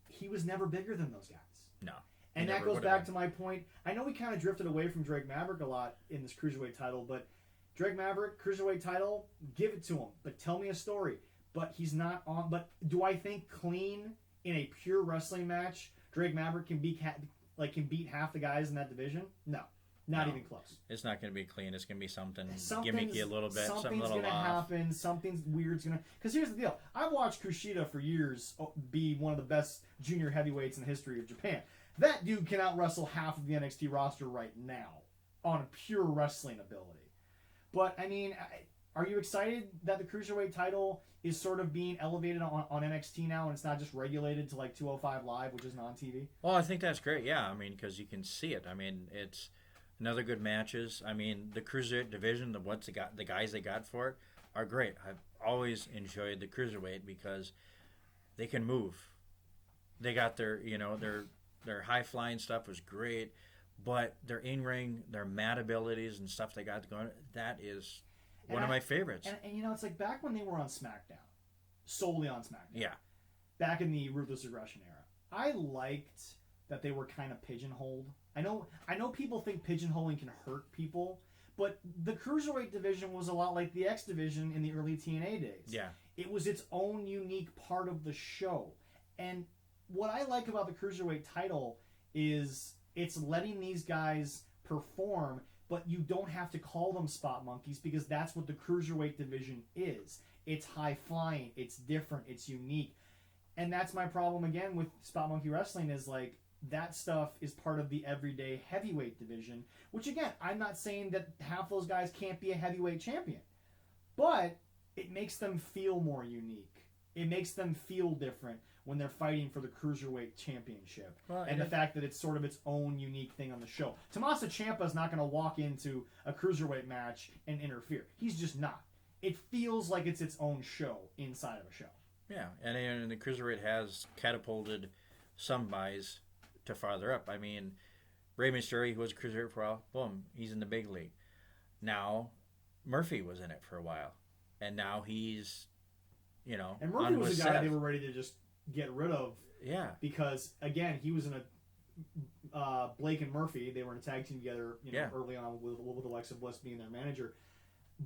He was never bigger than those guys. No. And that goes back to my point. I know we kind of drifted away from Drake Maverick a lot in this Cruiserweight title, but Drake Maverick, Cruiserweight title, give it to him. But tell me a story. But he's not on... But do I think clean in a pure wrestling match, Drake Maverick can beat half the guys in that division? No. Not even close. It's not going to be clean. It's going to be something gimmicky a little bit. Something's going to happen. Something weird's going to... Because here's the deal. I've watched Kushida for years be one of the best junior heavyweights in the history of Japan. That dude can out-wrestle half of the NXT roster right now on pure wrestling ability. But, I mean, are you excited that the Cruiserweight title is sort of being elevated on NXT now and it's not just regulated to like 205 Live, which is non-TV? Well, I think that's great, yeah. I mean, because you can see it. I mean, it's another good matches. I mean, the Cruiserweight division, the guys they got for it are great. I've always enjoyed the Cruiserweight because they can move. They got their high-flying stuff was great, but their in-ring, their mat abilities and stuff they got going, that is one of my favorites. And it's like back when they were on SmackDown, solely on SmackDown. Yeah. Back in the Ruthless Aggression era. I liked that they were kind of pigeonholed. I know people think pigeonholing can hurt people, but the Cruiserweight division was a lot like the X division in the early TNA days. Yeah. It was its own unique part of the show. And what I like about the Cruiserweight title is it's letting these guys perform, but you don't have to call them spot monkeys because that's what the Cruiserweight division is. It's high-flying, it's different, it's unique. And that's my problem again with spot monkey wrestling is like that stuff is part of the everyday heavyweight division, which again, I'm not saying that half those guys can't be a heavyweight champion, but it makes them feel more unique. It makes them feel different when they're fighting for the Cruiserweight Championship. Well, and the fact that it's sort of its own unique thing on the show. Tommaso Ciampa is not going to walk into a Cruiserweight match and interfere. He's just not. It feels like it's its own show inside of a show. Yeah, and the Cruiserweight has catapulted some guys to farther up. I mean, Rey Mysterio, who was a Cruiserweight for a while, boom, he's in the big league. Now, Murphy was in it for a while. And now he's And Murphy was a guy they were ready to just get rid of. Yeah. Because again, he was in a Blake and Murphy. They were in a tag team together. Early on with Alexa Bliss being their manager.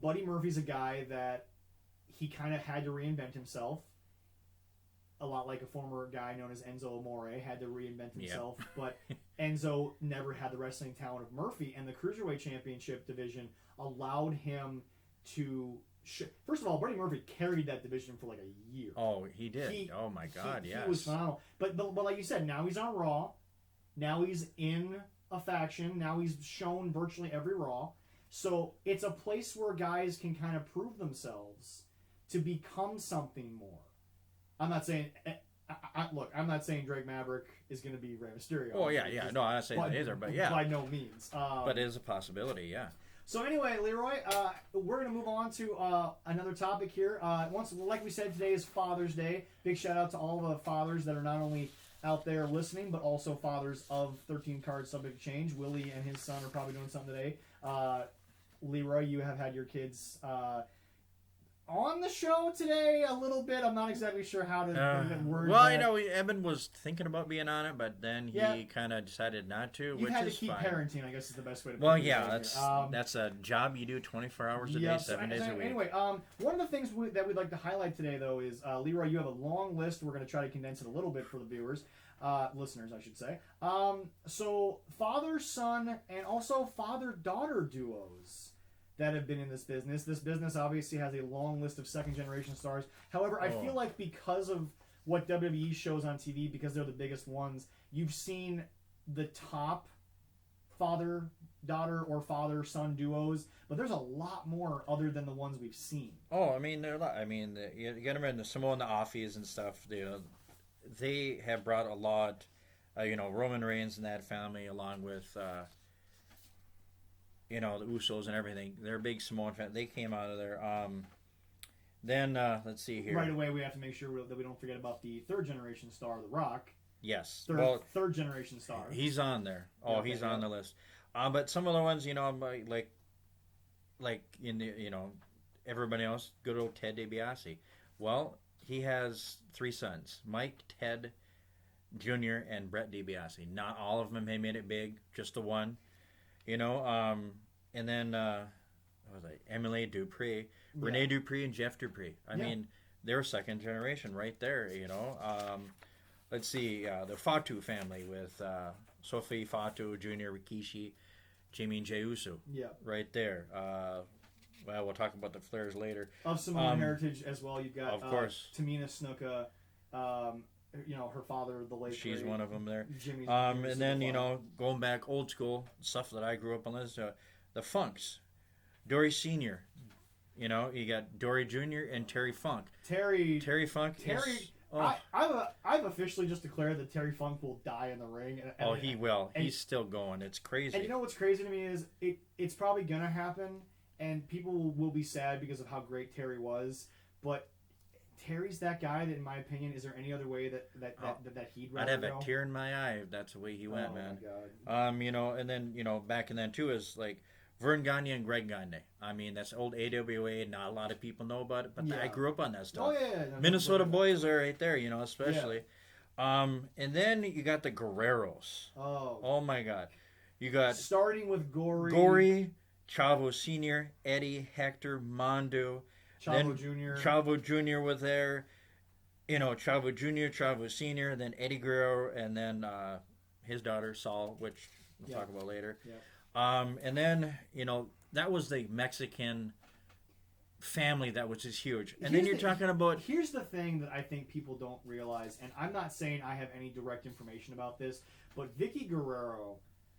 Buddy Murphy's a guy that he kind of had to reinvent himself. A lot like a former guy known as Enzo Amore had to reinvent himself, but Enzo never had the wrestling talent of Murphy, and the Cruiserweight Championship division allowed him to... First of all, Buddy Murphy carried that division for like a year. Oh, he did. Oh my God, yes. He was phenomenal. But like you said, now he's on Raw. Now he's in a faction. Now he's shown virtually every Raw. So it's a place where guys can kind of prove themselves to become something more. I'm not saying... look, I'm not saying Drake Maverick is going to be Rey Mysterio. Oh, yeah. No, I'm not saying that either, but yeah. By no means. But it is a possibility, yeah. So anyway, Leroy, we're going to move on to another topic here. Like we said, today is Father's Day. Big shout out to all the fathers that are not only out there listening, but also fathers of 13 Cards Subject to Change. Willie and his son are probably doing something today. Leroy, you have had your kids... on the show today a little bit. I'm not exactly sure how to word that. Well, Evan was thinking about being on it, but then he kind of decided not to, You've which had is to keep fine. parenting, I guess is the best way to put it. Well, yeah, that's a job you do 24 hours a day, 7 days a week. Anyway, one of the things that we'd like to highlight today, though, is, Leroy, you have a long list. We're going to try to condense it a little bit for the viewers. Listeners, I should say. So, father-son and also father-daughter duos that have been in this business. This business obviously has a long list of second-generation stars. However, I feel like because of what WWE shows on TV, because they're the biggest ones, you've seen the top father-daughter or father-son duos, but there's a lot more other than the ones we've seen. Oh, I mean, there are a lot. I mean, you got to remember the Samoa and the Offies and stuff. They have brought a lot, Roman Reigns and that family, along with... the Usos and everything. They're a big Samoan fan. They came out of there. Then, let's see here. Right away, we have to make sure that we don't forget about the third-generation star, The Rock. Yes. Third-generation star. He's on there. Oh, yeah, he's on the list. But some of the ones, like in the, everybody else, good old Ted DiBiase. Well, he has 3 sons, Mike, Ted Jr., and Brett DiBiase. Not all of them have made it big, just the one. And then what was I? Emily Dupree, Rene Dupree, and Jeff Dupree. I mean, they're second generation right there. Let's see, the Fatu family with Sophie Fatu, Junior Rikishi, Jimmy and Jey Uso. Yeah, right there. Well, we'll talk about the Flairs later. Of Samoan heritage as well, you've got of course Tamina Snuka. Her father, the late. She's great one of them there. Jimmy's and then going back old school stuff that I grew up on is the Funks, Dory Senior. You got Dory Jr. and Terry Funk. Terry Funk. I've officially just declared that Terry Funk will die in the ring. He will. He's still going. It's crazy. And you know what's crazy to me is it's probably gonna happen, and people will be sad because of how great Terry was, but. Terry's that guy that, in my opinion, is there any other way that he'd rather I'd have go? a tear in my eye if that's the way he went, man. My God. And then, back in then, too, is like Vern Gagne and Greg Gagne. I mean, that's old AWA. Not a lot of people know about it, but I grew up on that stuff. Oh, yeah. No, Minnesota boys are right there, especially. Yeah. And then you got the Guerreros. Oh, my God. You got... Starting with Gory, Chavo Sr., Eddie, Hector, Mondo... Chavo Jr. Chavo Jr. was there. Chavo Jr., Chavo Sr., then Eddie Guerrero, and then his daughter, Saul, which we'll talk about later. Yeah. And then, that was the Mexican family that was just huge. And then you're talking about... Here's the thing that I think people don't realize, and I'm not saying I have any direct information about this, but Vicky Guerrero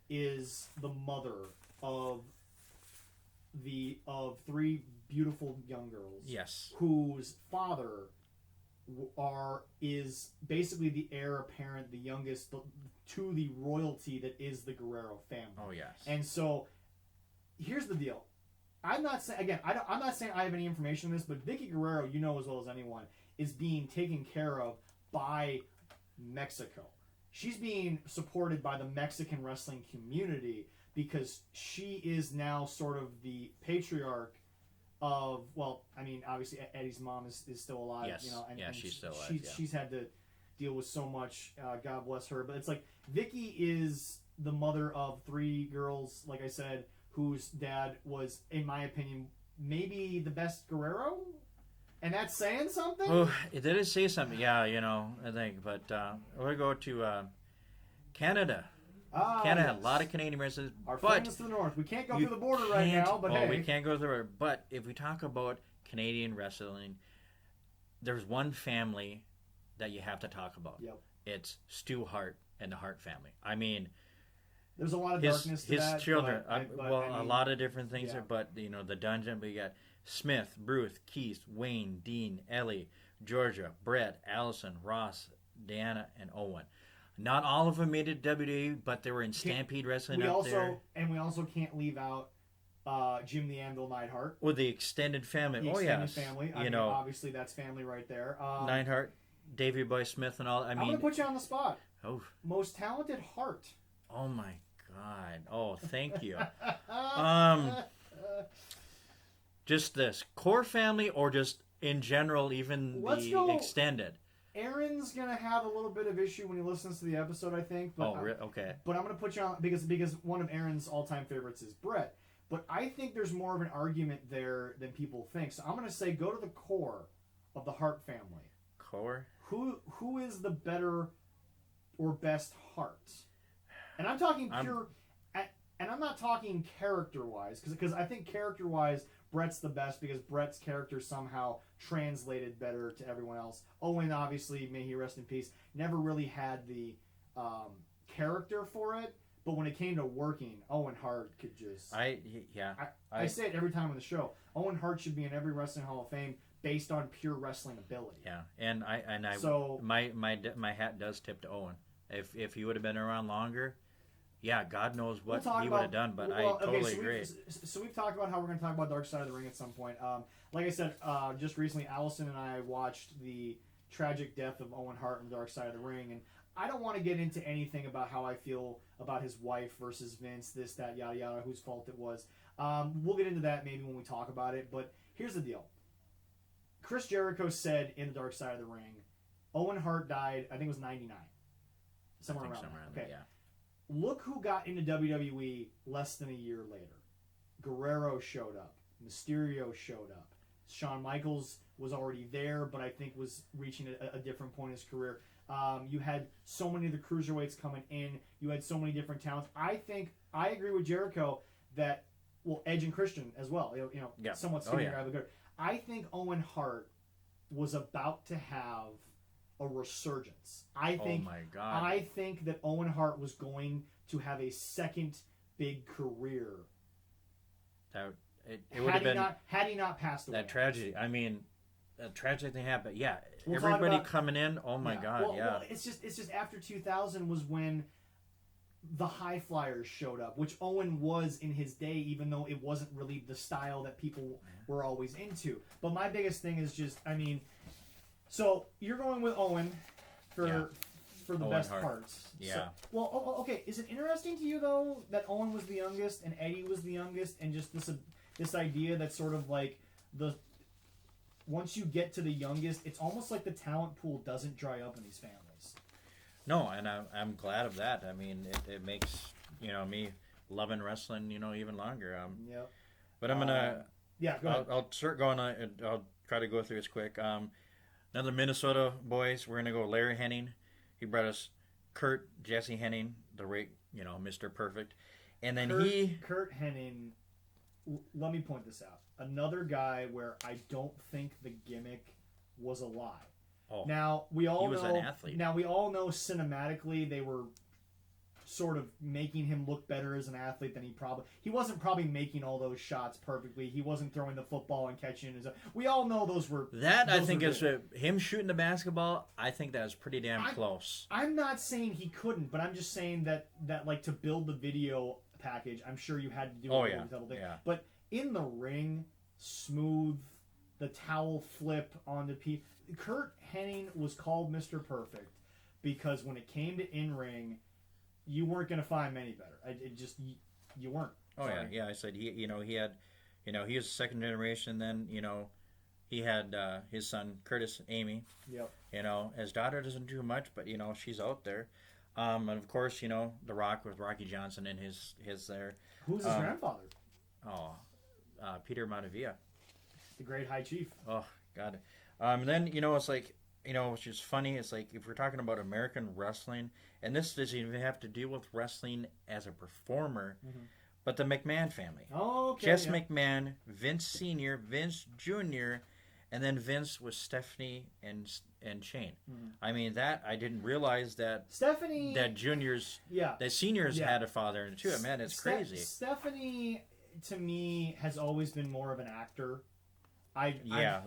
is the mother of 3 beautiful young girls. Yes. Whose father is basically the heir apparent, the youngest to the royalty that is the Guerrero family. Oh yes. And so, here's the deal. I'm not saying I'm not saying I have any information on this, but Vicky Guerrero, as well as anyone, is being taken care of by Mexico. She's being supported by the Mexican wrestling community because she is now sort of the patriarch of, well, I mean, obviously Eddie's mom is still alive. Yes. You know, and she's still alive. She's had to deal with so much. God bless her. But it's like Vicky is the mother of 3 girls, like I said, whose dad was, in my opinion, maybe the best Guerrero. And that's saying something? Oh, it did say something. Yeah, I think. But we'll go to Canada. Canada had a lot of Canadian residents. Our friends to the north. We can't go through the border right now, but hey. we can't go through the border. But if we talk about Canadian wrestling, there's one family that you have to talk about. Yep. It's Stu Hart and the Hart family. I mean, there's a lot of darkness to that. His children, a lot of different things yeah. there, but, the dungeon, we got Smith, Bruce, Keith, Wayne, Dean, Ellie, Georgia, Brett, Allison, Ross, Deanna, and Owen. Not all of them made it WWE, but they were in Stampede Wrestling there. And we also can't leave out Jim the Anvil Neidhart. Or the extended family. The extended family. I mean, obviously that's family right there. Neidhart, Davey Boy Smith, and all. I'm going to put you on the spot. Oh. Most talented Hart. Oh, my God. Oh, thank you. Just this. Core family or just in general, even extended? Aaron's gonna have a little bit of issue when he listens to the episode, I think. But okay. But I'm gonna put you on because one of Aaron's all-time favorites is Brett. But I think there's more of an argument there than people think. So I'm gonna say go to the core of the Hart family. Core? Who is the better or best Hart? And I'm talking pure, and I'm not talking character-wise because I think character-wise Brett's the best because Brett's character somehow translated better to everyone else. Owen, obviously, may he rest in peace, never really had the character for it. But when it came to working, Owen Hart could just... I say it every time on the show. Owen Hart should be in every Wrestling Hall of Fame based on pure wrestling ability. Yeah, and my hat does tip to Owen. If he would have been around longer... Yeah, God knows what he would have done, but I totally agree. So we've talked about how we're going to talk about Dark Side of the Ring at some point. Like I said, just recently, Allison and I watched the tragic death of Owen Hart in Dark Side of the Ring, and I don't want to get into anything about how I feel about his wife versus Vince, this, that, yada, yada, whose fault it was. We'll get into that maybe when we talk about it, but here's the deal. Chris Jericho said in the Dark Side of the Ring, Owen Hart died, I think it was 99. Somewhere around there, yeah. Look who got into WWE less than a year later. Guerrero showed up. Mysterio showed up. Shawn Michaels was already there, but I think was reaching a different point in his career. You had so many of the cruiserweights coming in. You had so many different talents. I agree with Jericho that, well, Edge and Christian as well. Somewhat skinnier. I think Owen Hart was about to have a resurgence. I think that Owen Hart was going to have a second big career. It would have been had he not passed away. That tragedy. I mean, a tragic thing happened. Yeah, everybody coming in. Oh my God. Well, it's just after 2000 was when the High Flyers showed up, which Owen was in his day, even though it wasn't really the style that people were always into. But my biggest thing is just, I mean. So you're going with Owen for the Owen best parts. Yeah. So, okay. Is it interesting to you though that Owen was the youngest and Eddie was the youngest, and just this idea that sort of like once you get to the youngest, it's almost like the talent pool doesn't dry up in these families. No, and I'm glad of that. I mean, it makes me loving wrestling even longer. Yep. But I'm gonna go ahead. I'll start going on. I'll try to go through this quick. Another Minnesota boys. We're gonna go Larry Henning. He brought us Kurt Jesse Henning, Mr. Perfect, and then Kurt Henning. Let me point this out. Another guy where I don't think the gimmick was a lie. Oh, now he was an athlete. Now we all know cinematically they were sort of making him look better as an athlete than he wasn't probably making all those shots perfectly. He wasn't throwing the football and catching it. We all know those were I think is him shooting the basketball. I think that was pretty damn close. I'm not saying he couldn't, but I'm just saying that like to build the video package, I'm sure you had to do double thing. Yeah. But in the ring, smooth, the towel flip on the Kurt Henning was called Mr. Perfect because when it came to in-ring, you weren't going to find many better. You weren't. Oh, sorry. Yeah. I said he You know, he was second generation. Then, you know, he had his son Curtis, Amy. Yep. You know, his daughter doesn't do much, but you know, she's out there. And of course, you know, The Rock with Rocky Johnson and his there. Who's his grandfather? Oh, Peter Montevilla. The great High Chief. Oh God. And then, you know, it's like, you know, which is funny. It's like if we're talking about American wrestling, and this doesn't even have to deal with wrestling as a performer, but the McMahon family. Oh, okay. Jess McMahon, Vince Sr., Vince Jr., and then Vince was Stephanie and Shane. I mean, that I didn't realize that Stephanie, that juniors, that seniors had a father in it too. Man, it's crazy. Stephanie, to me, has always been more of an actor.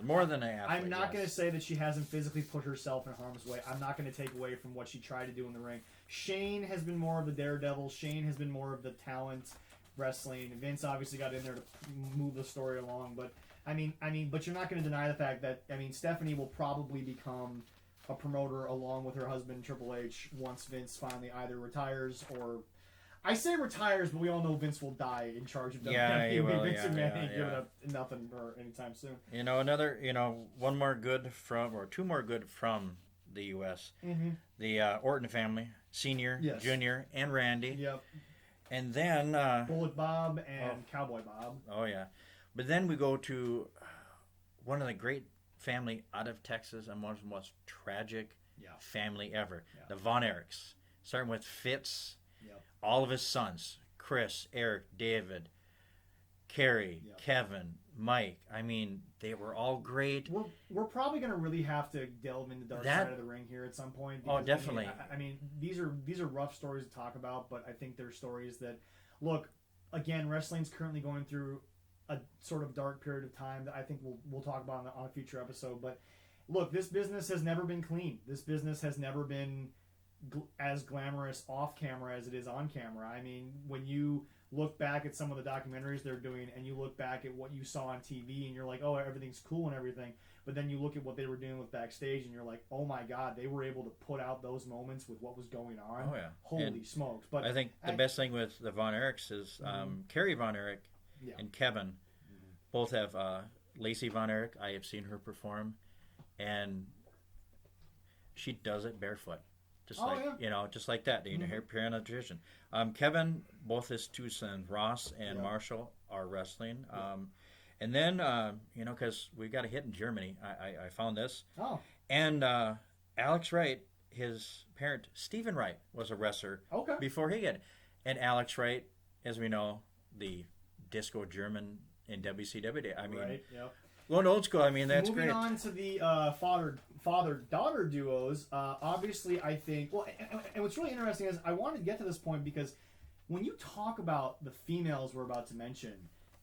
More than an athlete. I'm not going to say that she hasn't physically put herself in harm's way. I'm not going to take away from what she tried to do in the ring. Shane has been more of the daredevil. Shane has been more of the talent wrestling. Vince obviously got in there to move the story along, but but you're not going to deny the fact that Stephanie will probably become a promoter along with her husband Triple H once Vince finally either retires or. I say retires, but we all know Vince will die in charge of WWE. Yeah, he will. Vince ain't giving up nothing for anytime soon. You know, one more good from, or two more good from the U.S. The Orton family, Senior, Junior, and Randy. Yep. And then Bullet Bob and Cowboy Bob. Oh yeah, but then we go to one of the great family out of Texas and one of the most tragic family ever, the Von Erichs, starting with Fitz. All of his sons, Chris, Eric, David, Kerry, Kevin, Mike. I mean, they were all great. We're probably going to really have to delve into the dark side of the ring here at some point. Because, definitely. I mean, these are rough stories to talk about, but I think they're stories that, look, again, wrestling's currently going through a sort of dark period of time that I think we'll talk about on a future episode. But look, this business has never been clean. This business has never been as glamorous off camera as it is on camera. I mean, when you look back at some of the documentaries they're doing and you look back at what you saw on TV and you're like, oh, everything's cool and everything, but then you look at what they were doing with backstage and you're like, oh my God, they were able to put out those moments with what was going on. Oh yeah, holy smokes! But I think the best thing with the Von Erichs is Kerry Von Erich and Kevin both have Lacey Von Erich. I have seen her perform, and she does it barefoot. Just just like that. You know, her parent of tradition. Kevin, both his two sons, Ross and Marshall, are wrestling. And then, because we got a hit in Germany, I found this. Oh. And Alex Wright, his parent, Stephen Wright, was a wrestler before he got it. And Alex Wright, as we know, the disco German in WCW. I mean, going old school, I mean, that's great. Moving on to the father-daughter duos, obviously I think, well, and what's really interesting is I wanted to get to this point because when you talk about the females we're about to mention,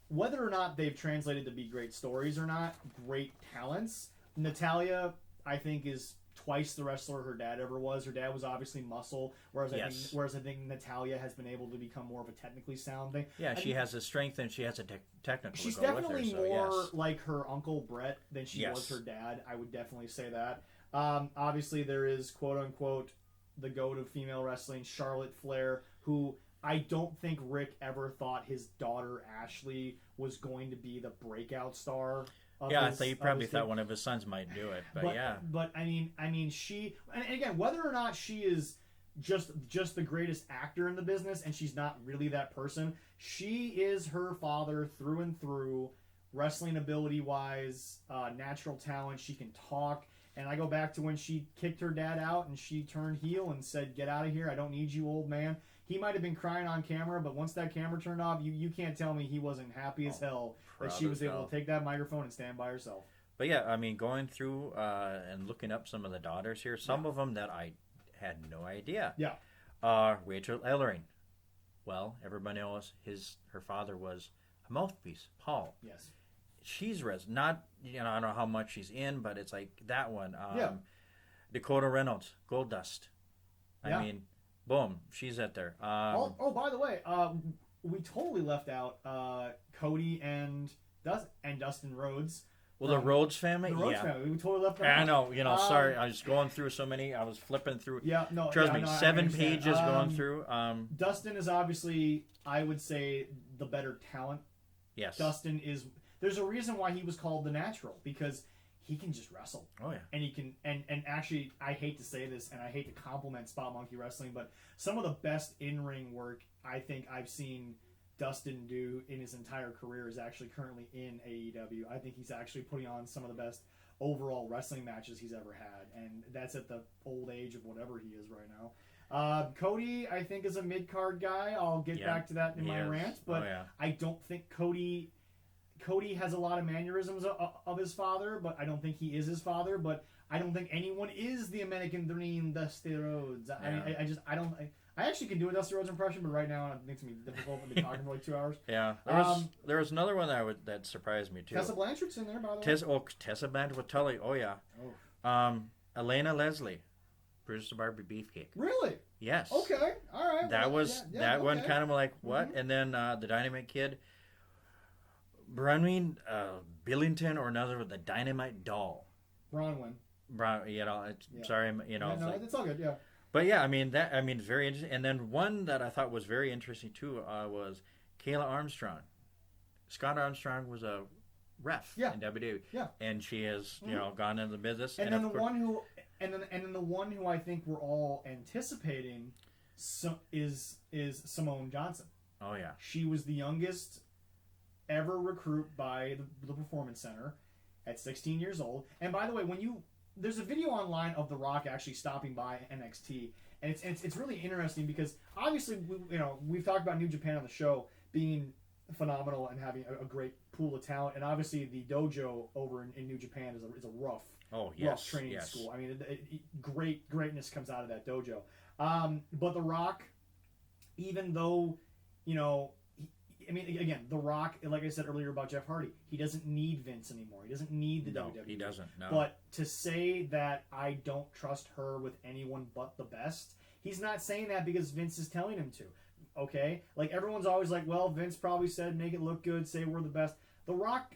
whether or not they've translated to be great stories or not, great talents, Natalya, I think, is twice the wrestler her dad ever was. Her dad was obviously muscle, whereas I think Natalya has been able to become more of a technically sound thing. Yeah, she has a strength and she has a technical. She's definitely more like her uncle Brett than she was her dad. I would definitely say that. Obviously, there is quote unquote the goat of female wrestling, Charlotte Flair, who I don't think Rick ever thought his daughter Ashley was going to be the breaking star. I think he probably thought one of his sons might do it, but I mean, she, and again, whether or not she is just the greatest actor in the business, and she's not really that person, she is her father through and through, wrestling ability wise, natural talent. She can talk, and I go back to when she kicked her dad out and she turned heel and said, "Get out of here! I don't need you, old man." He might have been crying on camera, but once that camera turned off, you can't tell me he wasn't happy as hell that she was able to take that microphone and stand by herself. But yeah, I mean, going through and looking up some of the daughters here, some of them that I had no idea. Yeah. Rachel Ellering. Well, everybody knows her father was a mouthpiece, Paul. Yes. She's not, I don't know how much she's in, but it's like that one. Dakota Reynolds, Goldust. I mean, boom, she's at there. By the way, we totally left out Cody and Dustin Rhodes. Well, the Rhodes family? The Rhodes family. We totally left them out. I know. Sorry. I was going through so many. I was flipping through. Yeah, no. Trust me, 7 pages going through. Dustin is obviously, I would say, the better talent Yes. Dustin is. There's a reason why he was called the Natural, because he can just wrestle. Oh yeah. And he can, and actually, I hate to say this, and I hate to compliment Spot Monkey Wrestling, but some of the best in-ring work I think I've seen Dustin do in his entire career is actually currently in AEW. I think he's actually putting on some of the best overall wrestling matches he's ever had, and that's at the old age of whatever he is right now. Cody, I think, is a mid-card guy. I'll get back to that in my rant, but I don't think Cody has a lot of mannerisms of his father, but I don't think he is his father. But I don't think anyone is the American Dream, Dusty Rhodes. I actually can do a Dusty Rhodes impression, but right now it makes me difficult. I've been talking for like 2 hours. Yeah, there was another one that surprised me too. Tessa Blanchard's in there, by the way. Tessa Blanchard with Tully. Oh yeah. Elena Leslie, Bruce the Barbie Beefcake. Really? Yes. Okay. All right. That one kind of like what? Mm-hmm. And then the Dynamite Kid. Bronwyn Billington, or another with the Dynamite Doll. Bronwyn. Sorry, No, it's all good. Yeah. But yeah, very interesting. And then one that I thought was very interesting too was Kayla Armstrong. Scott Armstrong was a ref in WWE. Yeah. And she has gone into the business. And then the one who I think we're all anticipating is Simone Johnson. Oh yeah. She was the youngest ever recruit by the Performance Center at 16 years old. And by the way, there's a video online of The Rock actually stopping by NXT, and it's really interesting because obviously we've talked about New Japan on the show being phenomenal and having a great pool of talent, and obviously the dojo over in New Japan is a rough training school. I mean, greatness comes out of that dojo. But The Rock, even though again, The Rock, like I said earlier about Jeff Hardy, he doesn't need Vince anymore. He doesn't need the WWE. He doesn't, no. But to say that I don't trust her with anyone but the best, he's not saying that because Vince is telling him to. Okay? Like, everyone's always like, well, Vince probably said make it look good, say we're the best. The Rock,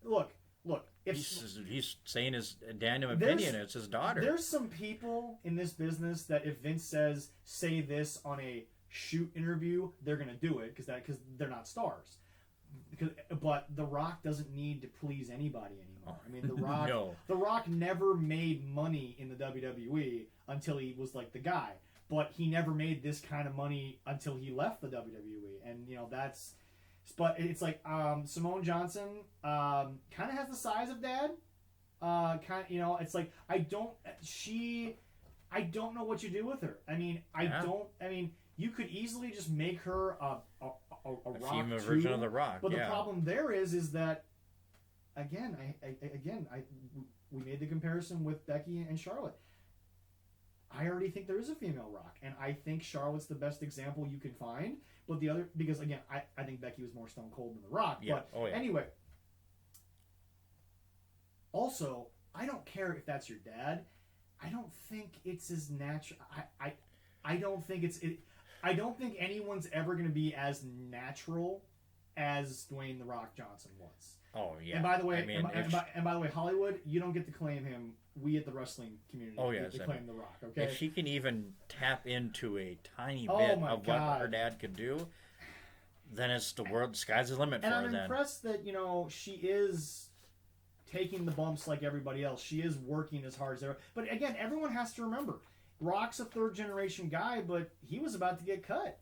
look. He's saying his Daniel opinion. It's his daughter. There's some people in this business that if Vince says, say this on a shoot interview, they're gonna do it because they're not stars. But The Rock doesn't need to please anybody anymore. I mean, The Rock never made money in the WWE until he was like the guy. But he never made this kind of money until he left the WWE, and that's. But it's like Simone Johnson kind of has the size of Dad. It's like I don't know what you do with her. I mean, you could easily just make her a Rock female version of The Rock. But the problem there is that again, we made the comparison with Becky and Charlotte. I already think there is a female Rock, and I think Charlotte's the best example you can find. But the other, because again, I think Becky was more Stone Cold than The Rock. Yeah. But anyway, also, I don't care if that's your dad. I don't think it's as natural. I don't think I don't think anyone's ever going to be as natural as Dwayne The Rock Johnson was. Oh yeah. And by the way, by the way, Hollywood, you don't get to claim him. We at the wrestling community get to claim The Rock. Okay. If she can even tap into a tiny bit of what her dad could do, then it's the sky's the limit for her. And I'm impressed that she is taking the bumps like everybody else. She is working as hard as ever. But again, everyone has to remember, Rock's a third generation guy, but he was about to get cut.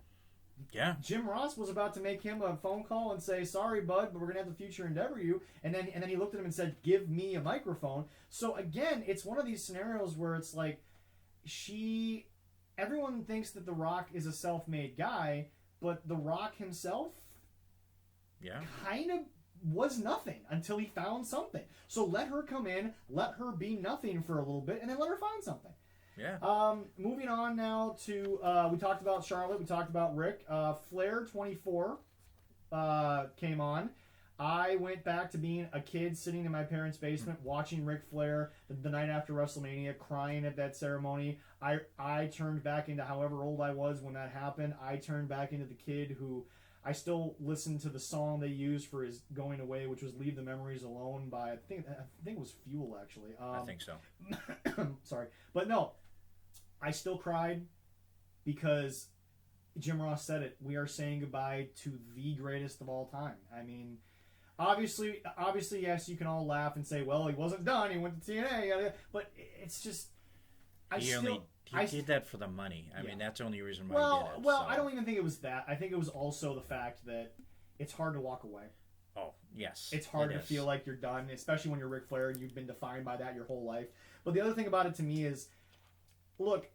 Yeah. Jim Ross was about to make him a phone call and say, "Sorry, bud, but we're gonna have the future endeavor you." And then he looked at him and said, "Give me a microphone." So again, it's one of these scenarios where it's like everyone thinks that The Rock is a self-made guy, but The Rock himself, kind of was nothing until he found something. So let her come in, let her be nothing for a little bit, and then let her find something. Yeah. Moving on now to we talked about Charlotte, we talked about Rick. Flair 24 came on. I went back to being a kid sitting in my parents' basement watching Ric Flair the night after WrestleMania, crying at that ceremony. I turned back into however old I was when that happened. I turned back into the kid who I still listen to the song they used for his going away, which was "Leave the Memories Alone" by I think it was Fuel actually. I think so. Sorry, but no. I still cried because Jim Ross said it. We are saying goodbye to the greatest of all time. I mean, obviously, yes, you can all laugh and say, "Well, he wasn't done. He went to TNA." But it's just, He did that for the money. I mean, that's the only reason why he did it. Well, so. I don't even think it was that. I think it was also the fact that it's hard to walk away. Oh, yes. It's hard to feel like you're done, especially when you're Ric Flair and you've been defined by that your whole life. But the other thing about it to me is, look,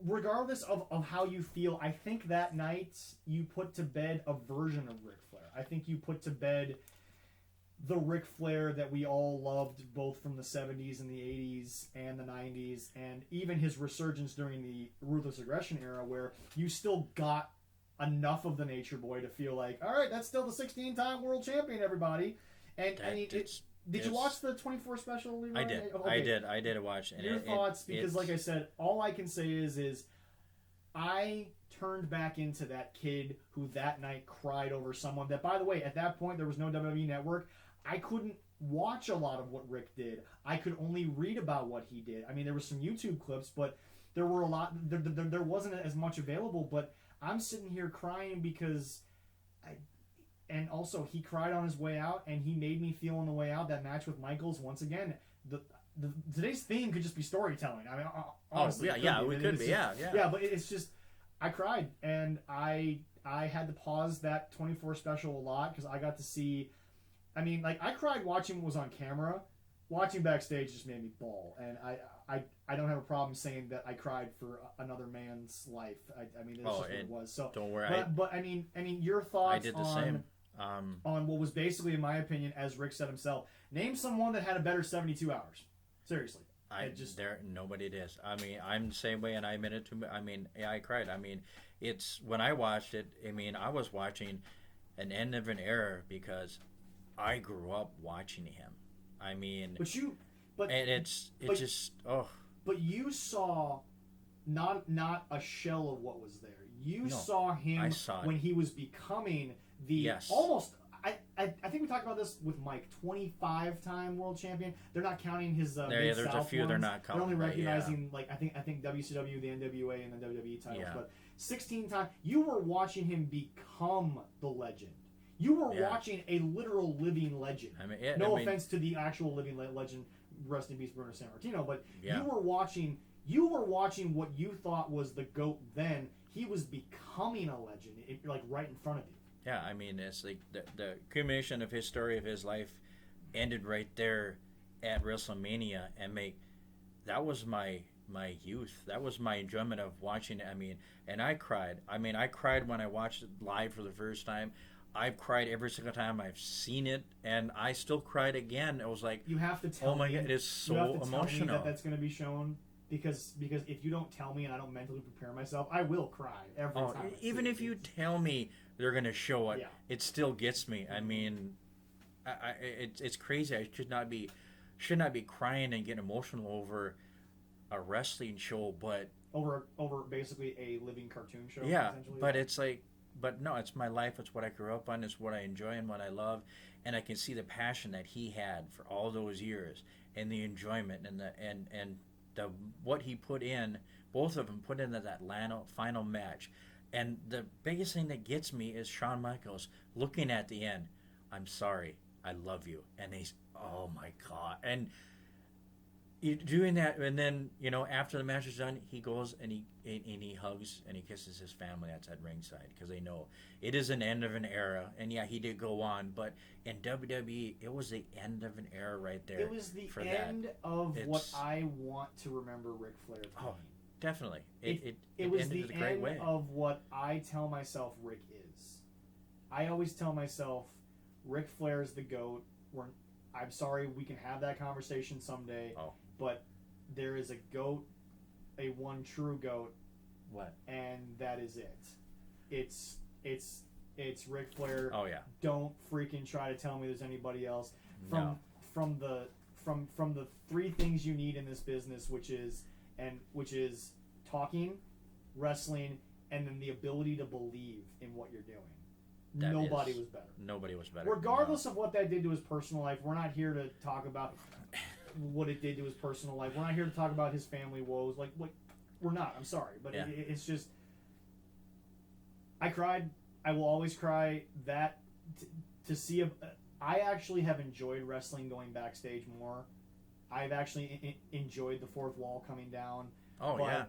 regardless of how you feel, I think that night you put to bed a version of Ric Flair. I think you put to bed the Ric Flair that we all loved, both from the 70s and the 80s and the 90s, and even his resurgence during the Ruthless Aggression era, where you still got enough of the Nature Boy to feel like, all right, that's still the 16-time world champion, everybody. And I mean, did you watch the 24 special, Leroy? I did. Okay. I did watch. And your thoughts, because like I said, all I can say is I turned back into that kid who that night cried over someone that, by the way, at that point there was no WWE Network. I couldn't watch a lot of what Rick did. I could only read about what he did. I mean, there were some YouTube clips, but there were a lot. There wasn't as much available. But I'm sitting here crying because and also he cried on his way out, and he made me feel on the way out. That match with Michaels, once again, today's theme could just be storytelling. I mean, honestly, we could be. Yeah, but it's just, I cried, and I had to pause that 24 special a lot because I got to see. I mean, like, I cried watching what was on camera. Watching backstage just made me bawl, and I don't have a problem saying that I cried for another man's life. I mean, that's just what it was. So don't worry. But I mean, your thoughts I did the same. On what was basically, in my opinion, as Rick said himself, name someone that had a better 72 hours. Seriously. Nobody did. I mean, I'm the same way, and I admit it to me. I mean, yeah, I cried. I mean, it's when I watched it. I mean, I was watching an end of an era because I grew up watching him. I mean, But you saw not a shell of what was there. You saw him when he was becoming the almost. I think we talked about this with Mike, 25-time world champion. They're not counting his there's a few ones. They're not counting. They're only recognizing like I think WCW, the NWA, and the WWE titles. But 16-time, you were watching him become the legend. You were watching a literal living legend. I mean, no offense to the actual living legend, rest in peace, Bruno Sammartino, but you were watching what you thought was the GOAT then. He was becoming a legend, like right in front of you. Yeah, I mean, it's like the accumulation of his story of his life ended right there at WrestleMania, and that was my youth. That was my enjoyment of watching it. I mean, and I cried. I mean, I cried when I watched it live for the first time. I've cried every single time I've seen it, and I still cried again. It was like, you have to tell me. Oh my God, it is so emotional. Tell me that's going to be shown, because if you don't tell me and I don't mentally prepare myself, I will cry every time. Even if you tell me they're going to show it, it still gets me. I mean, it's crazy. I should not be crying and getting emotional over a wrestling show, but over basically a living cartoon show. Yeah, but it's like. But no, it's my life. It's what I grew up on. It's what I enjoy and what I love, and I can see the passion that he had for all those years, and the enjoyment and the what he put in. Both of them put into that final match, and the biggest thing that gets me is Shawn Michaels looking at the end. I'm sorry, I love you, and he's, oh my God, and doing that, and then after the match is done, he goes and he hugs and he kisses his family that's at ringside, because they know it is an end of an era. And he did go on, but in WWE, it was the end of an era right there. It was the end of what I want to remember Ric Flair being. Oh, definitely. It was the end of what I tell myself Rick is. I always tell myself Ric Flair is the GOAT. I'm sorry, we can have that conversation someday. Oh. But there is a GOAT, a one true GOAT. What? And that is it. It's Ric Flair. Oh yeah. Don't freaking try to tell me there's anybody else. From the three things you need in this business, which is talking, wrestling, and then the ability to believe in what you're doing. Nobody was better. Nobody was better. Regardless of what that did to his personal life, we're not here to talk about what it did to his personal life. We're not here to talk about his family woes. Like we're not. I'm sorry, but it's just I cried. I will always cry. That to see I actually have enjoyed wrestling going backstage more. I've actually enjoyed the fourth wall coming down. Oh, yeah.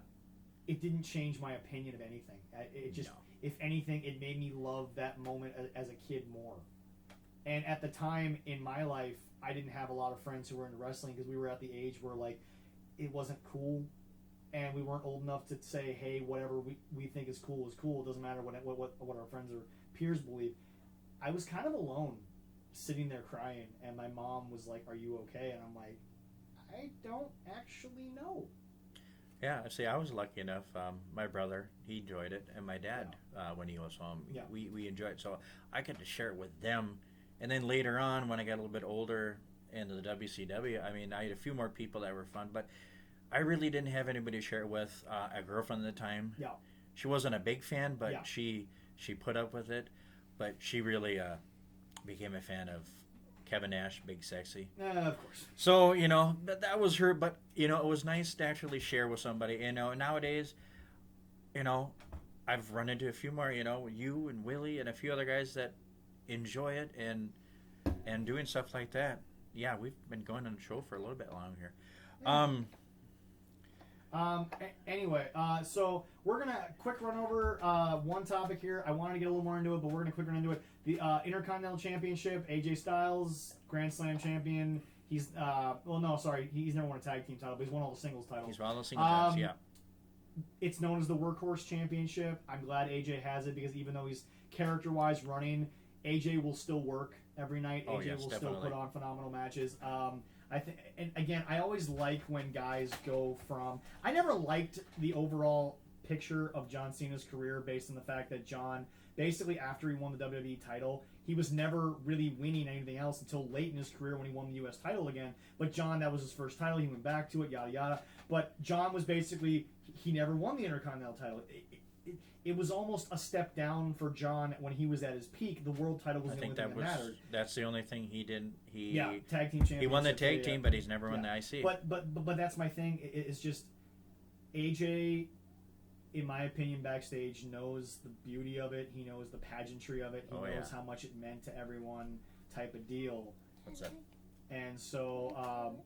It didn't change my opinion of anything. It just, if anything, it made me love that moment as a kid more. And at the time in my life, I didn't have a lot of friends who were into wrestling because we were at the age where, like, it wasn't cool. And we weren't old enough to say, hey, whatever we think is cool is cool. It doesn't matter what our friends or peers believe. I was kind of alone, sitting there crying, and my mom was like, are you okay? And I'm like, I don't actually know. Yeah, see, I was lucky enough. My brother, he enjoyed it, and my dad, when he was home, we enjoyed it. So I got to share it with them. And then later on, when I got a little bit older into the WCW, I mean, I had a few more people that were fun, but I really didn't have anybody to share it with. A girlfriend at the time. Yeah. She wasn't a big fan, but she put up with it. But she really became a fan of Kevin Nash, Big Sexy. Of course. So, that was her. But, it was nice to actually share with somebody. Nowadays, I've run into a few more, you and Willie and a few other guys that enjoy it and doing stuff like that. Yeah, we've been going on the show for a little bit long here. Anyway, so we're going to quick run over one topic here. I wanted to get a little more into it, but we're going to quick run into it. The Intercontinental Championship, AJ Styles, Grand Slam champion. He's, he's never won a tag team title, but he's won all the singles titles. He's won all the singles titles, yeah. It's known as the Workhorse Championship. I'm glad AJ has it because even though he's character-wise running, AJ will still work every night. AJ will still put on phenomenal matches. I think, and again, I always like when guys go from. I never liked the overall picture of John Cena's career based on the fact that John, basically after he won the WWE title, he was never really winning anything else until late in his career when he won the U.S. title again. But John, that was his first title. He went back to it, yada yada. But John was basically he never won the Intercontinental title. It was almost a step down for John when he was at his peak. The world title was the only thing that mattered. That's the only thing he didn't. Tag team championship. He won the tag team, but he's never won the IC. But that's my thing. It's just AJ, in my opinion, backstage knows the beauty of it. He knows the pageantry of it. He knows how much it meant to everyone. Type of deal. What's that? And so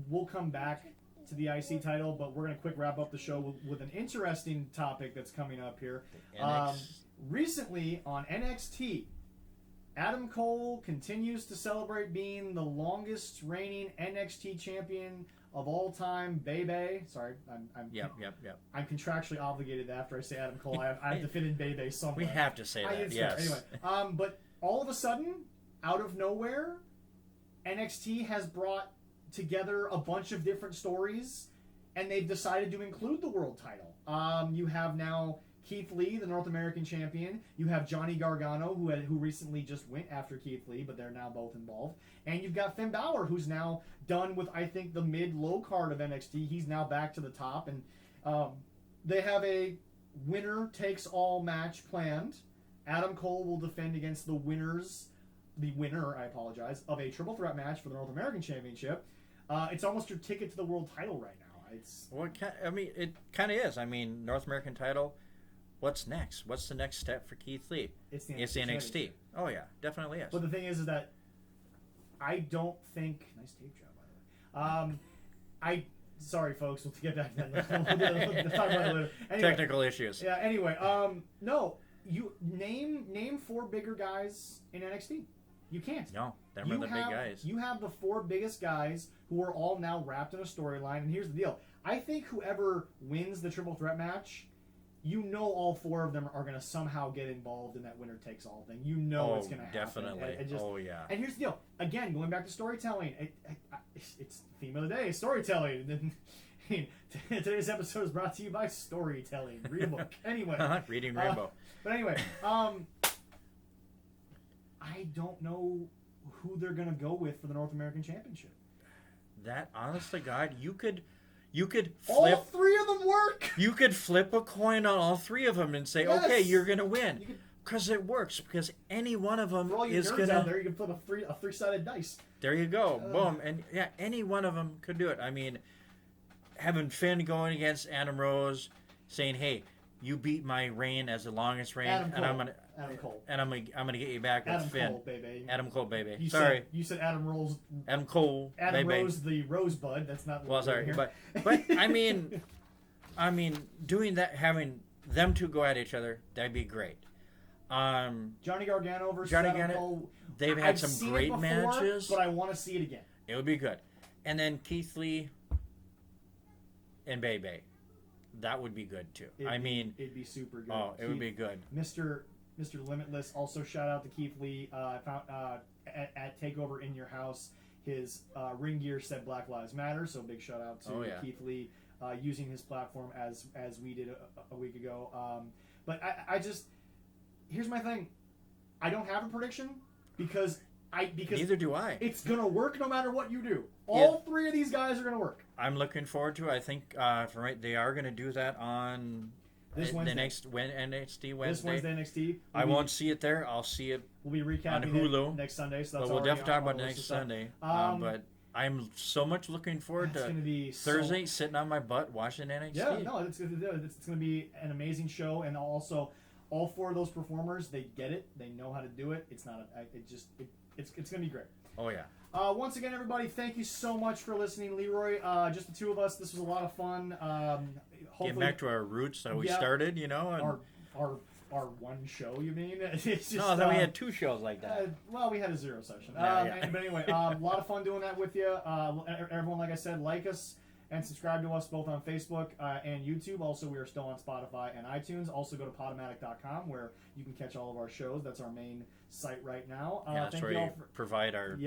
we'll come back to the IC title, but we're going to quick wrap up the show with an interesting topic that's coming up here. Recently on NXT, Adam Cole continues to celebrate being the longest reigning NXT champion of all time. Bebe, sorry, Yep. I'm contractually obligated after I say Adam Cole. I have to fit in Bebe somewhere. We have to say that. Yes. Anyway, but all of a sudden, out of nowhere, NXT has brought together a bunch of different stories, and they've decided to include the world title. You have now Keith Lee, the North American champion. You have Johnny Gargano, who recently just went after Keith Lee, but they're now both involved. And you've got Finn Balor, who's now done with, I think, the mid-low card of NXT. He's now back to the top, and they have a winner-takes-all match planned. Adam Cole will defend against the winner, of a triple threat match for the North American Championship. It's almost your ticket to the world title right now. It kind of is. I mean, North American title. What's next? What's the next step for Keith Lee? It's the NXT. Oh yeah, definitely is. But the thing is that I don't think. Nice tape job, by the way. Sorry, folks. We'll get back to that. We'll talk about it later. Anyway, technical issues. Yeah. Anyway, no. You name 4 bigger guys in NXT. You can't. No, them are the big guys. You have the 4 biggest guys who are all now wrapped in a storyline. And here's the deal. I think whoever wins the triple threat match, all 4 of them are going to somehow get involved in that winner-takes-all thing. It's going to happen. Definitely. And here's the deal. Again, going back to storytelling, it's theme of the day, storytelling. Today's episode is brought to you by storytelling. Read a book. Anyway. Reading Rainbow. But anyway, I don't know who they're going to go with for the North American Championship. That, honest to God, you could flip. All 3 of them work. You could flip a coin on all 3 of them and say, yes, okay, you're going to win. Because it works. Because any one of them is going to... out there, you can flip a 3-sided dice. There you go. Boom. And yeah, any one of them could do it. I mean, having Finn going against Adam Rose, saying, hey, You beat my reign as the longest reign, Adam and Cole. Adam Cole. And I'm gonna get you back with Adam Finn. Cole, baby. Adam Cole, baby. You Sorry, you said Adam Rose. Adam Cole, Adam baby. Rose, the Rosebud. That's not. What Well, we're sorry, doing but here. I mean, doing that, having them two go at each other, that'd be great. Johnny Gargano versus Johnny Adam Gargano, Cole. they've had I've some seen great it before, matches. but I want to see it again. It would be good. And then Keith Lee and Bebe. That would be good too. It'd be super good. Oh, it would be good. Mr. Limitless. Also, shout out to Keith Lee. Found at Takeover in Your House, his ring gear said Black Lives Matter. So big shout out to Keith Lee using his platform as we did a week ago. But I just here's my thing. I don't have a prediction because neither do I. It's gonna work no matter what you do. All three of these guys are gonna work. I'm looking forward to. I think they are going to do that on this Wednesday. The next NXT Wednesday. This Wednesday NXT. I won't see it there. I'll see it. We'll be recapping on Hulu next Sunday. So that's we'll already definitely talk on about next Sunday. But I'm so much looking forward to Thursday, sitting on my butt watching NXT. Yeah, no, it's going to be an amazing show, and also all four of those performers, they get it, they know how to do it. It's not it's going to be great. Oh yeah. Once again, everybody, thank you so much for listening, Leroy. Just the two of us. This was a lot of fun. Getting back to our roots that we started, And our one show, you mean? It's just, no, then we had two shows like that. Well, we had a zero session. Yeah. But anyway, a lot of fun doing that with you. Everyone, like I said, like us and subscribe to us both on Facebook and YouTube. Also, we are still on Spotify and iTunes. Also, go to Podomatic.com where you can catch all of our shows. That's our main site right now. That's where we provide our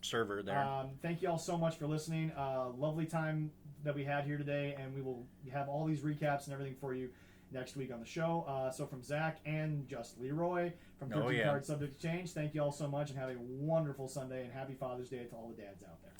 server there. Thank you all so much for listening. Lovely time that we had here today, and we will have all these recaps and everything for you next week on the show. So from Zach and just Leroy from 13 Card Subject to Change, thank you all so much, and have a wonderful Sunday, and happy Father's Day to all the dads out there.